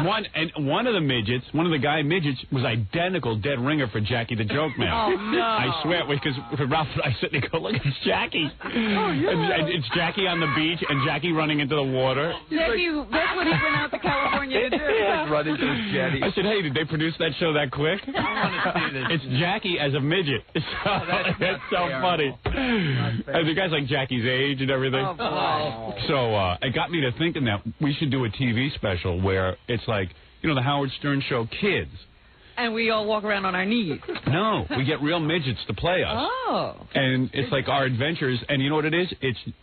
one of the midgets, one of the guy midgets, was identical dead ringer for Jackie the Joke Man. Oh, no. I swear, because Ralph and I sit there and go, look, it's Jackie. Oh, yeah. And it's Jackie on the beach and Jackie running into the water. Jackie, that's what he went out to California to do. Like running to his jetty. I said, hey, did they produce that show that quick? I want to see this. It's Jackie as a midget. That's so funny. And the guy's like Jackie's age and everything. Oh, boy. So it got me to thinking that we should do a TV special where it's like, the Howard Stern show kids. And we all walk around on our knees. No, we get real midgets to play us. Oh. And it's like our adventures, and you know what it is?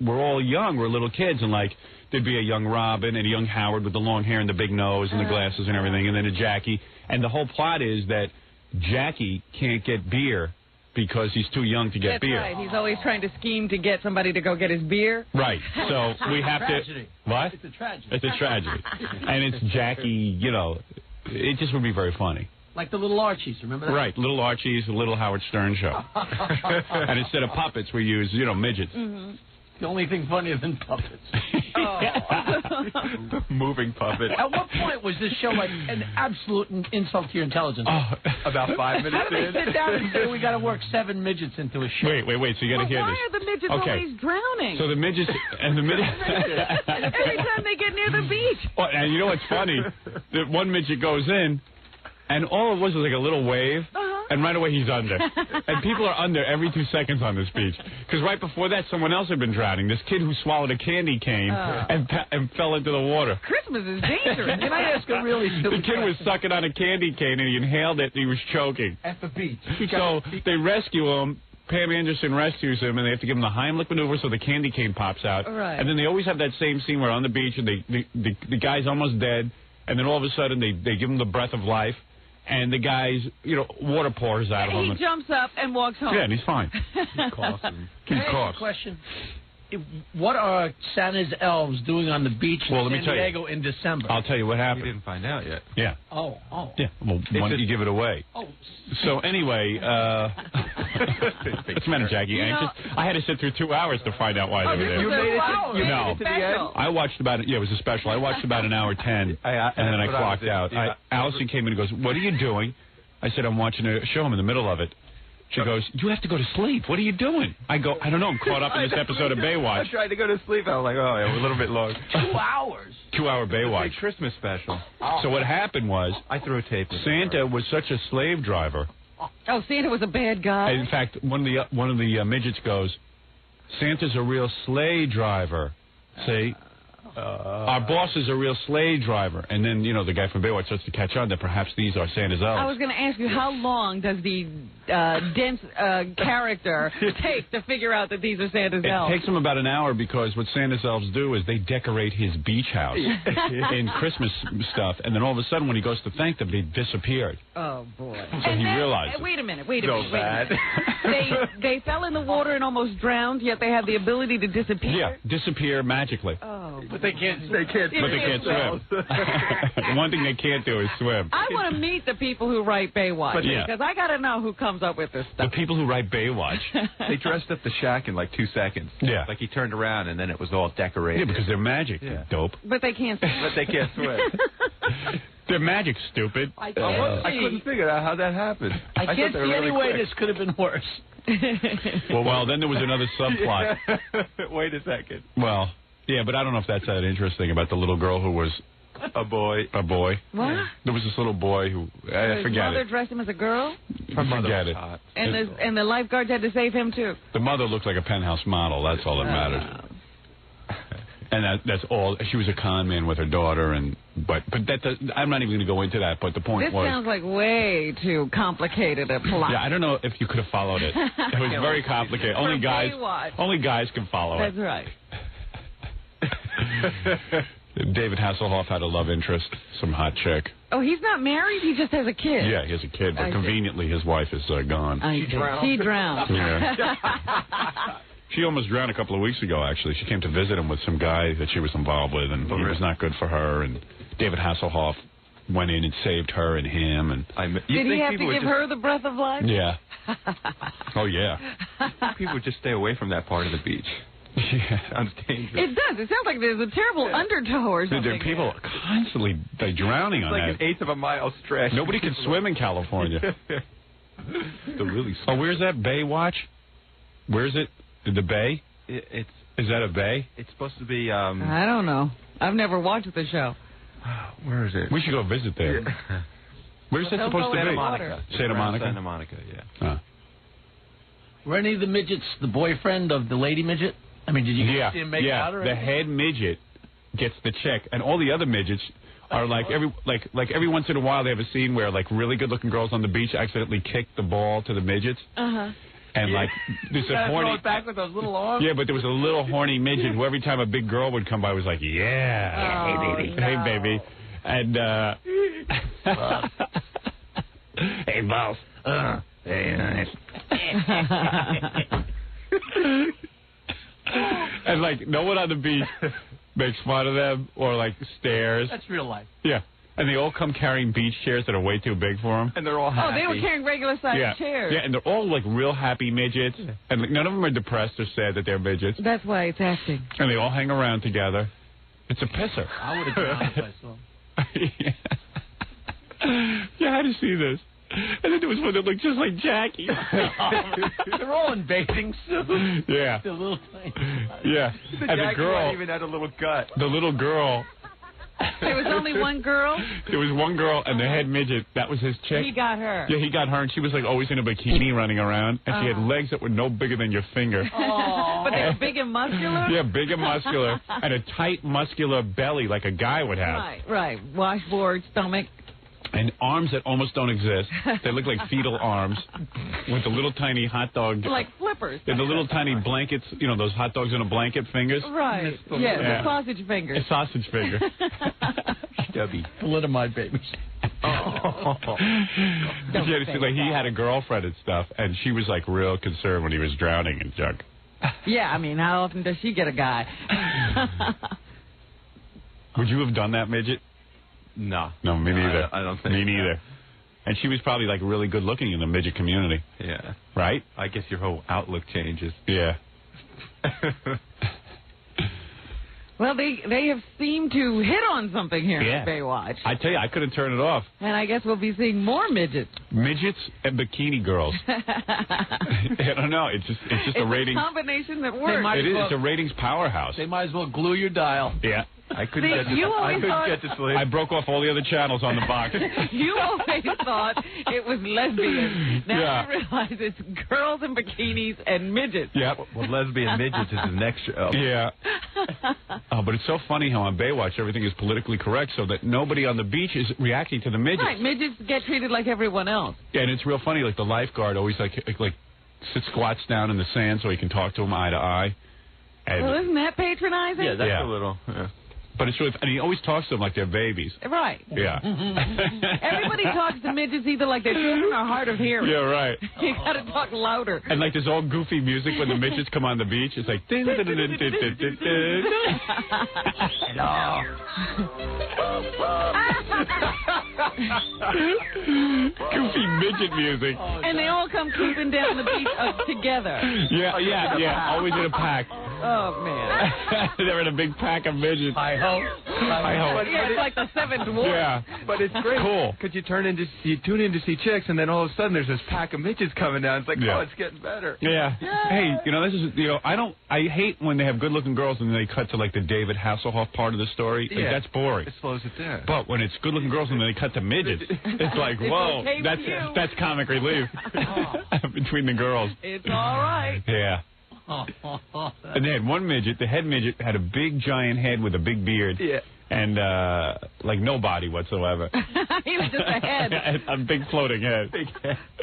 We're all young, we're little kids, and like there'd be a young Robin and a young Howard with the long hair and the big nose and the glasses and everything, and then a Jackie. And the whole plot is that Jackie can't get beer because he's too young to get That's beer. right. He's always trying to scheme to get somebody to go get his beer. Right. So we have to... What? It's a tragedy. It's a tragedy. And it's Jackie, it just would be very funny. Like the Little Archies, remember that? Right, Little Archies, the Little Howard Stern show. And instead of puppets, we use, midgets. Mm-hmm. The only thing funnier than puppets. Moving puppet. At what point was this show like an absolute insult to your intelligence? About 5 minutes How did they sit down and say we got to work 7 midgets into a show? Wait. So you got to hear why this. are the midgets always drowning? So the midgets and the midgets. Every time they get near the beach. Oh, and you know what's funny? The one midget goes in, and all it was like a little wave. And right away he's under. And people are under every 2 seconds on this beach. Because right before that, someone else had been drowning. This kid who swallowed a candy cane and fell into the water. Christmas is dangerous. Can I ask a really stupid The kid was sucking on a candy cane and he inhaled it and he was choking. At the beach. So they rescue him. Pam Anderson rescues him, and they have to give him the Heimlich maneuver so the candy cane pops out. Right. And then they always have that same scene where on the beach and the guy's almost dead, and then all of a sudden they give him the breath of life. And the guy's, water pours out of him. He jumps up and walks home. Yeah, and he's fine. He coughs. Question. What are Santa's elves doing on the beach in San Diego in December? I'll tell you what happened. You didn't find out yet. Yeah. Oh. Yeah, well, why don't you give it away? Oh. So anyway, what's the matter, Jackie? Anxious? I had to sit through 2 hours to find out why they were there. You made it to the end? I watched about it. Yeah, it was a special. I watched about an hour 10, and then I clocked out. Allison came in and goes, "What are you doing?" I said, "I'm watching a show. I'm in the middle of it." She goes, "You have to go to sleep. What are you doing?" I go, "I don't know. I'm caught up in this episode of Baywatch." I tried to go to sleep. I was like, oh, yeah, we're a little bit long. 2 hours? 2-hour Baywatch. It's a Christmas special. So what happened was... I threw a tape in. Santa was such a slave driver. Oh, Santa was a bad guy? In fact, one of the midgets goes, "Santa's a real sleigh driver." See? Our boss is a real sleigh driver. And then, the guy from Baywatch starts to catch on that perhaps these are Santa's elves. I was going to ask you, how long does the dense character take to figure out that these are Santa's elves? It takes him about an hour because what Santa's elves do is they decorate his beach house in Christmas stuff. And then all of a sudden, when he goes to thank them, they disappeared. Oh, boy. So he realized. Wait a minute. They fell in the water and almost drowned, yet they have the ability to disappear? Yeah, disappear magically. Oh, but they can't swim. But they can't swim. One thing they can't do is swim. I want to meet the people who write Baywatch, because I got to know who comes up with this stuff. The people who write Baywatch. They dressed up the shack in like 2 seconds. Yeah. Like he turned around and then it was all decorated. Yeah, because they're magic. Yeah. Dope. But they can't swim. But they can't swim. They're magic, stupid. I couldn't figure out how that happened. I can't see any way this could have been worse. Well, then there was another subplot. Wait a second. Well, yeah, but I don't know if that's that interesting about the little girl who was a boy. A boy. What? There was this little boy who His forget mother it. dressed him as a girl? Her mother forget it. Hot. And the lifeguards had to save him, too? The mother looked like a penthouse model. That's all that mattered. And that's all. She was a con man with her daughter, but that does, I'm not even going to go into that. But the point This was, sounds like way too complicated a plot. yeah, I don't know if you could have followed it. It was very complicated. Only guys can follow That's it. right. David Hasselhoff had a love interest, some hot chick. Oh, he's not married? He just has a kid? Yeah, he has a kid, but conveniently his wife is gone. She drowned. Yeah. She almost drowned a couple of weeks ago, actually. She came to visit him with some guy that she was involved with, and it was not good for her. And David Hasselhoff went in and saved her and him. And Did he have to give her the breath of life? Yeah. Oh, yeah. People would just stay away from that part of the beach. Yeah. Sounds dangerous. It does. It sounds like there's a terrible undertow or something. There are people constantly drowning on like that. an eighth of a mile stretch. Nobody can swim in California. Really oh, where's that Baywatch? Where is it? The Bay? Is that a bay? It's supposed to be. I don't know. I've never watched the show. Where is it? We should go visit there. Yeah. Where's it supposed to be? Santa Monica. Santa Monica. Santa Monica. Yeah. Were any of the midgets the boyfriend of the lady midget? I mean, did you see him make out or the anything? head midget gets the check, and all the other midgets are like every once in a while they have a scene where like really good-looking girls on the beach accidentally kick the ball to the midgets. And like there's a horny back with those little arms. Yeah, but there was a little horny midget who every time a big girl would come by was like, yeah, hey baby, hey baby, and hey boss, very nice. And like no one on the beach makes fun of them or like stares. That's real life. Yeah. And they all come carrying beach chairs that are way too big for them. And they're all happy. Oh, they were carrying regular-sized chairs. Yeah, and they're all, like, real happy midgets. And like, none of them are depressed or sad that they're midgets. That's why it's acting. And they all hang around together. It's a pisser. I would have done it if I saw him. You had to see this. And then there was one that looked just like Jackie. They're all in bathing suits. Yeah. The little tiny. Yeah. And the girl. Even had a little gut. The little girl. There was only one girl? There was one girl, and the head midget, that was his chick. He got her. Yeah, he got her, and she was like always in a bikini running around, and she had legs that were no bigger than your finger. Oh, but they were big and muscular? Yeah, big and muscular, and a tight, muscular belly like a guy would have. Right. Washboard, stomach. And arms that almost don't exist. They look like fetal arms with the little tiny hot dog. Like flippers. And the little tiny blankets, you know, those hot dogs in a blanket fingers. Right. Yeah, the sausage fingers. A sausage finger. Stubby. Thalidomide babies. He had a girlfriend and stuff, and she was like real concerned when he was drowning and junk. Yeah, I mean, how often does she get a guy? Would you have done that, midget? No. No, me neither. I don't think Me neither. And she was probably like really good looking in the midget community. Yeah. Right? I guess your whole outlook changes. Yeah. Well, they have seemed to hit on something here in Baywatch. I tell you, I couldn't turn it off. And I guess we'll be seeing more midgets. Midgets and bikini girls. I don't know. It's just a ratings. It's a combination that works. It's a ratings powerhouse. They might as well glue your dial. Yeah. I couldn't get to sleep. I broke off all the other channels on the box. You always thought it was lesbian. Now you realize it's girls in bikinis and midgets. Yeah. Well, lesbian midgets is the next show. Yeah. But it's so funny how on Baywatch everything is politically correct so that nobody on the beach is reacting to the midgets. Right. Midgets get treated like everyone else. Yeah, and it's real funny. Like the lifeguard always like squats down in the sand so he can talk to him eye to eye. And well, isn't that patronizing? Yeah, that's a little. Yeah. But it's really, and he always talks to them like they're babies. Right. Yeah. Everybody talks to midgets either like they're children or hard of hearing. Yeah, right. You got to talk louder. And like there's all goofy music when the midgets come on the beach. It's like. Hello. Goofy midget music. And they all come creeping down the beach together. Yeah. Always in a pack. Oh, man. They're in a big pack of midgets. Hi-ho. Yeah, it's like the seventh dwarf. Yeah. But it's great. Cool. Because you tune in to see chicks, and then all of a sudden there's this pack of midgets coming down. It's like, oh, it's getting better. Yeah. Hey, this is, I hate when they have good-looking girls and then they cut to, like, the David Hasselhoff part of the story. Like, that's boring. It slows it down. But when it's good-looking girls and then they cut to midgets, it's like, whoa, that's comic relief between the girls. It's all right. Yeah. And they had one midget. The head midget had a big, giant head with a big beard. Yeah. And, like, no body whatsoever. He was just a head. A big floating head.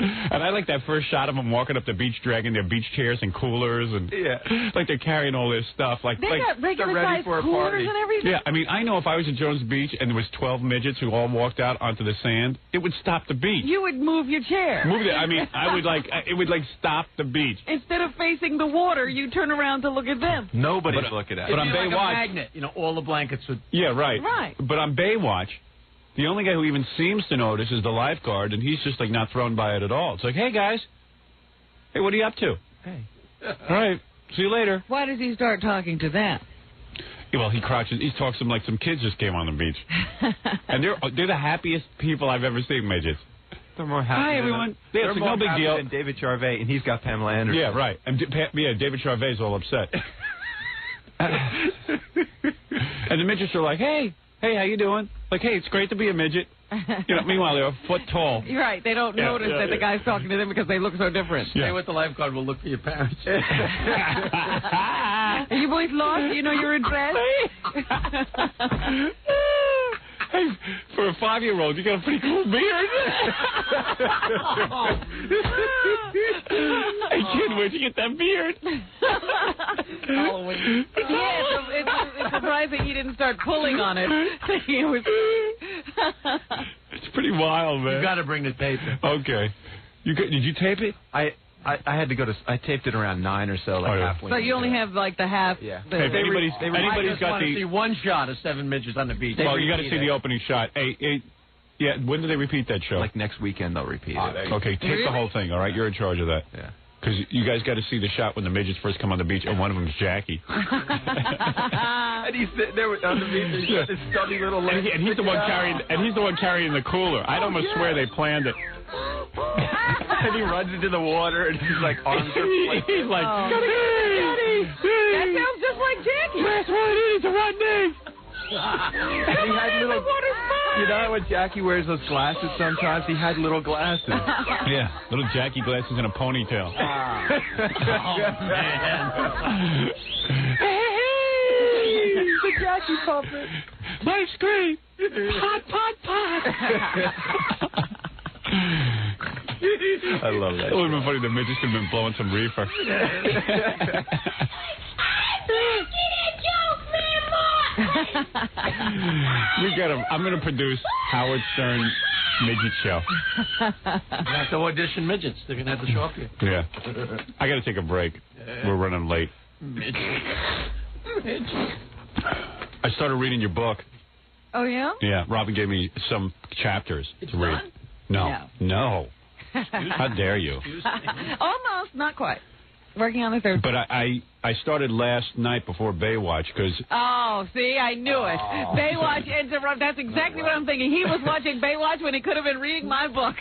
And I like that first shot of them walking up the beach, dragging their beach chairs and coolers, and like they're carrying all this stuff. Like, they got regular-sized coolers and everything? Yeah, I mean, I know if I was at Jones Beach and there was 12 midgets who all walked out onto the sand, it would stop the beach. You would move your chair. Move it. I mean, I would, like, it would, like, stop the beach. Instead of facing the water, you turn around to look at them. Nobody's looking at it. But on like Baywatch, a magnet, you know, all the blankets would... Yeah, right. Right. But on Baywatch, the only guy who even seems to notice is the lifeguard, and he's just, like, not thrown by it at all. It's like, hey, guys. Hey, what are you up to? Hey. All right. See you later. Why does he start talking to them? Yeah, well, he crouches. He talks to them like some kids just came on the beach. And they're the happiest people I've ever seen, midgets. They're more happy. Hi, everyone. They're it's more no big happy deal. than David Charvet, and he's got Pamela Anderson. Yeah, right. And David Charvet's all upset. And the midgets are like, hey, how you doing? Like, hey, it's great to be a midget. You know, meanwhile, they're a foot tall. You're right. They don't notice that the guy's talking to them because they look so different. Stay with the lifeguard. We'll look for your parents. Are you boys lost? You know you're in dress? Hey, for a 5-year-old, you got a pretty cool beard. Hey, kid, where'd you get that beard? Halloween. Yeah, it's surprising he didn't start pulling on it. It was... It's pretty wild, man. You got to bring the tape in. Okay. Did you tape it? I had to go to... I taped it around 9 or so, like halfway. So you only have, like, the half... Yeah. The, if anybody's got the... see one shot of 7 midgets on the beach. Well, you got to see the opening shot. Hey, yeah, when do they repeat that show? Like next weekend they'll repeat it. Okay, tape the whole thing, all right? You're in charge of that. Yeah. Because you guys got to see the shot when the midgets first come on the beach, and one of them is Jackie. And he's sitting there on the beach, he's got this stubby little leg. And he's the one carrying the cooler. I'd almost swear they planned it. And he runs into the water, and he's like arms are like... He's like, Daddy! That sounds just like Jackie. That's what it is, a right name. And he had little... You know when Jackie wears those glasses sometimes? He had little glasses. Yeah, little Jackie glasses and a ponytail. Oh, man. Hey! The Jackie puppet. Life's great. Pot. I love that. It would have been funny. The midgets could have been blowing some reefer. You get him. I'm going to produce Howard Stern midget show. You have to audition midgets. They're going to have to show up here. Yeah. I got to take a break. We're running late. I started reading your book. Oh, yeah? Yeah. Robin gave me some chapters to read. Done? No. How dare you? Almost. Not quite. Working on the third. But I started last night before Baywatch because... Oh, see, I knew it. Baywatch interrupt. That's exactly what I'm thinking. He was watching Baywatch when he could have been reading my book.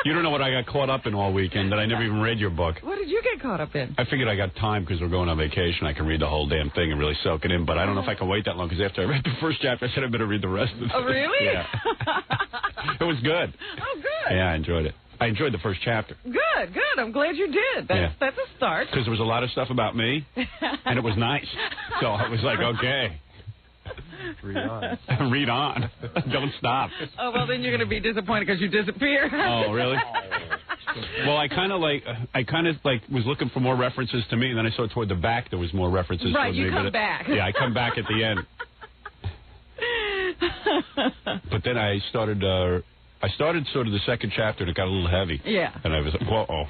You don't know what I got caught up in all weekend, that I never even read your book. What did you get caught up in? I figured I got time because we're going on vacation. I can read the whole damn thing and really soak it in, but I don't know if I can wait that long because after I read the first chapter, I said I better read the rest of it. Oh, really? Yeah. It was good. Oh, good. Yeah, I enjoyed it. I enjoyed the first chapter. Good. I'm glad you did. That's a start. Because there was a lot of stuff about me, and it was nice. So I was like, okay. Read on. Read on. Don't stop. Oh, well, then you're going to be disappointed because you disappear. Oh, really? Well, I kind of was looking for more references to me, and then I saw toward the back there was more references right, to me. Right, you come back. Yeah, I come back at the end. But then I started sort of the second chapter, and it got a little heavy. Yeah. And I was like, whoa.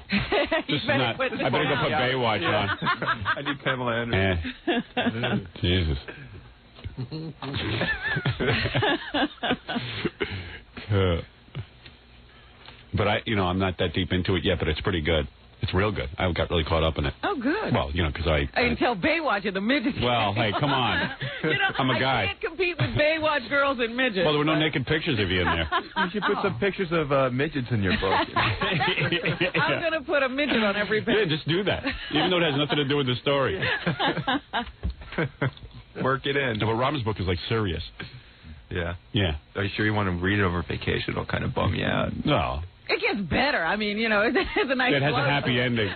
This is not... I better go put Baywatch on. I need Pamela Anderson. Jesus. But I'm not that deep into it yet, but it's pretty good. It's real good. I got really caught up in it. Oh, good. Well, because I until Baywatch and the midgets. Well, hey, come on. I'm a guy. I can't compete with Baywatch girls and midgets. Well, there were no naked pictures of you in there. You should put some pictures of midgets in your book. I'm going to put a midget on every page. Yeah, just do that. Even though it has nothing to do with the story. Work it in. No, but Robin's book is like serious. Yeah. Yeah. Are you sure you want to read it over vacation? It'll kind of bum you out. No. It gets better. I mean, it's a nice. It has a happy ending.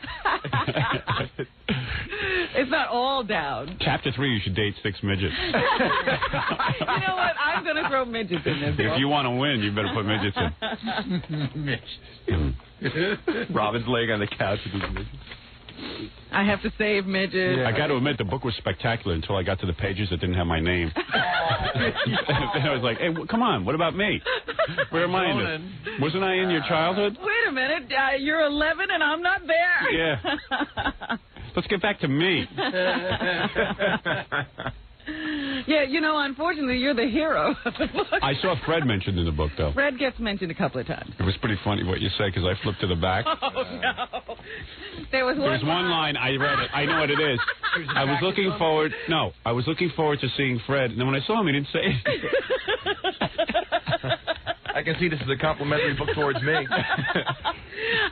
It's not all down. Chapter 3, you should date 6 midgets. You know what? I'm going to throw midgets in this. If you want to win, you better put midgets in. Robin's laying on the couch with these midgets. I have to save midgets. I got to admit, the book was spectacular until I got to the pages that didn't have my name. I was like, hey, come on, what about me? Where am I in this? Wasn't I in your childhood? Wait a minute. You're 11 and I'm not there. Yeah. Let's get back to me. Yeah, you know, unfortunately, you're the hero of the book. I saw Fred mentioned in the book, though. Fred gets mentioned a couple of times. It was pretty funny what you said, because I flipped to the back. Oh, no. There was one line. I read it. I know what it is. I was looking forward to seeing Fred, and then when I saw him, he didn't say anything. I can see this is a complimentary book towards me.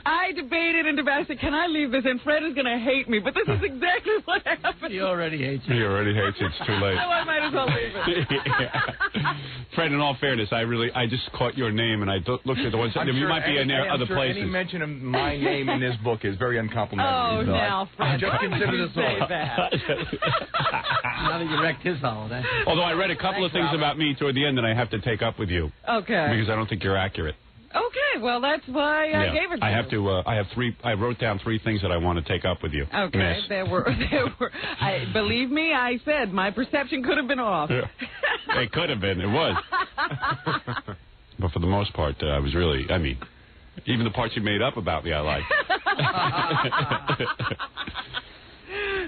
I debated and debated. I said, can I leave this? And Fred is going to hate me. But this is exactly what happened. He already hates you. He already hates you. It's too late. So I might as well leave it. Yeah. Fred, in all fairness, I just caught your name, and I looked at the ones. You might be in there other places. Any mention of my name in this book is very uncomplimentary. Oh, so now, Fred, just consider this say that? Now that you wrecked his holiday. Although I read a couple of things about me toward the end that I have to take up with you. Okay. Because I don't think you're accurate. Okay, well, that's why I gave it to you. I wrote down 3 things that I want to take up with you. Okay, Miss. there were. Believe me, I said my perception could have been off. Yeah. It could have been. It was. But for the most part, I was really, even the parts you made up about me, I liked.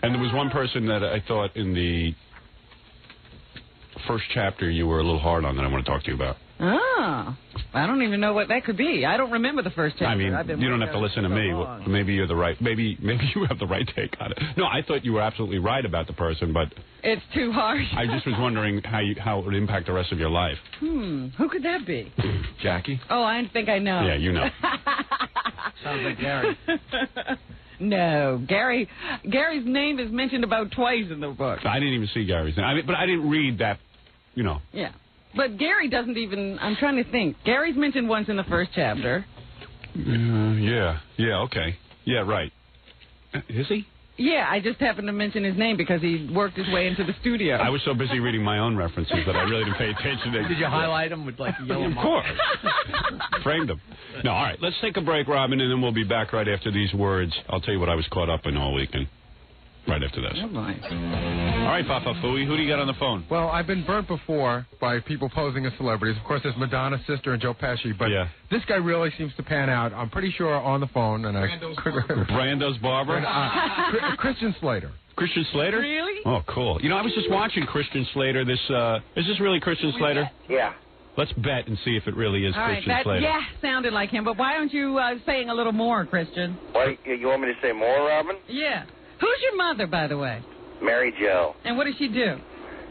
And there was one person that I thought in the first chapter you were a little hard on that I want to talk to you about. Oh, I don't even know what that could be. I don't remember the first chapter. You don't have to listen to me. Well, maybe you're the right. Maybe you have the right take on it. No, I thought you were absolutely right about the person, but it's too harsh. I just was wondering how it would impact the rest of your life. Who could that be? Jackie. Oh, I think I know. Yeah, you know. Sounds like Gary. No, Gary's name is mentioned about twice in the book. I didn't even see Gary's name. But I didn't read that. Yeah. But Gary doesn't even... I'm trying to think. Gary's mentioned once in the first chapter. Yeah, okay. Yeah, right. Is he? Yeah, I just happened to mention his name because he worked his way into the studio. I was so busy reading my own references that I really didn't pay attention to... Did you highlight them with, like, a yellow mark? Of course. Framed them. No, all right, let's take a break, Robin, and then we'll be back right after these words. I'll tell you what I was caught up in all weekend. Right after this. Oh, my. All right, Papa Fooey, who do you got on the phone? Well, I've been burnt before by people posing as celebrities. Of course, there's Madonna's sister and Joe Pesci, but this guy really seems to pan out. I'm pretty sure on the phone. And Brando's barber? Christian Slater. Christian Slater? Really? Oh, cool. I was just watching Christian Slater. Is this really Christian Slater? Yeah. Let's bet and see if it really is Christian Slater. Yeah, sounded like him. But why aren't you saying a little more, Christian? What, you want me to say more, Robin? Yeah. Who's your mother, by the way? Mary Jo. And what does she do?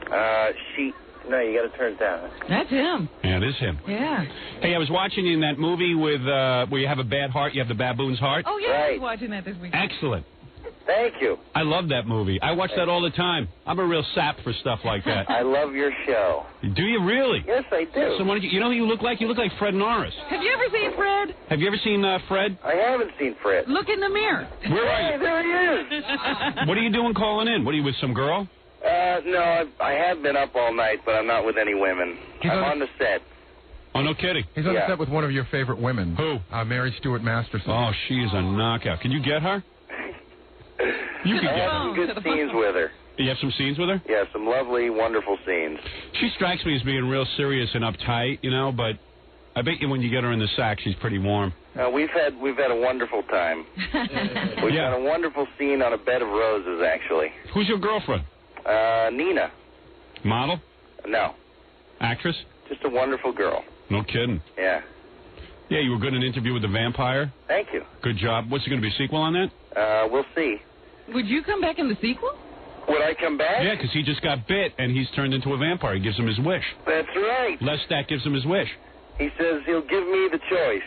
No, you got to turn it down. That's him. Yeah, it is him. Yeah. Hey, I was watching in that movie with where you have a bad heart, you have the baboon's heart. Oh, yeah, I was watching that this weekend. Excellent. Thank you. I love that movie. I watch that all the time. I'm a real sap for stuff like that. I love your show. Do you really? Yes, I do. So why don't you know who you look like? You look like Fred Norris. Have you ever seen Fred? Have you ever seen Fred? I haven't seen Fred. Look in the mirror. Where are you? There he is. What are you doing calling in? What are you with some girl? No, I have been up all night, but I'm not with any women. I'm on the set. Oh, no kidding. He's on the set with one of your favorite women. Who? Mary Stuart Masterson. Oh, she is a knockout. Can you get her? You can I have some good scenes with her. You have some scenes with her? Yeah, some lovely, wonderful scenes. She strikes me as being real serious and uptight, but I bet you when you get her in the sack, she's pretty warm. We've had a wonderful time. We've had a wonderful scene on a bed of roses, actually. Who's your girlfriend? Nina. Model? No. Actress? Just a wonderful girl. No kidding. Yeah. Yeah, you were good in an interview with the vampire. Thank you. Good job. What's there going to be a sequel on that? We'll see. Would you come back in the sequel? Would I come back? Yeah, because he just got bit, and he's turned into a vampire. He gives him his wish. That's right. Lestat gives him his wish. He says he'll give me the choice.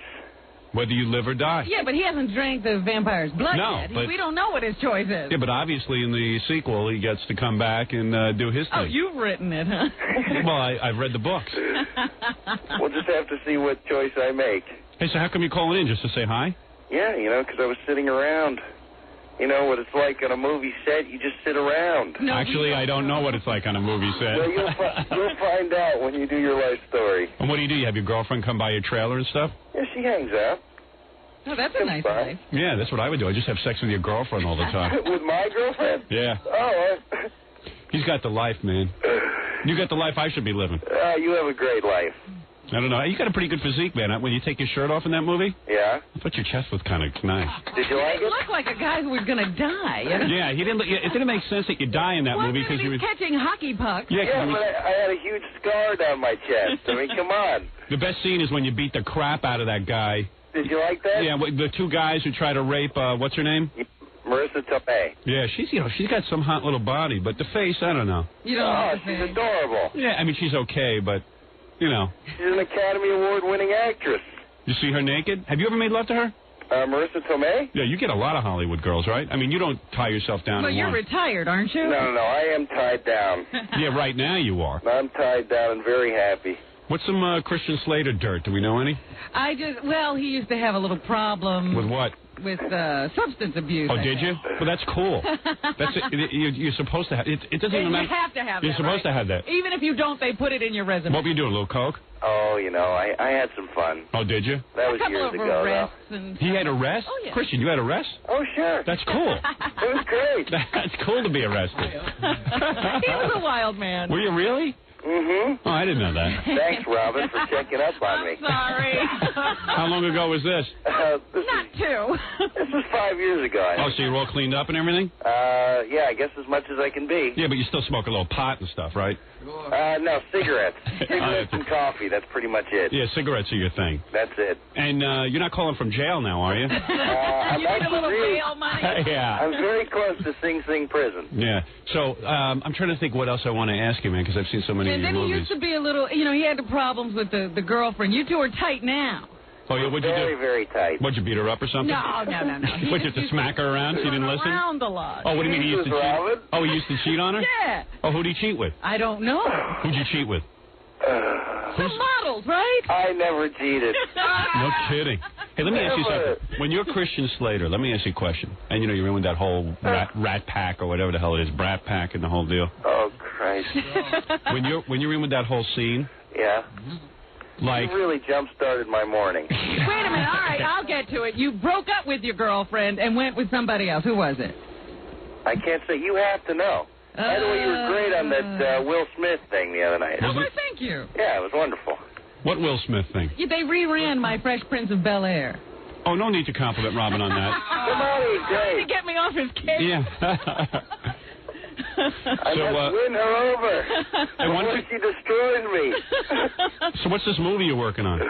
Whether you live or die. Yeah, but he hasn't drank the vampire's blood yet. But we don't know what his choice is. Yeah, but obviously in the sequel, he gets to come back and do his thing. Oh, you've written it, huh? Well, I've read the books. We'll just have to see what choice I make. Hey, so how come you're calling in? Just to say hi? Yeah, because I was sitting around You know what it's like on a movie set? You just sit around. No, actually, I don't know what it's like on a movie set. Well, you'll find out when you do your life story. And what do? You have your girlfriend come by your trailer and stuff? Yeah, she hangs out. Oh, that's a nice life. Yeah, that's what I would do. I just have sex with your girlfriend all the time. With my girlfriend? Yeah. Oh, He's got the life, man. You got the life I should be living. You have a great life. I don't know. You got a pretty good physique, man. When you take your shirt off in that movie? Yeah. I thought your chest was kind of nice. Did you like it? You look like a guy who was going to die. You know? Yeah, he didn't. It didn't make sense that you die in that movie because you were catching hockey pucks. Yeah, but I had a huge scar down my chest. I mean, come on. The best scene is when you beat the crap out of that guy. Did you like that? Yeah, the two guys who try to rape. What's her name? Marissa Tomei. Yeah, she's got some hot little body, but the face, I don't know. She's adorable. Yeah, I mean she's okay, but you know. She's an Academy Award-winning actress. You see her naked? Have you ever made love to her? Marissa Tomei? Yeah, you get a lot of Hollywood girls, right? I mean, you don't tie yourself down. Well, you're retired, aren't you? No, I am tied down. Yeah, right now you are. I'm tied down and very happy. What's some Christian Slater dirt? Do we know any? Well, he used to have a little problem. With what? With substance abuse. Oh, did you? Well, that's cool. That's it. You're supposed to have it. It doesn't even matter. You have to have You're that, supposed to have that. Even if you don't, they put it in your resume. What were you doing, a little coke? Oh, you know, I had some fun. Oh, did you? That was years ago, though. He had arrests? Oh, yeah. Christian, you had arrests? Oh, sure. That's cool. It was great. That's cool to be arrested. He was a wild man. Were you really? Mm-hmm. Oh, I didn't know that. Thanks, Robin, for checking up on me. Sorry. How long ago was this? Not 2. This was 5 years ago. Oh, so you're all cleaned up and everything? Yeah, I guess as much as I can be. Yeah, but you still smoke a little pot and stuff, right? No, cigarettes. Cigarettes and coffee, that's pretty much it. Yeah, cigarettes are your thing. That's it. And you're not calling from jail now, are you? You need a little bail money? Yeah. I'm very close to Sing Sing prison. Yeah. So I'm trying to think what else I want to ask you, man, because I've seen so many of and your then movies. he used to be a little, he had the problems with the girlfriend. You two are tight now. Oh, yeah, what'd you do? Very tight. What'd you beat her up or something? No. What'd you have to smack her around so you didn't listen? Around a lot. Oh, what do you mean he used to cheat? Oh, he used to cheat on her? Yeah. Oh, who'd he cheat with? I don't know. Who'd you cheat with? Some models, right? I never cheated. No kidding. Hey, let me ask you something. When you're Christian Slater, let me ask you a question. And, you're in with that whole rat pack or whatever the hell it is, brat pack and the whole deal. Oh, Christ. When you're in with that whole scene. Yeah. Like, you really jump-started my morning. Wait a minute. All right, I'll get to it. You broke up with your girlfriend and went with somebody else. Who was it? I can't say. You have to know. By the way, you were great on that Will Smith thing the other night. Oh, well, thank you. Yeah, it was wonderful. What Will Smith thing? Yeah, they reran my Fresh Prince of Bel-Air. Oh, no need to compliment Robin on that. Come on, he's great. To get me off his case. Yeah. I must win her over. Before she destroys me. So what's this movie you're working on?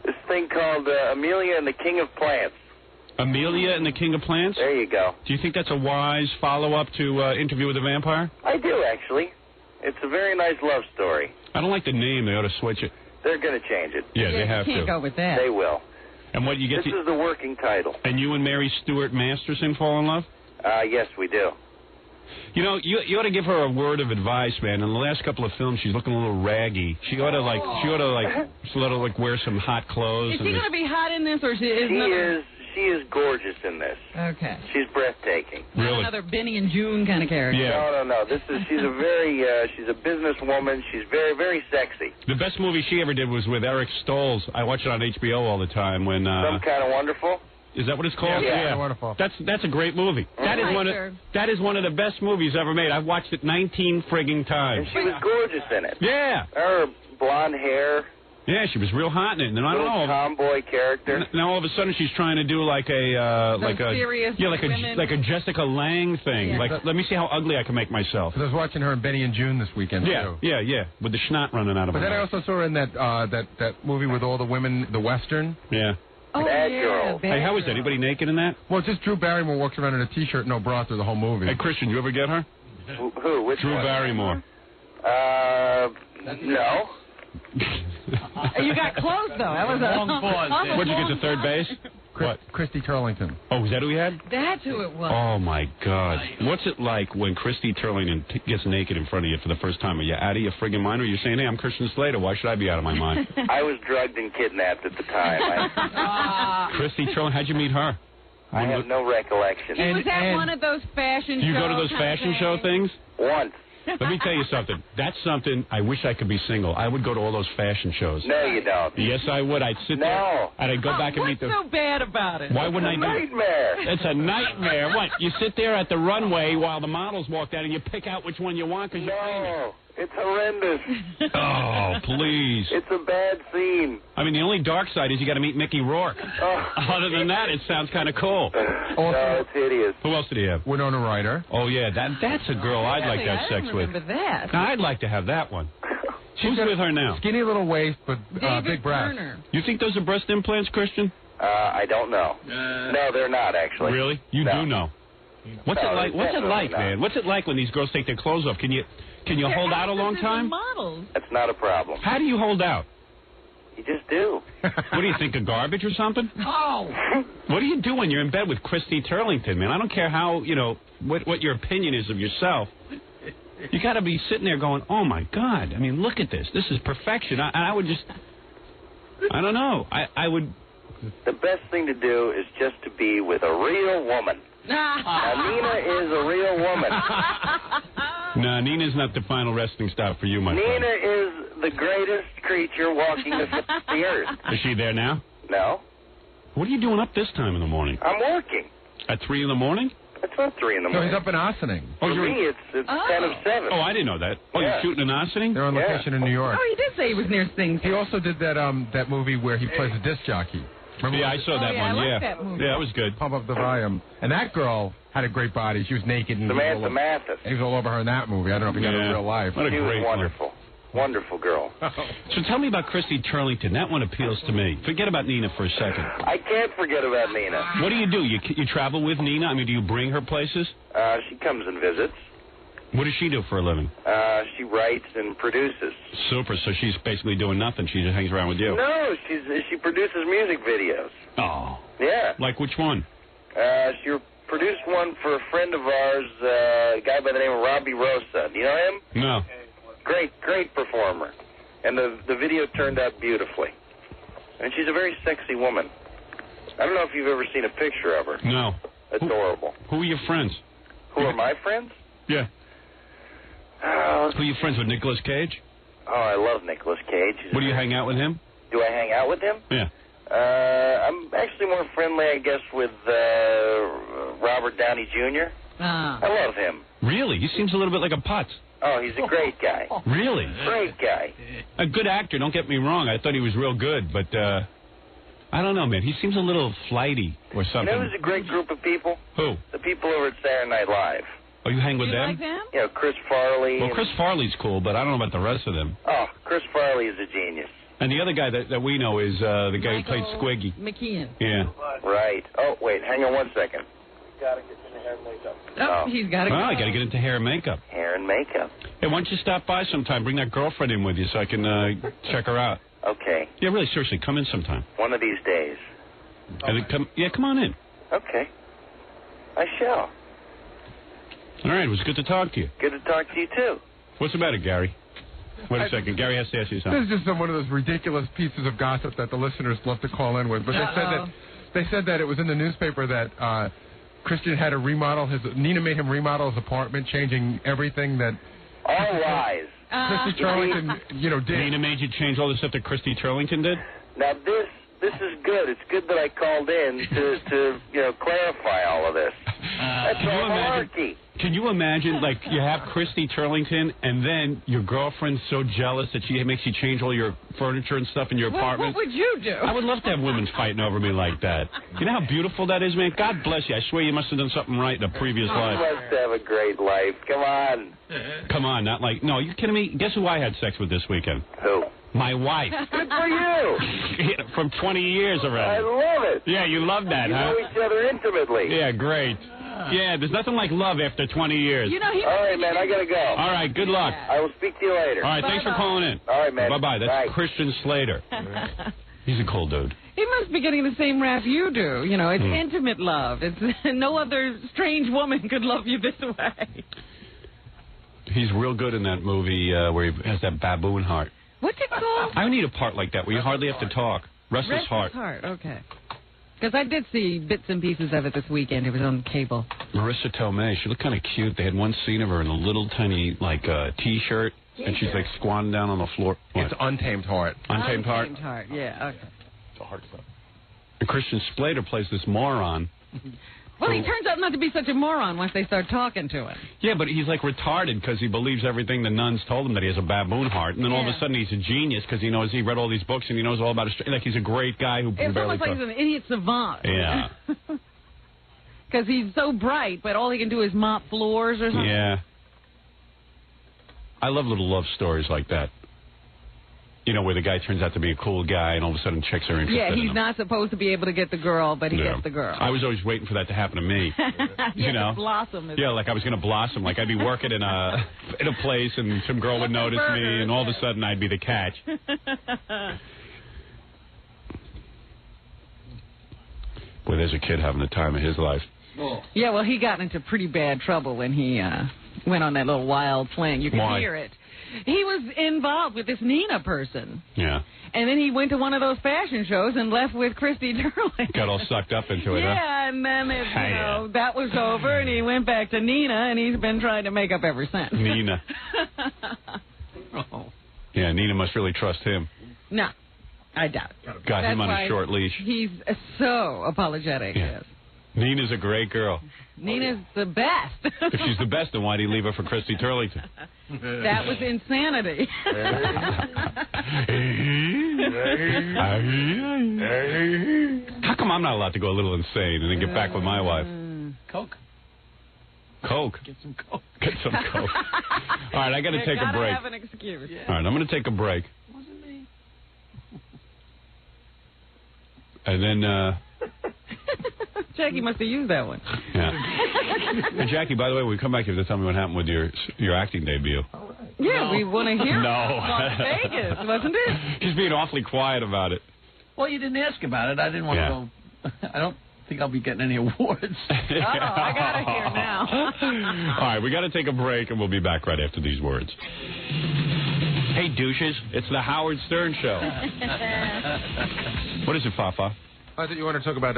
This thing called Amelia and the King of Plants. Amelia and the King of Plants? There you go. Do you think that's a wise follow-up to Interview with the Vampire? I do, actually. It's a very nice love story. I don't like the name. They ought to switch it. They're going to change it. Yeah, they have to. You can't go with that. They will. And what you get? This is the working title. And you and Mary Stuart Masterson fall in love? Yes, we do. You ought to give her a word of advice, man. In the last couple of films, she's looking a little raggy. She ought to wear some hot clothes. Is she going to be hot in this, or She is gorgeous in this. Okay. She's breathtaking. Really? Another Benny and June kind of character. Yeah. No. She's a very she's a businesswoman. She's very, very sexy. The best movie she ever did was with Eric Stoltz. I watch it on HBO all the time. When Some Kind of Wonderful. Is that what it's called? Yeah. Wonderful. That's a great movie. That is one of the best movies ever made. I've watched it 19 frigging times. And she was gorgeous in it. Yeah. Her blonde hair. Yeah, she was real hot in it. And I don't know. Tomboy character. Now all of a sudden she's trying to do like a Jessica Lange thing. Yeah. Like, let me see how ugly I can make myself. I was watching her in Benny and June this weekend. Yeah, too. yeah, with the snot running out of her. But then I also saw her in that movie with all the women, the Western. Yeah. Oh, Bad Girls. Hey, how is anybody naked in that? Well, just Drew Barrymore walks around in a T-shirt, no bra through the whole movie. Hey, Christian, you ever get her? Who? Which Drew one? Barrymore. No. You got close, though. That was a long pause. What'd you get to third base? Christy Turlington. Oh, is that who he had? That's who it was. Oh, my God. What's it like when Christy Turlington gets naked in front of you for the first time? Are you out of your friggin' mind, or are you saying, hey, I'm Christian Slater, why should I be out of my mind? I was drugged and kidnapped at the time. Christy Turlington, how'd you meet her? I have no recollection. He was at one of those fashion shows. You go to those fashion show things? Once. Let me tell you something. That's something I wish I could be single. I would go to all those fashion shows. No, you don't. Yes, I would. I'd sit there and I'd go back and meet the... What's so bad about it? Why wouldn't I do it? It's a nightmare. It's a nightmare. What? You sit there at the runway while the models walk down and you pick out which one you want because you're famous. It's horrendous. Oh, please. It's a bad scene. I mean, the only dark side is you got to meet Mickey Rourke. Other than that, it sounds kind of cool. No, it's hideous. Who else did he have? Winona Ryder. Oh, yeah, that's a girl I'd like to have sex with. That. Now, I'd like to have that one. Who's with her now? Skinny little waist, but big breasts. You think those are breast implants, Christian? I don't know. No, they're not, actually. Really? You do know. What's it like? What's it like, man? What's it like when these girls take their clothes off? Can you hold out a long time? Models. That's not a problem. How do you hold out? You just do. What do you think, of garbage or something? Oh. What do you do when you're in bed with Christy Turlington, man? I don't care how, what your opinion is of yourself. You got to be sitting there going, oh, my God. I mean, look at this. This is perfection. I would just, I don't know. I would. The best thing to do is just to be with a real woman. Now, Nina is a real woman. No, Nina's not the final resting stop for you, my friend. Nina is the greatest creature walking the earth. Is she there now? No. What are you doing up this time in the morning? I'm working. At 3 in the morning? It's not 3 in the morning. No, he's up in Ossining. For me, it's 10 of 7. Oh, I didn't know that. Oh, you're shooting in Ossining? They're on location in New York. Oh, he did say he was near things. He also did that movie where he plays a disc jockey. Remember? Yeah, I saw that one. I like that movie. Yeah, it was good. Pump Up the Volume. And that girl had a great body. She was naked. And Samantha Mathis. He was all over her in that movie. I don't know if he got her in real life. What a She was great wonderful. Wonderful girl. So tell me about Christy Turlington. That one appeals to me. Forget about Nina for a second. I can't forget about Nina. What do? You travel with Nina? I mean, do you bring her places? She comes and visits. What does she do for a living? She writes and produces. Super. So she's basically doing nothing. She just hangs around with you. No, she produces music videos. Oh. Yeah. Like which one? She produced one for a friend of ours, a guy by the name of Robbie Rosa. Do you know him? No. Great performer. And the video turned out beautifully. And she's a very sexy woman. I don't know if you've ever seen a picture of her. No. Adorable. Who are your friends? Who are my friends? Yeah. Who are you friends with, Nicolas Cage? Oh, I love Nicolas Cage. What, do you hang out with him? Do I hang out with him? Yeah. I'm actually more friendly, I guess, with Robert Downey Jr. I love him. Really? He seems a little bit like a putz. Oh, he's a great guy. Really? Great guy. A good actor, don't get me wrong. I thought he was real good, but I don't know, man. He seems a little flighty or something. You know who's a great group of people? Who? The people over at Saturday Night Live. Oh, you hang with them? Like them? You know, Chris Farley. Well, Chris Farley's cool, but I don't know about the rest of them. Oh, Chris Farley is a genius. And the other guy that we know is the guy who played Squiggy. McKeon. Yeah. Right. Oh, wait, hang on 1 second. Got to get into hair and makeup. Oh, he's got to go. Oh, I got to get into hair and makeup. Hair and makeup. Hey, why don't you stop by sometime? Bring that girlfriend in with you so I can check her out. Okay. Yeah, really, seriously, come in sometime. One of these days. Come on in. Okay. I shall. All right, it was good to talk to you. Good to talk to you, too. What's the matter, Gary? Wait a second. Gary has to ask you something. This is just one of those ridiculous pieces of gossip that the listeners love to call in with. But they said that it was in the newspaper that Christian had to remodel Nina made him remodel his apartment, changing everything that. All lies. Christy Turlington, did. Nina made you change all the stuff that Christy Turlington did? Now this is good. It's good that I called in to clarify all of this. That's all malarkey. Can you imagine, like, you have Christy Turlington, and then your girlfriend's so jealous that she makes you change all your furniture and stuff in your apartment? What would you do? I would love to have women fighting over me like that. You know how beautiful that is, man? God bless you. I swear you must have done something right in a previous life. You must have a great life. Come on. Come on, not like... No, you kidding me? Guess who I had sex with this weekend? Who? My wife. Good for you. From 20 years already. I love it. Yeah, you love that, you huh? know each other intimately. Yeah, great. Yeah, there's nothing like love after 20 years. All right, man, I got to go. All right, good luck. I will speak to you later. All right, thanks for calling in. All right, man. Bye-bye. That's Christian Slater. He's a cool dude. He must be getting the same rap you do. You know, it's intimate love. It's no other strange woman could love you this way. He's real good in that movie where he has that baboon heart. What's it called? I need a part like that where you hardly have to talk. Restless Heart. Okay. Because I did see bits and pieces of it this weekend. It was on cable. Marissa Tomei, she looked kind of cute. They had one scene of her in a little tiny, like, T-shirt, and she's, like, squatting down on the floor. What? It's Untamed Heart. Untamed Heart? Untamed Heart, yeah, okay. It's a hard stuff. And Christian Slater plays this moron. Well, he turns out not to be such a moron once they start talking to him. Yeah, but he's like retarded because he believes everything the nuns told him that he has a baboon heart, and then all of a sudden he's a genius because he read all these books and he knows all about like he's a great guy who it's barely almost like he's an idiot savant. Yeah. Because he's so bright, but all he can do is mop floors or something. Yeah. I love little love stories like that. You know, where the guy turns out to be a cool guy and all of a sudden chicks are interested in him. Yeah, he's not supposed to be able to get the girl, but he gets the girl. I was always waiting for that to happen to me. You know? Blossom. Yeah, like I was going to blossom. Like I'd be working in a place and some girl would notice me and all of a sudden I'd be the catch. Boy, there's a kid having the time of his life. Yeah, well, he got into pretty bad trouble when he went on that little wild fling. You can hear it. He was involved with this Nina person. Yeah. And then he went to one of those fashion shows and left with Christy Turlington. Got all sucked up into it, huh? Yeah, and then that was over, and he went back to Nina, and he's been trying to make up ever since. Nina. Yeah, Nina must really trust him. No, I doubt. Got him on a short leash. He's so apologetic. Yeah. Yes. Nina's a great girl. Nina's the best. If she's the best, then why'd he leave her for Christy Turlington? That was insanity. How come I'm not allowed to go a little insane and then get back with my wife? Coke. Coke? Get some Coke. Get some Coke. All right, I got to take a break. Have an excuse. Yeah. All right, I'm going to take a break. Wasn't me. And then... Jackie must have used that one. Yeah. Hey, Jackie, by the way, when we come back, you have to tell me what happened with your acting debut. Yeah, we want to hear No. Las Vegas, wasn't it? She's being awfully quiet about it. Well, you didn't ask about it. I didn't want to go. I don't think I'll be getting any awards. I got to hear now. All right, we got to take a break, and we'll be back right after these words. Hey, douches, it's the Howard Stern Show. What is it, Fafa? I thought you wanted to talk about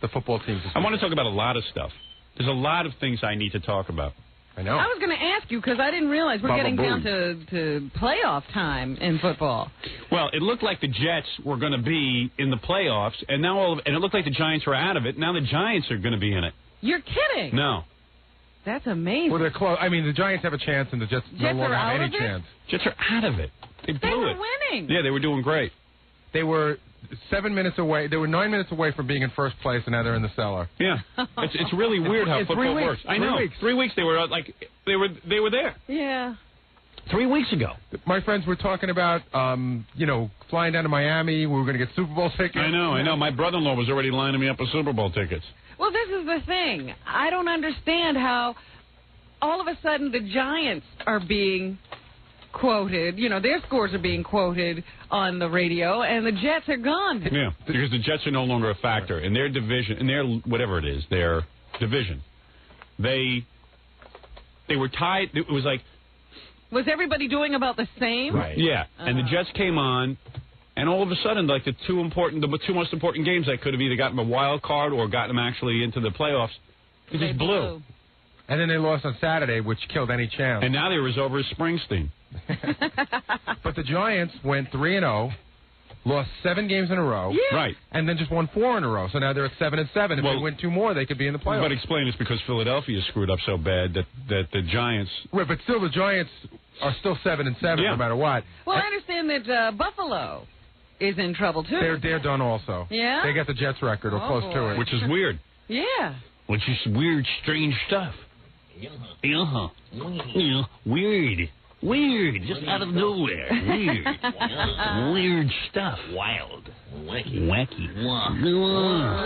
the football teams. I want to talk about a lot of stuff. There's a lot of things I need to talk about. I know. I was going to ask you because I didn't realize we're getting down to playoff time in football. Well, it looked like the Jets were going to be in the playoffs, and now and it looked like the Giants were out of it. Now the Giants are going to be in it. You're kidding. No. That's amazing. Well, they're close. I mean, the Giants have a chance, and the Jets no longer have any chance. Jets are out of it. They blew it. They were winning. Yeah, they were doing great. They were 7 minutes away. They were 9 minutes away from being in first place, and now they're in the cellar. Yeah, it's really weird how football works. I know. 3 weeks they were they were there. Yeah. 3 weeks ago. My friends were talking about flying down to Miami. We were going to get Super Bowl tickets. I know. My brother-in-law was already lining me up with Super Bowl tickets. Well, this is the thing. I don't understand how all of a sudden the Giants are being quoted, their scores are being quoted on the radio, and the Jets are gone. Yeah, because the Jets are no longer a factor in their division, in their whatever it is, their division. They were tied. It was like, was everybody doing about the same? Right. Yeah, and the Jets came on, and all of a sudden, like the two most important games that could have either gotten a wild card or gotten them actually into the playoffs, they just blew. And then they lost on Saturday, which killed any chance. And now they were as over as Springsteen. But the Giants went 3-0, lost 7 games in a row. Yeah. Right. And then just won 4 in a row. So now they're at 7-7. If they win 2 more, they could be in the playoffs. But explain it's because Philadelphia screwed up so bad that the Giants... Right, but still the Giants are still 7-7 no matter what. Well, I understand that Buffalo is in trouble, too. They're done also. Yeah? They got the Jets record or close to it. Which is weird. Yeah. Which is weird, strange stuff. Yeah, weird. Weird, just out of nowhere. Weird. Weird stuff. Wild. Wacky. Wacky.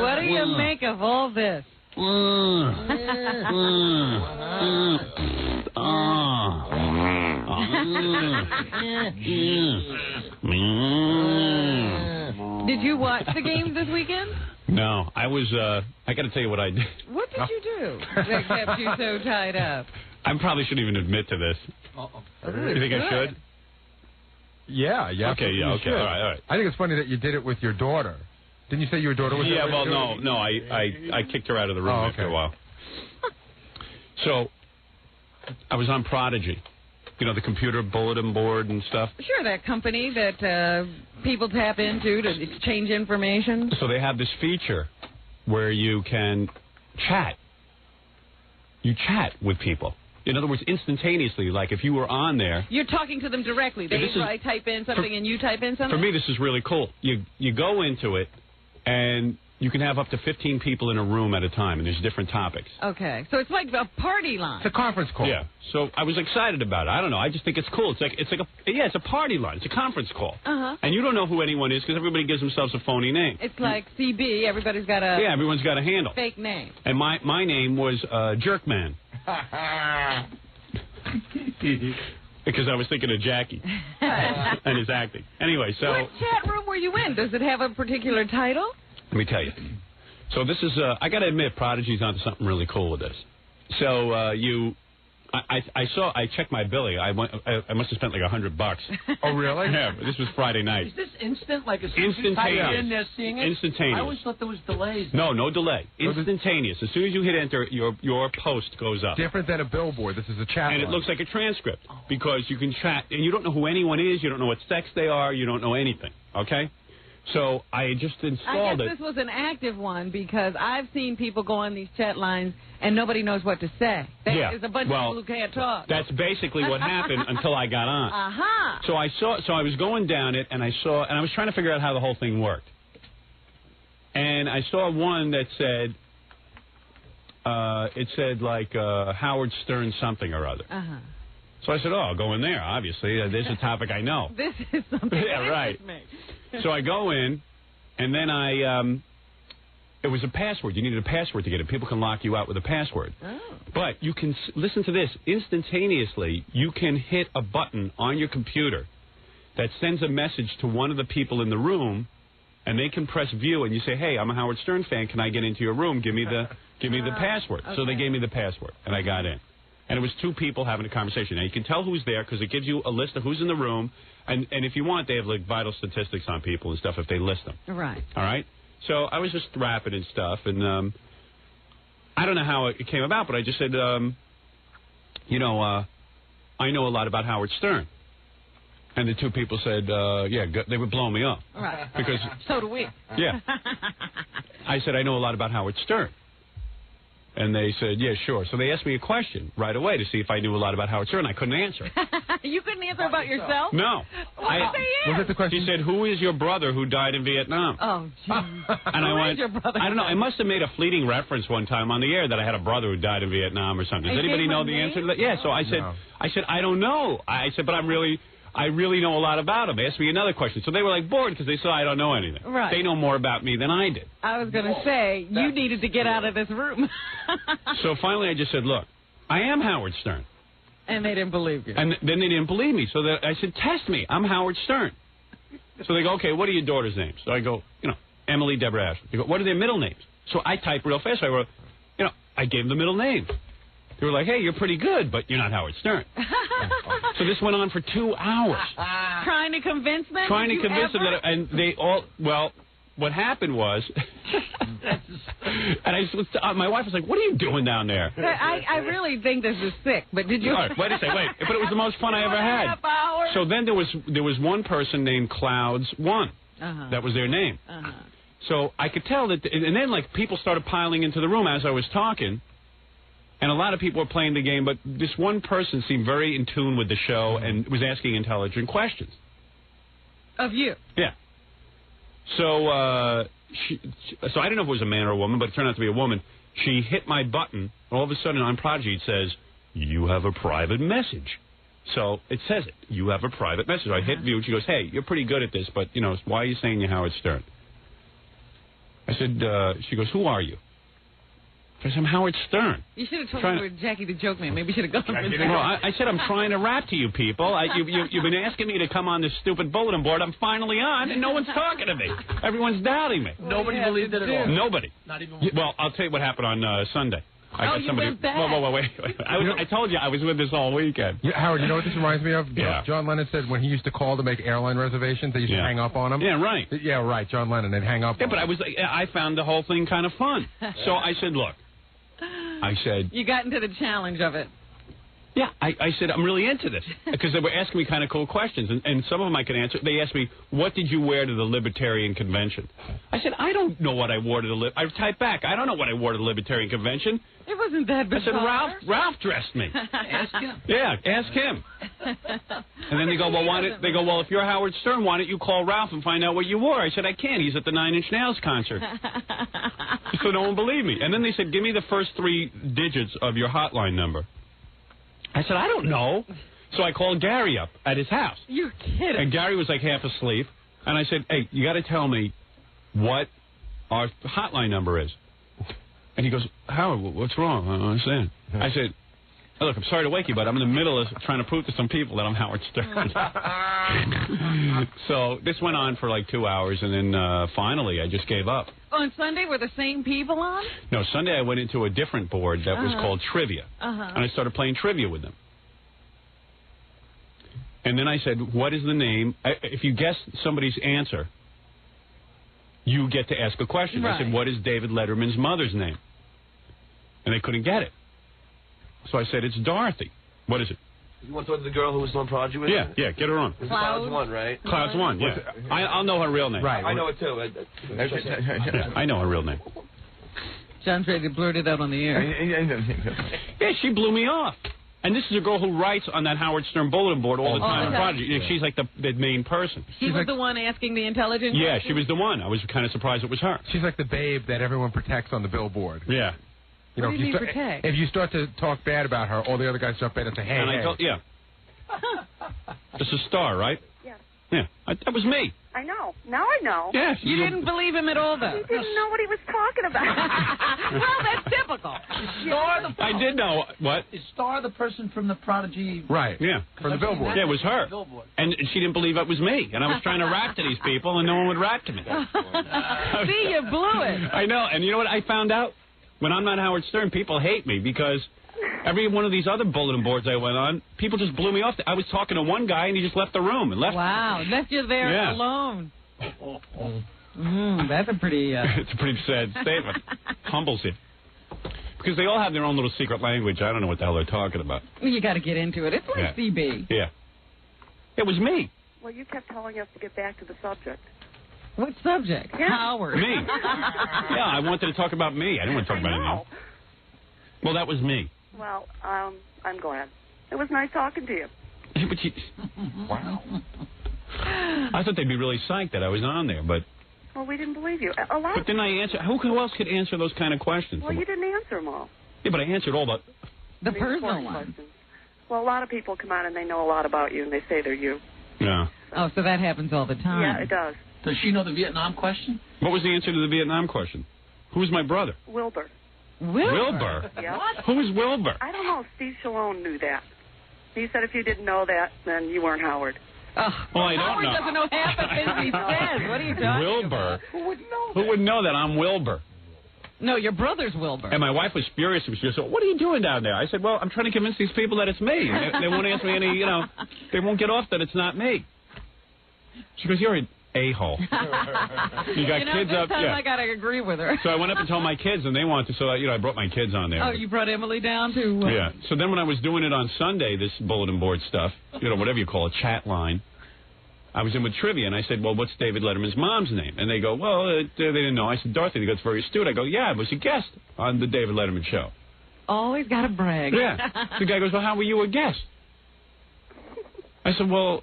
What do you make of all this? Did you watch the games this weekend? No, I was, I got to tell you what I did. What did you do that kept you so tied up? I probably shouldn't even admit to this. You think I should? Yeah. Okay, yeah, okay. All right. I think it's funny that you did it with your daughter. Didn't you say your daughter was? Yeah, well, no, I kicked her out of the room after a while. So, I was on Prodigy. You know, the computer bulletin board and stuff. Sure, that company that people tap into to exchange information. So they have this feature where you can chat. You chat with people. In other words, instantaneously, like if you were on there. You're talking to them directly. They type in something and you type in something? For me, this is really cool. You go into it, and you can have up to 15 people in a room at a time, and there's different topics. Okay. So it's like a party line. It's a conference call. Yeah. So I was excited about it. I don't know. I just think it's cool. It's a party line. It's a conference call. Uh-huh. And you don't know who anyone is because everybody gives themselves a phony name. It's like CB. Everybody's got a... Yeah, everyone's got a handle. Fake name. And my name was Jerkman. Because I was thinking of Jackie and his acting. Anyway, so... What chat room were you in? Does it have a particular title? Let me tell you. So this is, I got to admit, Prodigy's onto something really cool with this. So I checked my billing. I must have spent like $100. Oh, really? Yeah, but this was Friday night. Is this instant? Like as soon as you type in, they're seeing it? Instantaneous. I always thought there was delays. No delay. Instantaneous. As soon as you hit enter, your post goes up. Different than a billboard. This is a chat. And it looks like a transcript because you can chat, and you don't know who anyone is. You don't know what sex they are. You don't know anything. Okay? So I just installed it. I guess this was an active one because I've seen people go on these chat lines and nobody knows what to say. There's a bunch of people who can't talk. That's basically what happened until I got on. Uh-huh. So I was going down it and I was trying to figure out how the whole thing worked. And I saw one that said, Howard Stern something or other. Uh-huh. So I said, I'll go in there, obviously. There's a topic I know. This is something yeah, right. So I go in, and then it was a password. You needed a password to get it. People can lock you out with a password. Oh. But you can, listen to this, instantaneously, you can hit a button on your computer that sends a message to one of the people in the room, and they can press view, and you say, hey, I'm a Howard Stern fan. Can I get into your room? Give me the password. Okay. So they gave me the password, and I got in. And it was two people having a conversation. Now, you can tell who's there because it gives you a list of who's in the room. And if you want, they have, like, vital statistics on people and stuff if they list them. Right. All right? So I was just rapping and stuff. And I don't know how it came about, but I just said, I know a lot about Howard Stern. And the two people said, they were blowing me up. Right. Because, so do we. Yeah. I said, I know a lot about Howard Stern. And they said, yeah, sure. So they asked me a question right away to see if I knew a lot about Howard Stern. I couldn't answer. You couldn't answer about yourself? No. Was it the question? She said, who is your brother who died in Vietnam? Oh, geez. And I went, I don't know. I must have made a fleeting reference one time on the air that I had a brother who died in Vietnam or something. Does anybody know the answer to that? Yeah, so I said, I don't know. I said, but I really know a lot about him. Ask me another question. So they were like bored because they saw I don't know anything. Right. They know more about me than I did. I was going to say, you needed to get out of this room. So finally I just said, look, I am Howard Stern. And they didn't believe you. And then they didn't believe me. So I said, test me. I'm Howard Stern. So they go, okay, what are your daughter's names? So I go, Emily, Deborah, Ashley. They go, what are their middle names? So I type real fast. I wrote, I gave them the middle name. They were like, hey, you're pretty good, but you're not Howard Stern. So this went on for 2 hours. Trying to convince them? Trying to convince them that, and they all, what happened was, and my wife was like, what are you doing down there? I really think this is sick, but did you? All right, wait a second, but it was the most fun I ever had. So then there was one person named Clouds1. Uh-huh. That was their name. Uh-huh. So I could tell that, and then like people started piling into the room as I was talking. And a lot of people were playing the game, but this one person seemed very in tune with the show and was asking intelligent questions. Of you? Yeah. So so I didn't know if it was a man or a woman, but it turned out to be a woman. She hit my button. All of a sudden on Prodigy it says, you have a private message. So it says it. You have a private message. I hit view. She goes, hey, you're pretty good at this, but, why are you saying you're Howard Stern? I said, she goes, who are you? I said, I'm Howard Stern. You should have told me you were Jackie the Joke Man. Maybe you should have gone for that. Well, I said, I'm trying to rap to you people. You've been asking me to come on this stupid bulletin board. I'm finally on, and no one's talking to me. Everyone's doubting me. Nobody believed it at all. Nobody. Not even. Well, I'll tell you what happened on Sunday. I got somebody. went back. Wait. I told you I was with this all weekend. Yeah, Howard, you know what this reminds me of? Yeah. John Lennon said when he used to call to make airline reservations, they used to hang up on him. Yeah, right. Yeah, right. John Lennon, they'd hang up. Yeah, but I found the whole thing kind of fun. So I said, look. I said. You got into the challenge of it. Yeah, I said, I'm really into this. Because they were asking me kind of cool questions, and some of them I could answer. They asked me, what did you wear to the Libertarian Convention? I said, I don't know what I wore to the I typed back, I don't know what I wore to the Libertarian Convention. It wasn't that bizarre. I said, Ralph dressed me. Ask him. Yeah, ask him. And then they go, well, if you're Howard Stern, why don't you call Ralph and find out what you wore? I said, I can't. He's at the Nine Inch Nails concert. So no one believed me. And then they said, give me the first 3 digits of your hotline number. I said, I don't know. So I called Gary up at his house. You're kidding. And Gary was like half asleep. And I said, hey, you got to tell me what our hotline number is. And he goes, Howard, what's wrong? I don't understand. I said, look, I'm sorry to wake you, but I'm in the middle of trying to prove to some people that I'm Howard Stern. So this went on for like 2 hours, and then finally I just gave up. On Sunday, were the same people on? No, Sunday I went into a different board that was called Trivia. And I started playing trivia with them. And then I said, what is the name? If you guess somebody's answer, you get to ask a question. Right. I said, what is David Letterman's mother's name? And they couldn't get it. So I said, it's Dorothy. What is it? You want to talk to the girl who was on Prodigy with? Yeah, get her on. Clouds 1, right? Clouds 1, yeah. I'll know her real name. Right. I know it too. Yeah, I know her real name. John's ready to blurt it out on the air. Yeah, she blew me off. And this is a girl who writes on that Howard Stern bulletin board all the time on Prodigy. Yeah. She's like the main person. She was the one asking the intelligent Yeah, question? she was the one. I was kind of surprised it was her. She's like the babe that everyone protects on the billboard. Yeah. You know, What do you mean protect? If you start to talk bad about her, all the other guys jump in and say, hey, And hey. I told, yeah. This is Star, right? Yeah. Yeah. That was me. I know. Now I know. Yeah. You didn't believe him at all, though. He didn't know what he was talking about. Well, that's typical. I did know. What? Is Star the person from the Prodigy? Right. Yeah. From the billboard. Yeah, it was her. And she didn't believe it was me. And I was trying to rap to these people, and no one would rap to me. See, you blew it. I know. And you know what I found out? When I'm not Howard Stern, people hate me because every one of these other bulletin boards I went on, people just blew me off. I was talking to one guy, and he just left the room and left. Wow, left you there alone. That's a pretty... It's a pretty sad statement. Humbles you. Because they all have their own little secret language. I don't know what the hell they're talking about. You got to get into it. It's like CB. Yeah. It was me. Well, you kept telling us to get back to the subject. What subject? Yeah. Howard. Me. Yeah, I wanted to talk about me. I didn't want to talk about anything else. Well, that was me. Well, I'm glad. It was nice talking to you. But wow. I thought they'd be really psyched that I was on there, but... Well, we didn't believe you. A lot. But didn't I answer... Who else could answer those kind of questions? Well, you didn't answer them all. Yeah, but I answered all the personal ones. Well, a lot of people come on and they know a lot about you, and they say they're you. Yeah. Oh, so that happens all the time. Yeah, it does. Does she know the Vietnam question? What was the answer to the Vietnam question? Who's my brother? Wilbur. Wilbur? Yeah. What? Who is Wilbur? I don't know. Steve Shalone knew that. He said if you didn't know that, then you weren't Howard. Well, I don't Howard know. doesn't know half the things he says. What are you talking Wilbur? about? Who would know Who would know that I'm Wilbur? No, your brother's Wilbur. And my wife was furious. She said, what are you doing down there? I said, well, I'm trying to convince these people that it's me. They won't answer me any, they won't get off that it's not me. She goes, you're an a-hole. You got kids this up. time Yeah. I got to agree with her. So I went up and told my kids, and they wanted to. So, I brought my kids on there. Oh, you brought Emily down to... Yeah. So then when I was doing it on Sunday, this bulletin board stuff, whatever you call it, chat line, I was in with trivia, and I said, well, what's David Letterman's mom's name? And they go, well, they didn't know. I said, Dorothy. They go, it's very astute. I go, yeah, I was a guest on the David Letterman show. Always got to brag. Yeah. The guy goes, well, how were you a guest? I said, well,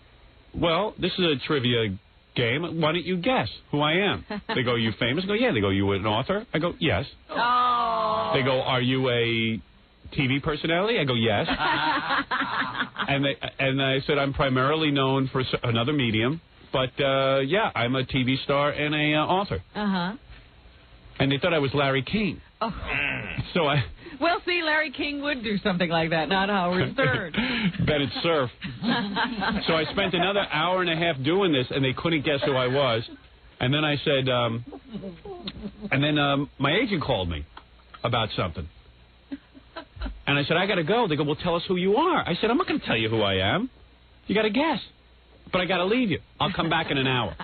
this is a trivia game. Why don't you guess who I am? They go, you famous? I go, yeah. They go, you an author? I go, yes. Oh. They go, are you a TV personality? I go, yes. and I said, I'm primarily known for another medium, but yeah, I'm a TV star and a author. Uh-huh. And they thought I was Larry King. Oh. So Well, see, Larry King would do something like that, not Howard Stern. Bennett Cerf. So I spent another hour and a half doing this, and they couldn't guess who I was. And then I said, my agent called me about something. And I said, I got to go. They go, well, tell us who you are. I said, I'm not going to tell you who I am. You got to guess. But I got to leave you. I'll come back in an hour.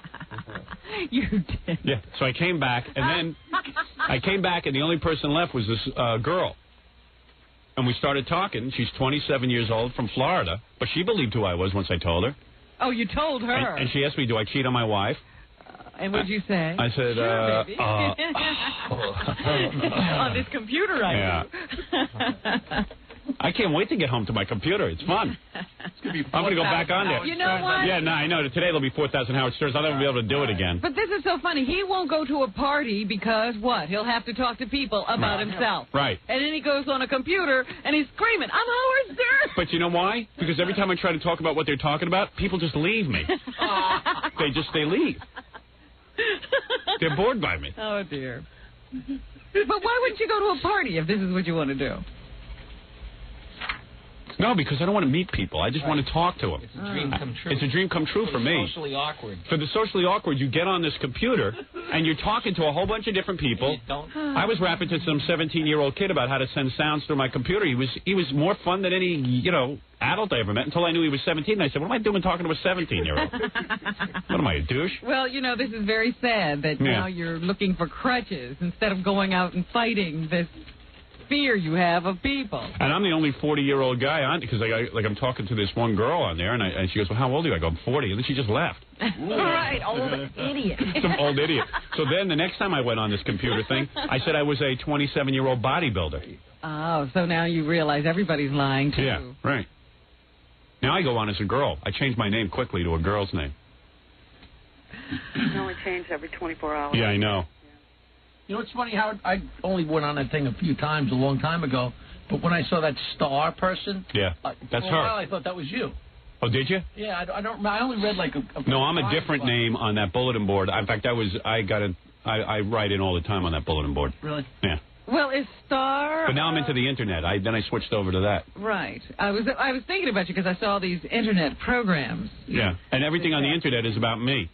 You did. Yeah. So I came back, and then I came back, and the only person left was this girl. And we started talking. She's 27 years old from Florida, but she believed who I was once I told her. Oh, you told her. And she asked me, do I cheat on my wife? And what'd you say? I said, sure, baby. On this computer, I do. I can't wait to get home to my computer. It's fun. I'm going to go back on there. You know what? Yeah, no, I know. Today it'll be 4,000 Howard Sterns. I'll never be able to do it again. But this is so funny. He won't go to a party because what? He'll have to talk to people about himself. Right. And then he goes on a computer and he's screaming, I'm Howard Stern. But you know why? Because every time I try to talk about what they're talking about, people just leave me. They leave. They're bored by me. Oh, dear. But why wouldn't you go to a party if this is what you want to do? No, because I don't want to meet people. I just want to talk to them. It's a dream come true. It's a dream come true for me. Socially awkward. For the socially awkward, you get on this computer, and you're talking to a whole bunch of different people. I was rapping to some 17-year-old kid about how to send sounds through my computer. He was more fun than any, adult I ever met until I knew he was 17. And I said, what am I doing talking to a 17-year-old? What am I, a douche? Well, this is very sad that now you're looking for crutches instead of going out and fighting this fear you have of people. And I'm the only 40-year-old guy on, because I'm talking to this one girl on there, and she goes, well, how old are you? I go, I'm 40, and then she just left. Right, old idiot. Some old idiot. So then the next time I went on this computer thing, I said I was a 27-year-old bodybuilder. Oh, so now you realize everybody's lying, too. Yeah, right. Now I go on as a girl. I changed my name quickly to a girl's name. You can only change every 24 hours. Yeah, I know. You know what's funny, Howard? I only went on that thing a few times a long time ago, but when I saw that star person, that's for a her. while I thought that was you. Oh, did you? Yeah, I only read like a No, I'm a different name on that bulletin board. In fact, I write in all the time on that bulletin board. Really? Yeah. Well, is Star... But now I'm into the Internet. Then I switched over to that. Right. I was thinking about you because I saw these Internet programs. Yeah, and everything on the Internet is about me,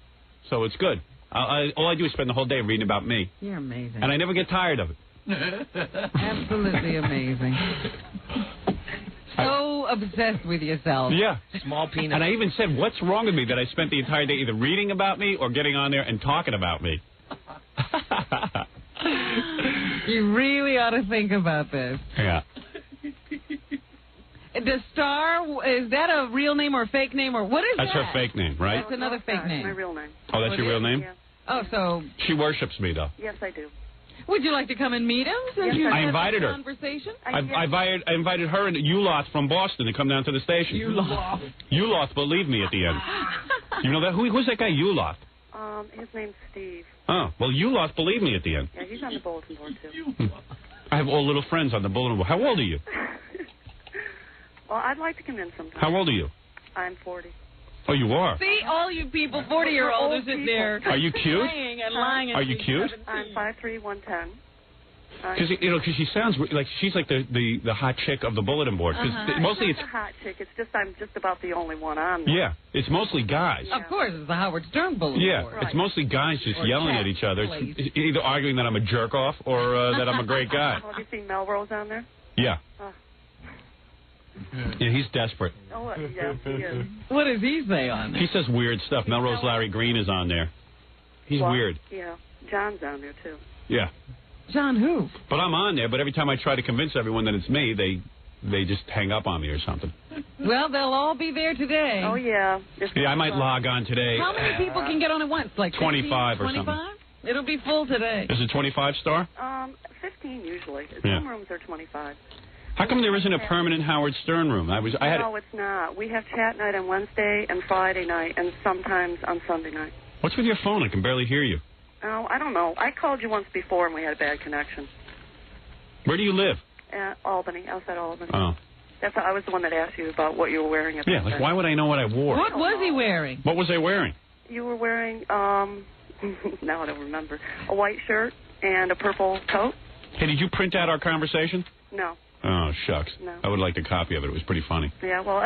so it's good. All I do is spend the whole day reading about me. You're amazing. And I never get tired of it. Absolutely amazing. So obsessed with yourself. Yeah. Small peanut. And I even said, what's wrong with me that I spent the entire day either reading about me or getting on there and talking about me? You really ought to think about this. Yeah. The Star, is that a real name or a fake name, or what is That's that? That's her fake name, right? That's another fake name. That's my real name. Oh, that's your real name? Yeah. Oh, so... She worships me, though. Yes, I do. Would you like to come and meet him? Yes, I invited her. Conversation? I invited her and Uloth from Boston to come down to the station. Uloth believed me at the end. You know that? Who's that guy, Uloth? His name's Steve. Oh, well, Uloth believed me at the end. Yeah, he's on the bulletin board, too. I have all little friends on the bulletin board. How old are you? Well, I'd like to come in sometime. How old are you? I'm 40. Oh, you are? See, all you people, 40-year-olds, are there. Are you cute? Lying and lying. Are you cute? I'm 5'3", 110. Because she sounds like she's like the hot chick of the bulletin board. Mostly it's a hot chick. It's just I'm just about the only one on there. Yeah, it's mostly guys. Of course, it's the Howard Stern bulletin board. It's mostly guys just yelling at each other. It's either arguing that I'm a jerk off or that I'm a great guy. Have you seen Melrose on there? Yeah. Yeah, he's desperate. Oh, yeah, he is. What does he say on there? He says weird stuff. Melrose Larry Green is on there. He's weird. Yeah, John's on there too. Yeah. John who? But I'm on there, but every time I try to convince everyone that it's me, they just hang up on me or something. Well, they'll all be there today. Oh, yeah. Yeah, I might log on today. How many people can get on at once? Like 25 15, or something. 25? It'll be full today. Is it 25 star? 15 usually. Yeah. Some rooms are 25. How come there isn't a permanent Howard Stern room? No, it's not. We have chat night on Wednesday and Friday night, and sometimes on Sunday night. What's with your phone? I can barely hear you. Oh, I don't know. I called you once before, and we had a bad connection. Where do you live? Albany, outside Albany. Oh. I was the one that asked you about what you were wearing at Yeah, why would I know what I wore? What was he wearing? What was I wearing? You were wearing, now I don't remember, a white shirt and a purple coat. Hey, did you print out our conversation? No. Oh, shucks. No. I would like a copy of it. It was pretty funny. Yeah, well...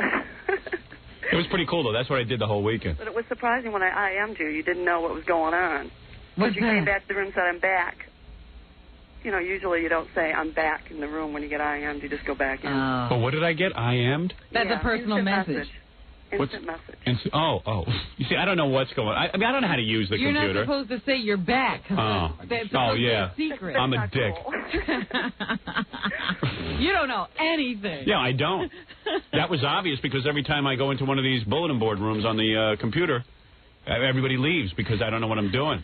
It was pretty cool, though. That's what I did the whole weekend. But it was surprising when I IM'd you. You didn't know what was going on. But you came back to the room and said, I'm back. you know, usually you don't say, I'm back in the room when you get IM'd. You just go back in. Oh, what did I get? IM'd? That's a personal message. Instant message. You see, I don't know what's going on. I mean, I don't know how to use the You're computer. You're not supposed to say you're back. That's yeah. a secret. I'm a dick. You don't know anything. Yeah, I don't. That was obvious because every time I go into one of these bulletin board rooms on the computer, everybody leaves because I don't know what I'm doing.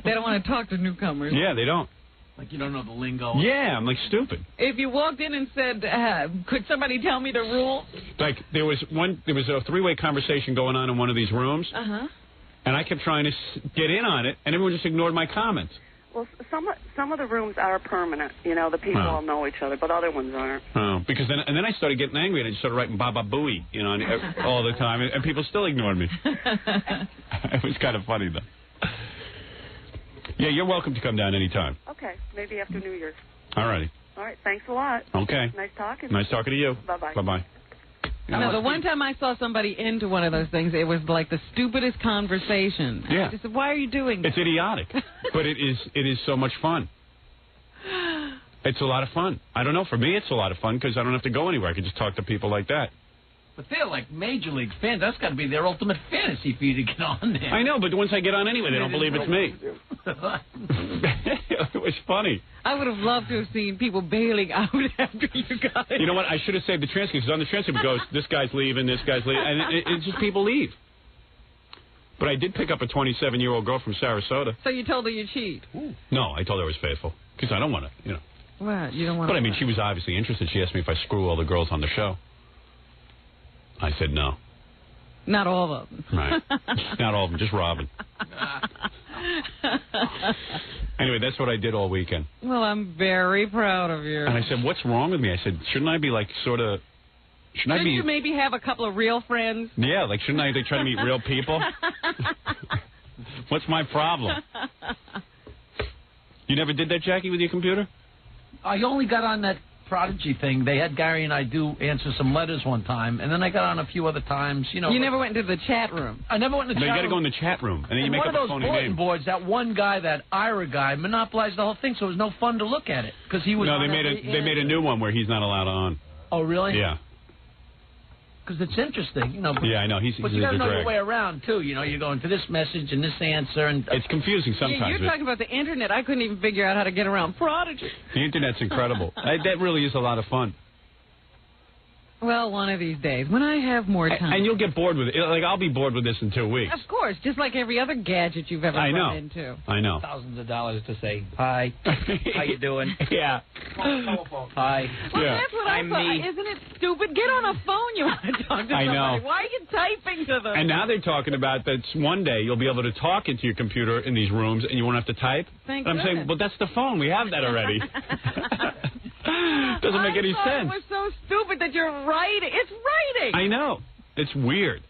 They don't want to talk to newcomers. Yeah, they don't. Like you don't know the lingo. Yeah, I'm like stupid. If you walked in and said, could somebody tell me the rules? Like there was a three-way conversation going on in one of these rooms. And I kept trying to get in on it, and everyone just ignored my comments. Well, some of the rooms are permanent. You know, the people all know each other, but other ones aren't. Oh, because then I started getting angry, and I just started writing Baba Booey, you know, all the time, and people still ignored me. It was kind of funny, though. Yeah, you're welcome to come down anytime. Okay, maybe after New Year's. All righty. All right, thanks a lot. Okay. Nice talking. Nice talking to you. Bye-bye. Bye-bye. No, the one time I saw somebody into one of those things, it was like the stupidest conversation. Yeah. I just said, why are you doing that? It's idiotic, but it is so much fun. It's a lot of fun. I don't know. For me, it's a lot of fun because I don't have to go anywhere. I can just talk to people like that. But they're like Major League fans. That's got to be their ultimate fantasy for you to get on there. I know, but once I get on anyway, they don't believe it's me. It was funny. I would have loved to have seen people bailing out after you guys. You know what? I should have saved the transcript, because on the transcript it goes, this guy's leaving, and it's just people leave. But I did pick up a 27-year-old girl from Sarasota. So you told her you cheat? No, I told her I was faithful, because I don't want to, you know. What? You don't want to? But I mean, she was obviously interested. She asked me if I screw all the girls on the show. I said no. Not all of them. Right. Not all of them, just Robin. Anyway, that's what I did all weekend. Well, I'm very proud of you. And I said, what's wrong with me? I said, shouldn't I be like sort of... Shouldn't you maybe have a couple of real friends? Yeah, like shouldn't I try to meet real people? What's my problem? You never did that, Jackie, with your computer? I only got on that Prodigy thing. They had Gary and I do answer some letters one time, and then I got on a few other times. You know, you never went into the chat room. I never went in the chat room. You got to go in the chat room, and then you make up a phony name. One of those bulletin boards, that one guy, that Ira guy, monopolized the whole thing, so it was no fun to look at it because he was. No, they made a new one where he's not allowed on. Oh, really? Yeah. Because it's interesting, you know. Yeah, I know. But you got to know your way around too. You know, you're going to this message and this answer, and it's confusing sometimes. You're talking about the internet. I couldn't even figure out how to get around Prodigy. The internet's incredible. That really is a lot of fun. Well, one of these days, when I have more time. And you'll get bored with it. Like, I'll be bored with this in 2 weeks. Of course, just like every other gadget you've ever run into. I know. Thousands of dollars to say, hi, how you doing? Yeah. Hi. Well, yeah. that's what I thought. Isn't it stupid? Get on a phone. You want to talk to somebody. I know. Why are you typing to them? And now they're talking about that one day you'll be able to talk into your computer in these rooms and you won't have to type. Thank and I'm saying, well, that's the phone. We have that already. Doesn't make any sense. It was so stupid that you're writing. It's writing. I know. It's weird.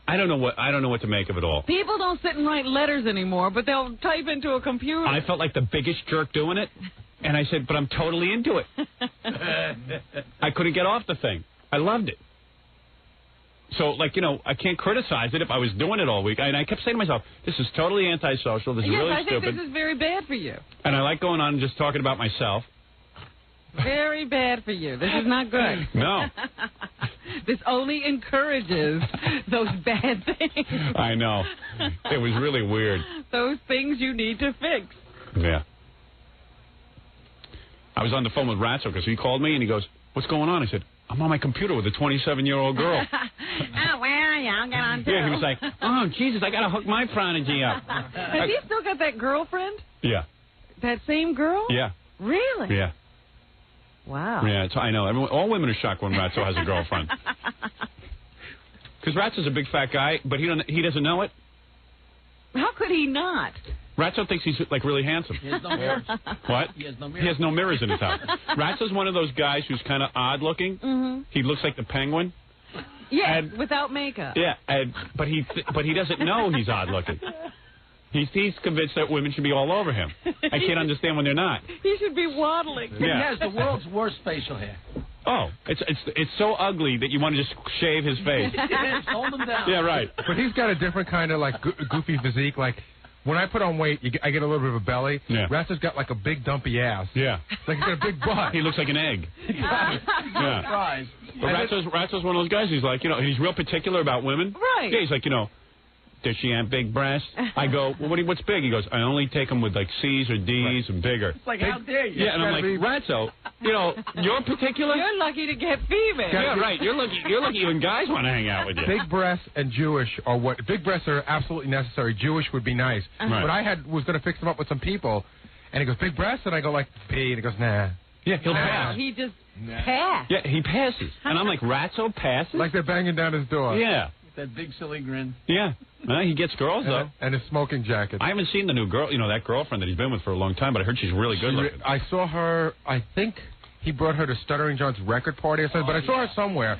I don't know what to make of it all. People don't sit and write letters anymore, but they'll type into a computer. I felt like the biggest jerk doing it, and I said, but I'm totally into it. I couldn't get off the thing. I loved it. So, like, you know, I can't criticize it if I was doing it all week. And I kept saying to myself, this is totally antisocial. This is really stupid. I think this is very bad for you. And I like going on and just talking about myself. Very bad for you. This is not good. No. This only encourages those bad things. I know. It was really weird. Those things you need to fix. Yeah. I was on the phone with Ratso because he called me and he goes, what's going on? I said, I'm on my computer with a 27-year-old girl. Oh, well, yeah, I'll get on too. Yeah, he was like, oh, Jesus, I got to hook my Prodigy up. Has he still got that girlfriend? Yeah. That same girl? Yeah. Really? Yeah. Wow. Yeah, I know. All women are shocked when Ratso has a girlfriend. Because Ratso's a big fat guy, but he doesn't know it. How could he not? Ratso thinks he's, like, really handsome. He has no mirrors. What? He has no mirrors. He has no mirrors in his house. Ratso's one of those guys who's kind of odd-looking. Mm-hmm. He looks like the Penguin. Yeah, without makeup. Yeah, but he doesn't know he's odd-looking. He's convinced that women should be all over him. I can't understand when they're not. He should be waddling. Yeah. He has the world's worst facial hair. Oh, it's so ugly that you want to just shave his face. Hold him down. Yeah, right. But he's got a different kind of, like, goofy physique. Like, when I put on weight, I get a little bit of a belly. Yeah. Ratzo's got like a big dumpy ass. Yeah. Like he's got a big butt. He looks like an egg. Yeah. Surprise. But Ratzo's one of those guys. He's like, and he's real particular about women. Right. Yeah, he's like, does she have big breasts? I go, well, what's big? He goes, I only take them with like C's or D's and bigger. It's like, how dare you? Yeah, and I'm like, Ratzo, you're particular? You're lucky to get female. Yeah, right. You're lucky even guys want to hang out with you. Big breasts and Jewish are what... Big breasts are absolutely necessary. Jewish would be nice. Right. But was going to fix them up with some people, and he goes, big breasts? And I go like, B, and he goes, nah. Yeah, he'll pass. He just passed. Yeah, he passes. And I'm like, Ratzo passes? Like they're banging down his door. Yeah. That big silly grin. Yeah. He gets girls, though. And his smoking jacket. I haven't seen the new girl, that girlfriend that he's been with for a long time, but I heard she's really good looking. I saw her, I think he brought her to Stuttering John's record party or something, but I saw her somewhere.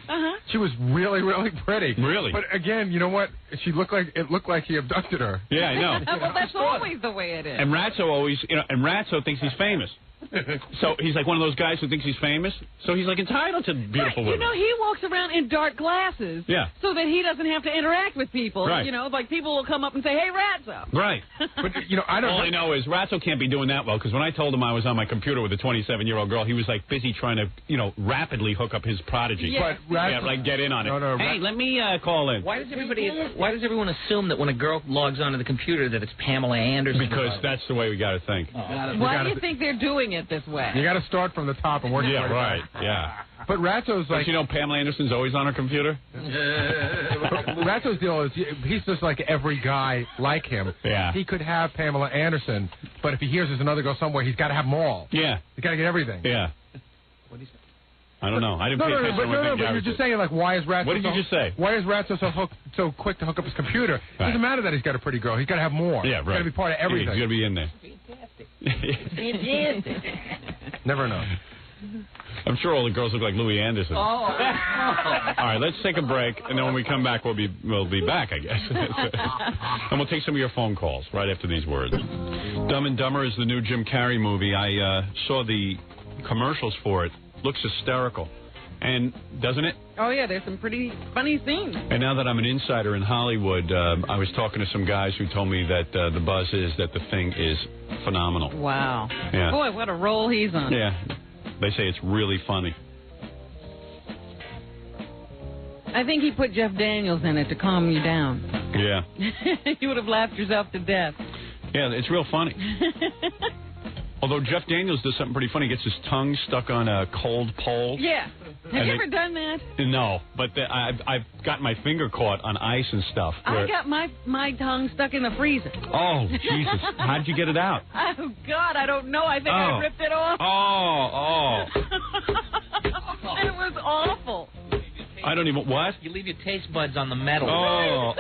She was really, really pretty. Really? But again, you know what? It looked like he abducted her. Yeah, I know. Well, that's always the way it is. And Ratzo always, and Ratzo thinks he's famous. So he's like one of those guys who thinks he's famous. So he's like entitled to beautiful women. He walks around in dark glasses. Yeah. So that he doesn't have to interact with people. Right. Like people will come up and say, "Hey, Ratzo." Right. But I don't. All I know is Ratzo can't be doing that well, because when I told him I was on my computer with a 27-year-old girl, he was like busy trying to, rapidly hook up his prodigy. Yes. But Ratzo, like get in on it. No, hey, let me call in. Why does everyone assume that when a girl logs onto the computer that it's Pamela Anderson? Because that's the way we got to think. Why do you think they're doing it this way? You got to start from the top and work your way down. Right. Yeah. But Ratzo's like... But Pamela Anderson's always on her computer? Ratzo's deal is he's just like every guy like him. Yeah. He could have Pamela Anderson, but if he hears there's another girl somewhere, he's got to have them all. Yeah. He's got to get everything. Yeah. What do you say? I don't know. I didn't pay attention to what but you're just saying, like, why is Ratzo... What did you just say? Why is Ratzo so quick to hook up his computer? It doesn't matter that he's got a pretty girl. He's got to have more. Yeah, right. He's got to be part of everything. He's got to be in there. Never know. I'm sure all the girls look like Louis Anderson. Oh. All right, let's take a break, and then when we come back, we'll be back, I guess. And we'll take some of your phone calls right after these words. Dumb and Dumber is the new Jim Carrey movie. I saw the commercials for it. Looks hysterical. And doesn't it? Oh, yeah, there's some pretty funny scenes. And now that I'm an insider in Hollywood, I was talking to some guys who told me that the buzz is that the thing is phenomenal. Wow. Yeah. Boy, what a role he's on. Yeah. They say it's really funny. I think he put Jeff Daniels in it to calm you down. Yeah. You would have laughed yourself to death. Yeah, it's real funny. Although Jeff Daniels does something pretty funny. He gets his tongue stuck on a cold pole. Yeah. Have you ever done that? No, but I've got my finger caught on ice and stuff. I got my tongue stuck in the freezer. Oh, Jesus. How did you get it out? Oh, God, I don't know. I think I ripped it off. And it was awful. I don't even... What? You leave your taste buds on the metal. Oh.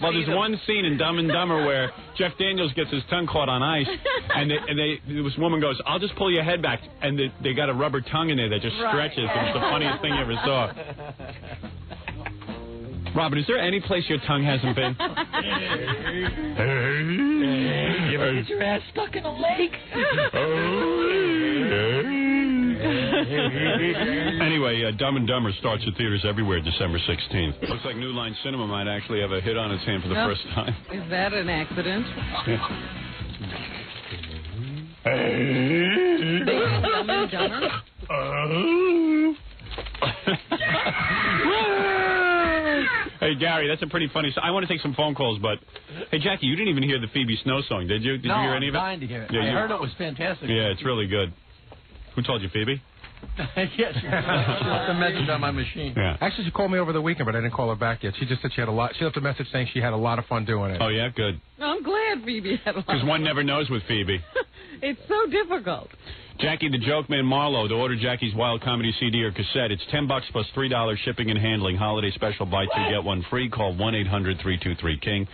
Well, there's one scene in Dumb and Dumber where Jeff Daniels gets his tongue caught on ice, and this woman goes, "I'll just pull your head back," and they got a rubber tongue in there that just stretches, and it's the funniest thing you ever saw. Robin, is there any place your tongue hasn't been? You ever get your ass stuck in a lake? Anyway, Dumb and Dumber starts at theaters everywhere December 16th. Looks like New Line Cinema might actually have a hit on its hand for the first time. Is that an accident? Dumb and Dumber? Hey, Gary, that's a pretty funny song. I want to take some phone calls, but... Hey, Jackie, you didn't even hear the Phoebe Snow song, did you? Did you hear any of it? No, I'm dying to hear it. Yeah, I heard it was fantastic. Yeah, it's really good. Who told you, Phoebe? Yes, she left a message on my machine. Yeah. Actually, she called me over the weekend, but I didn't call her back yet. She just said she left a message saying she had a lot of fun doing it. Oh, yeah? Good. I'm glad Phoebe had a lot. Because one never knows with Phoebe. It's so difficult. Jackie the Joke Man Marlowe, to order Jackie's Wild Comedy CD or cassette, it's $10 plus $3 shipping and handling. Holiday special, buy two, get one free. Call 1-800-323-KING.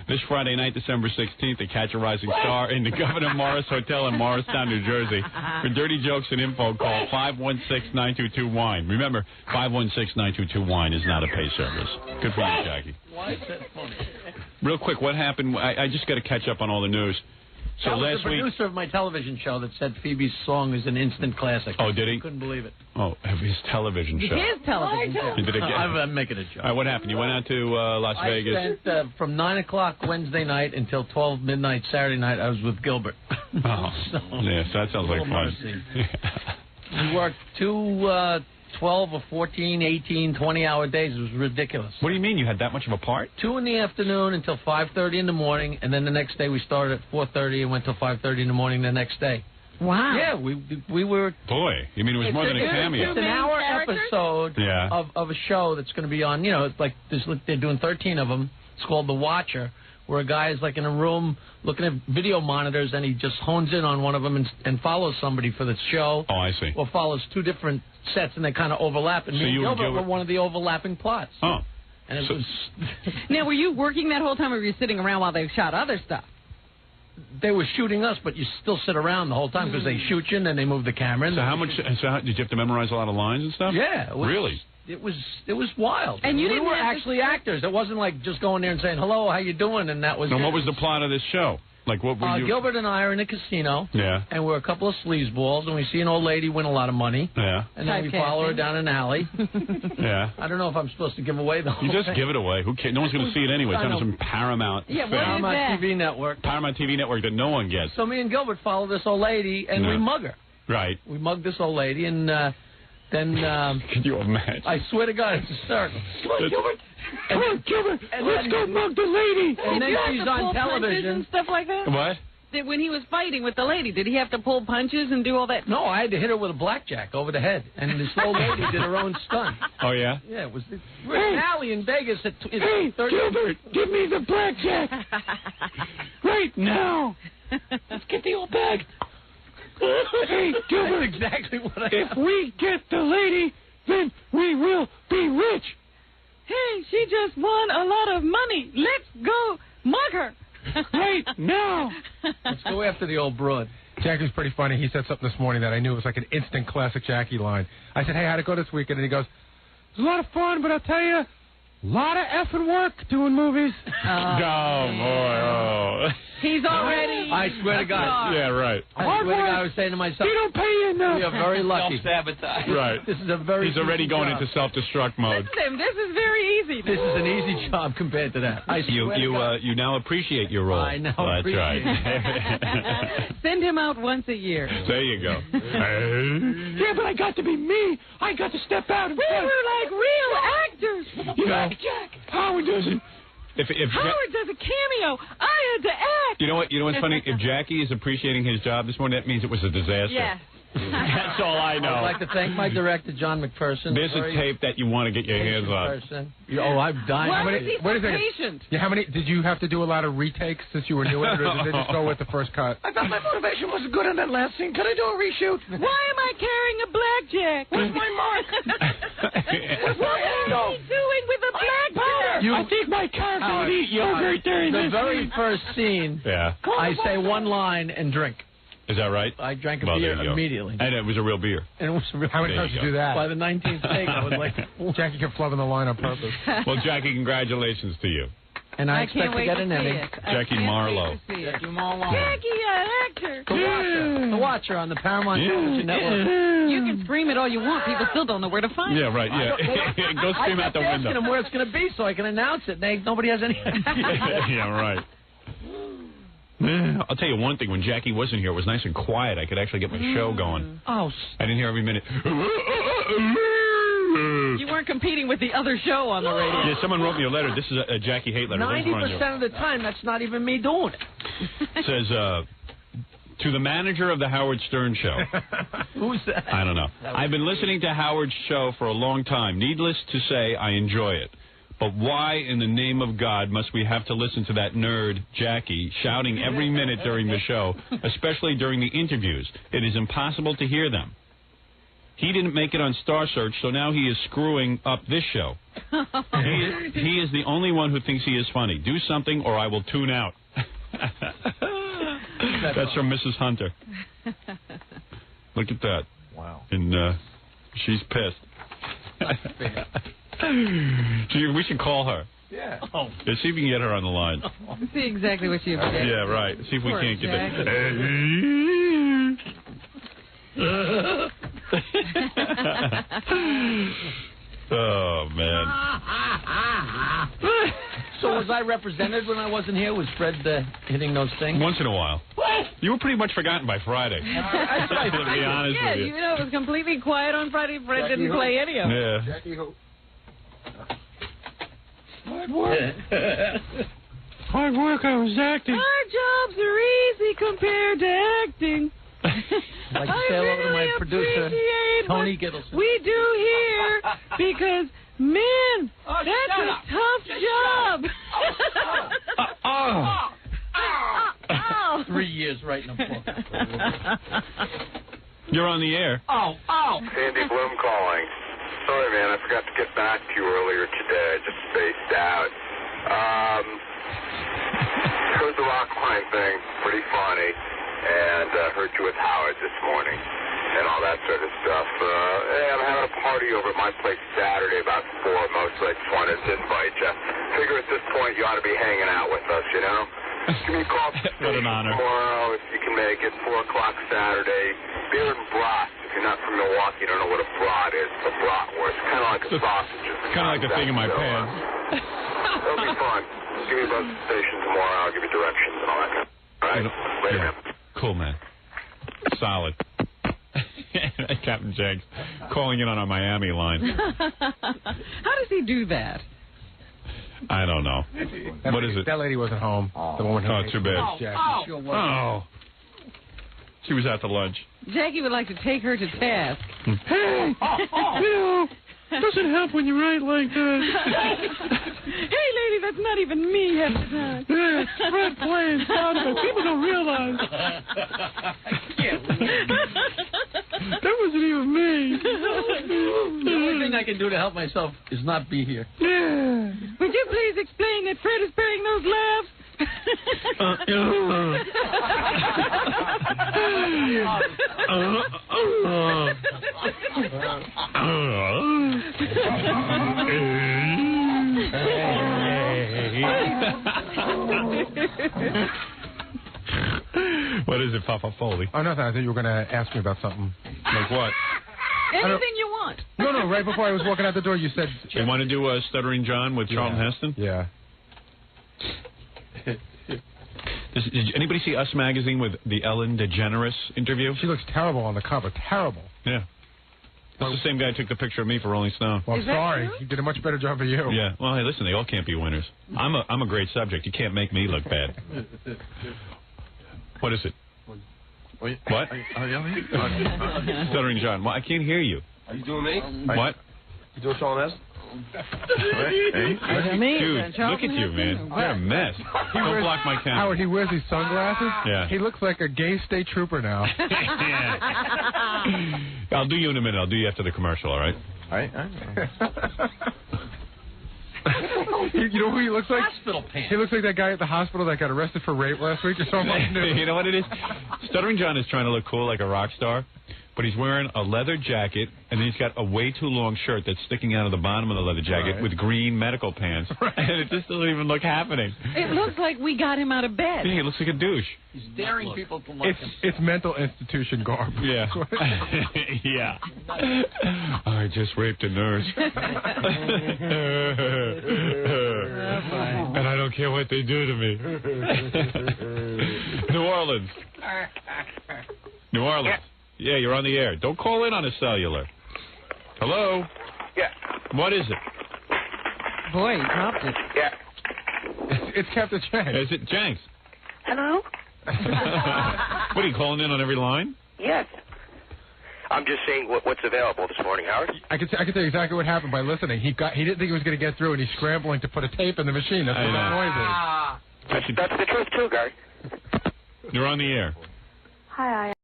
This Friday night, December 16th, at Catch a Rising Star in the Governor Morris Hotel in Morristown, New Jersey. For dirty jokes and info, call 516-922-WINE. Remember, 516-922-WINE is not a pay service. Good for you, Jackie. Why is that funny? Real quick, what happened? I just got to catch up on all the news. So that was last the producer of my television show that said Phoebe's song is an instant classic. Oh, did he? Couldn't believe it. Oh, his television show. His television show. You did it again. I'm making a joke. All right, what happened? You went out to Las Vegas. I spent from 9 o'clock Wednesday night until 12 midnight Saturday night. I was with Gilbert. Oh, so that sounds like fun. We worked 2 12 or 14, 18, 20-hour days. It was ridiculous. What do you mean? You had that much of a part? 2 in the afternoon until 5:30 in the morning, and then the next day we started at 4:30 and went till 5:30 in the morning the next day. Wow. Yeah, we were... Boy, you mean it was more than a cameo? It's an hour episode of a show that's going to be on, it's like they're doing 13 of them. It's called The Watcher, where a guy is like in a room looking at video monitors, and he just hones in on one of them and follows somebody for the show. Oh, I see. Or follows 2 different sets, and they kind of overlap. And so me and Gilbert were one of the overlapping plots. Oh. And it was... Now, were you working that whole time, or were you sitting around while they shot other stuff? They were shooting us, but you still sit around the whole time because they shoot you and then they move the camera. And did you have to memorize a lot of lines and stuff? Yeah. Really? It was wild. And we were actually actors. It wasn't like just going there and saying, hello, how you doing? And that was what was the plot of this show? Like, what were you... Gilbert and I are in a casino. Yeah. And we're a couple of sleazeballs, and we see an old lady win a lot of money. Yeah. And then we follow her down an alley. Yeah. I don't know if I'm supposed to give away the whole You just thing. give it away. Who cares? No one's going to see it anyway. It's on some Paramount film. Paramount TV network. Paramount TV network that no one gets. So me and Gilbert follow this old lady, and we mug her. Right. We mug this old lady, and then... Can you imagine? I swear to God, it's hysterical. Come on, Gilbert! Come on, Gilbert! Let's go mug the lady! And then she's on television. And stuff like that? What? When he was fighting with the lady, did he have to pull punches and do all that? No, I had to hit her with a blackjack over the head, and this old lady did her own stunt. Oh, yeah? Yeah, we're in an alley in Vegas at... Hey, Gilbert, give me the blackjack! Right now! Let's get the old bag. Hey, Gilbert, that's exactly what I if we get the lady, then we will be rich. Hey, she just won a lot of money. Let's go mug her. Right now. Let's go after the old broad. Jackie's pretty funny. He said something this morning that I knew was like an instant classic Jackie line. I said, hey, how'd it go this weekend? And he goes, it was a lot of fun, but I'll tell you, a lot of effing work doing movies. Oh, boy. He's already... I swear to God. Yeah, right. I swear to God, I was saying to myself... They don't pay you enough. We are very lucky. Self-sabotage. Right. This is a very He's already going into self-destruct mode. Listen, this is very easy. This is an easy job compared to that. I swear to God. You now appreciate your role. I know. That's right. Send him out once a year. There you go. Yeah, but I got to be me. I got to step out. We were like real actors. Blackjack. Howard doesn't. If Howard does a cameo. I had to act. You know what's funny? If Jackie is appreciating his job this morning, that means it was a disaster. Yeah. That's all I know. I'd like to thank my director, John McPherson. There's a tape that you want to get your hands on. Oh, I'm dying. Why was he so patient? Yeah, how many did you have to do a lot of retakes since you were new at it, or did they just go with the first cut? I thought my motivation wasn't good on that last scene. Could I do a reshoot? Why am I carrying a blackjack? Where's my mark? What are you doing with a blackjack? I think my character would eat yogurt during the this very scene. first scene. Yeah. I say one line and drink. Is that right? I drank a beer immediately. And it was a real beer. And it was a real How many times did you do that? By the 19th take, I was like... Jackie kept flubbing the line on purpose. Well, Jackie, congratulations to you. And I can't expect to wait get an see Emmy. it. Jackie Marlowe. Jackie Marlowe. Jackie, an actor. The Watcher on the Paramount Television Network. You can scream it all you want. People still don't know where to find it. Yeah, right, yeah. Go scream out the window. I'm asking them where it's going to be so I can announce it. Nobody has any idea. Yeah, right. I'll tell you one thing. When Jackie wasn't here, it was nice and quiet. I could actually get my show going. Oh. I didn't hear every minute. You weren't competing with the other show on the radio. Yeah, someone wrote me a letter. This is a Jackie hate letter. 90% of the time, that's not even me doing it. It says, to the manager of the Howard Stern Show. Who's that? I don't know. I've been listening to Howard's show for a long time. Needless to say, I enjoy it. But why in the name of God must we have to listen to that nerd, Jackie, shouting every minute during the show, especially during the interviews? It is impossible to hear them. He didn't make it on Star Search, so now he is screwing up this show. He is the only one who thinks he is funny. Do something or I will tune out. That's from Mrs. Hunter. Look at that. Wow. And she's pissed. We should call her. Yeah. Yeah. Let's see if we can get her on the line. See exactly what you've done. Yeah, right. See if we Poor can't get Oh, man. So was I represented when I wasn't here? Was Fred hitting those things? Once in a while. You were pretty much forgotten by Friday. To be honest Yeah, with you. you know, it was completely quiet on Friday. Fred didn't play any of it. Yeah. Jackie, who? Hard work. Hard work, I was acting. Our jobs are easy compared to acting. I'd like to say hello to my producer, Tony Gittleson. We do here because, man, that's a tough job. 3 years writing a book. You're on the air. Sandy Bloom calling. Sorry, man, I forgot to get back to you earlier today. I just spaced out. Heard the rock line thing, pretty funny, and heard you with Howard this morning and all that sort of stuff. I'm having a party over at my place Saturday about 4. Mostly I just wanted to invite you. Figure at this point you ought to be hanging out with us, you know? Give me a call What an honor. tomorrow if you can make it. 4 o'clock Saturday. Beer and brat. If you're not from Milwaukee, you don't know what a brat is. It's a bratwurst. Kind of like a sausage. Kind of like the thing in my pants. It'll be fun. Give me a buzz at the station tomorrow. I'll give you directions and all that kind of stuff. All right? Later, man. Cool, man. Solid. Captain Jenks calling in on our Miami line. How does he do that? I don't know. What is it? That lady wasn't home. The woman who too bad. Jackie. She was out to lunch. Jackie would like to take her to task. Hey! Doesn't help when you write like that. Hey, lady, that's not even me half the time. Yeah, Fred playing sound effects. People don't realize. That wasn't even me. The only thing I can do to help myself is not be here. Yeah. Would you please explain that Fred is sparing those laughs? What is it, Papa Foley? Oh, nothing. I thought you were going to ask me about something. Like what? Anything you want. No, right before I was walking out the door, you said... You want to do Stuttering John with Charlton Heston? Yeah. Did anybody see Us Magazine with the Ellen DeGeneres interview? She looks terrible on the cover. Terrible. Yeah. That's the same guy who took the picture of me for Rolling Stone. Well, sorry. He did a much better job of you. Yeah. Well, hey, listen, they all can't be winners. I'm a great subject. You can't make me look bad. What is it? What? Stuttering John. Well, I can't hear you. Are you doing me? What? You doing Charlton Heston? Dude, look at you, man. You're a mess. Don't block my camera. Howard, he wears these sunglasses. Yeah. He looks like a gay state trooper now. I'll do you in a minute. I'll do you after the commercial, all right? All right. You know who he looks like? Hospital pants. He looks like that guy at the hospital that got arrested for rape last week or something. You know what it is? Stuttering John is trying to look cool like a rock star, but he's wearing a leather jacket, and then he's got a way too long shirt that's sticking out of the bottom of the leather jacket with green medical pants, and it just doesn't even look happening. It looks like we got him out of bed. Yeah, he looks like a douche. He's daring people to like him. It's mental institution garb. Yeah. Yeah. I just raped a nurse. And I don't care what they do to me. New Orleans. New Orleans. Yeah, you're on the air. Don't call in on a cellular. Hello? Yeah. What is it? Boy, he dropped it. Yeah. It's Captain Jenks. Is it Janks? Hello? What, are you calling in on every line? Yes. I'm just saying what's available this morning, Howard. I can tell you exactly what happened by listening. He didn't think he was going to get through, and he's scrambling to put a tape in the machine. That's what that noise is. That's the truth, too, Gary. You're on the air. Hi,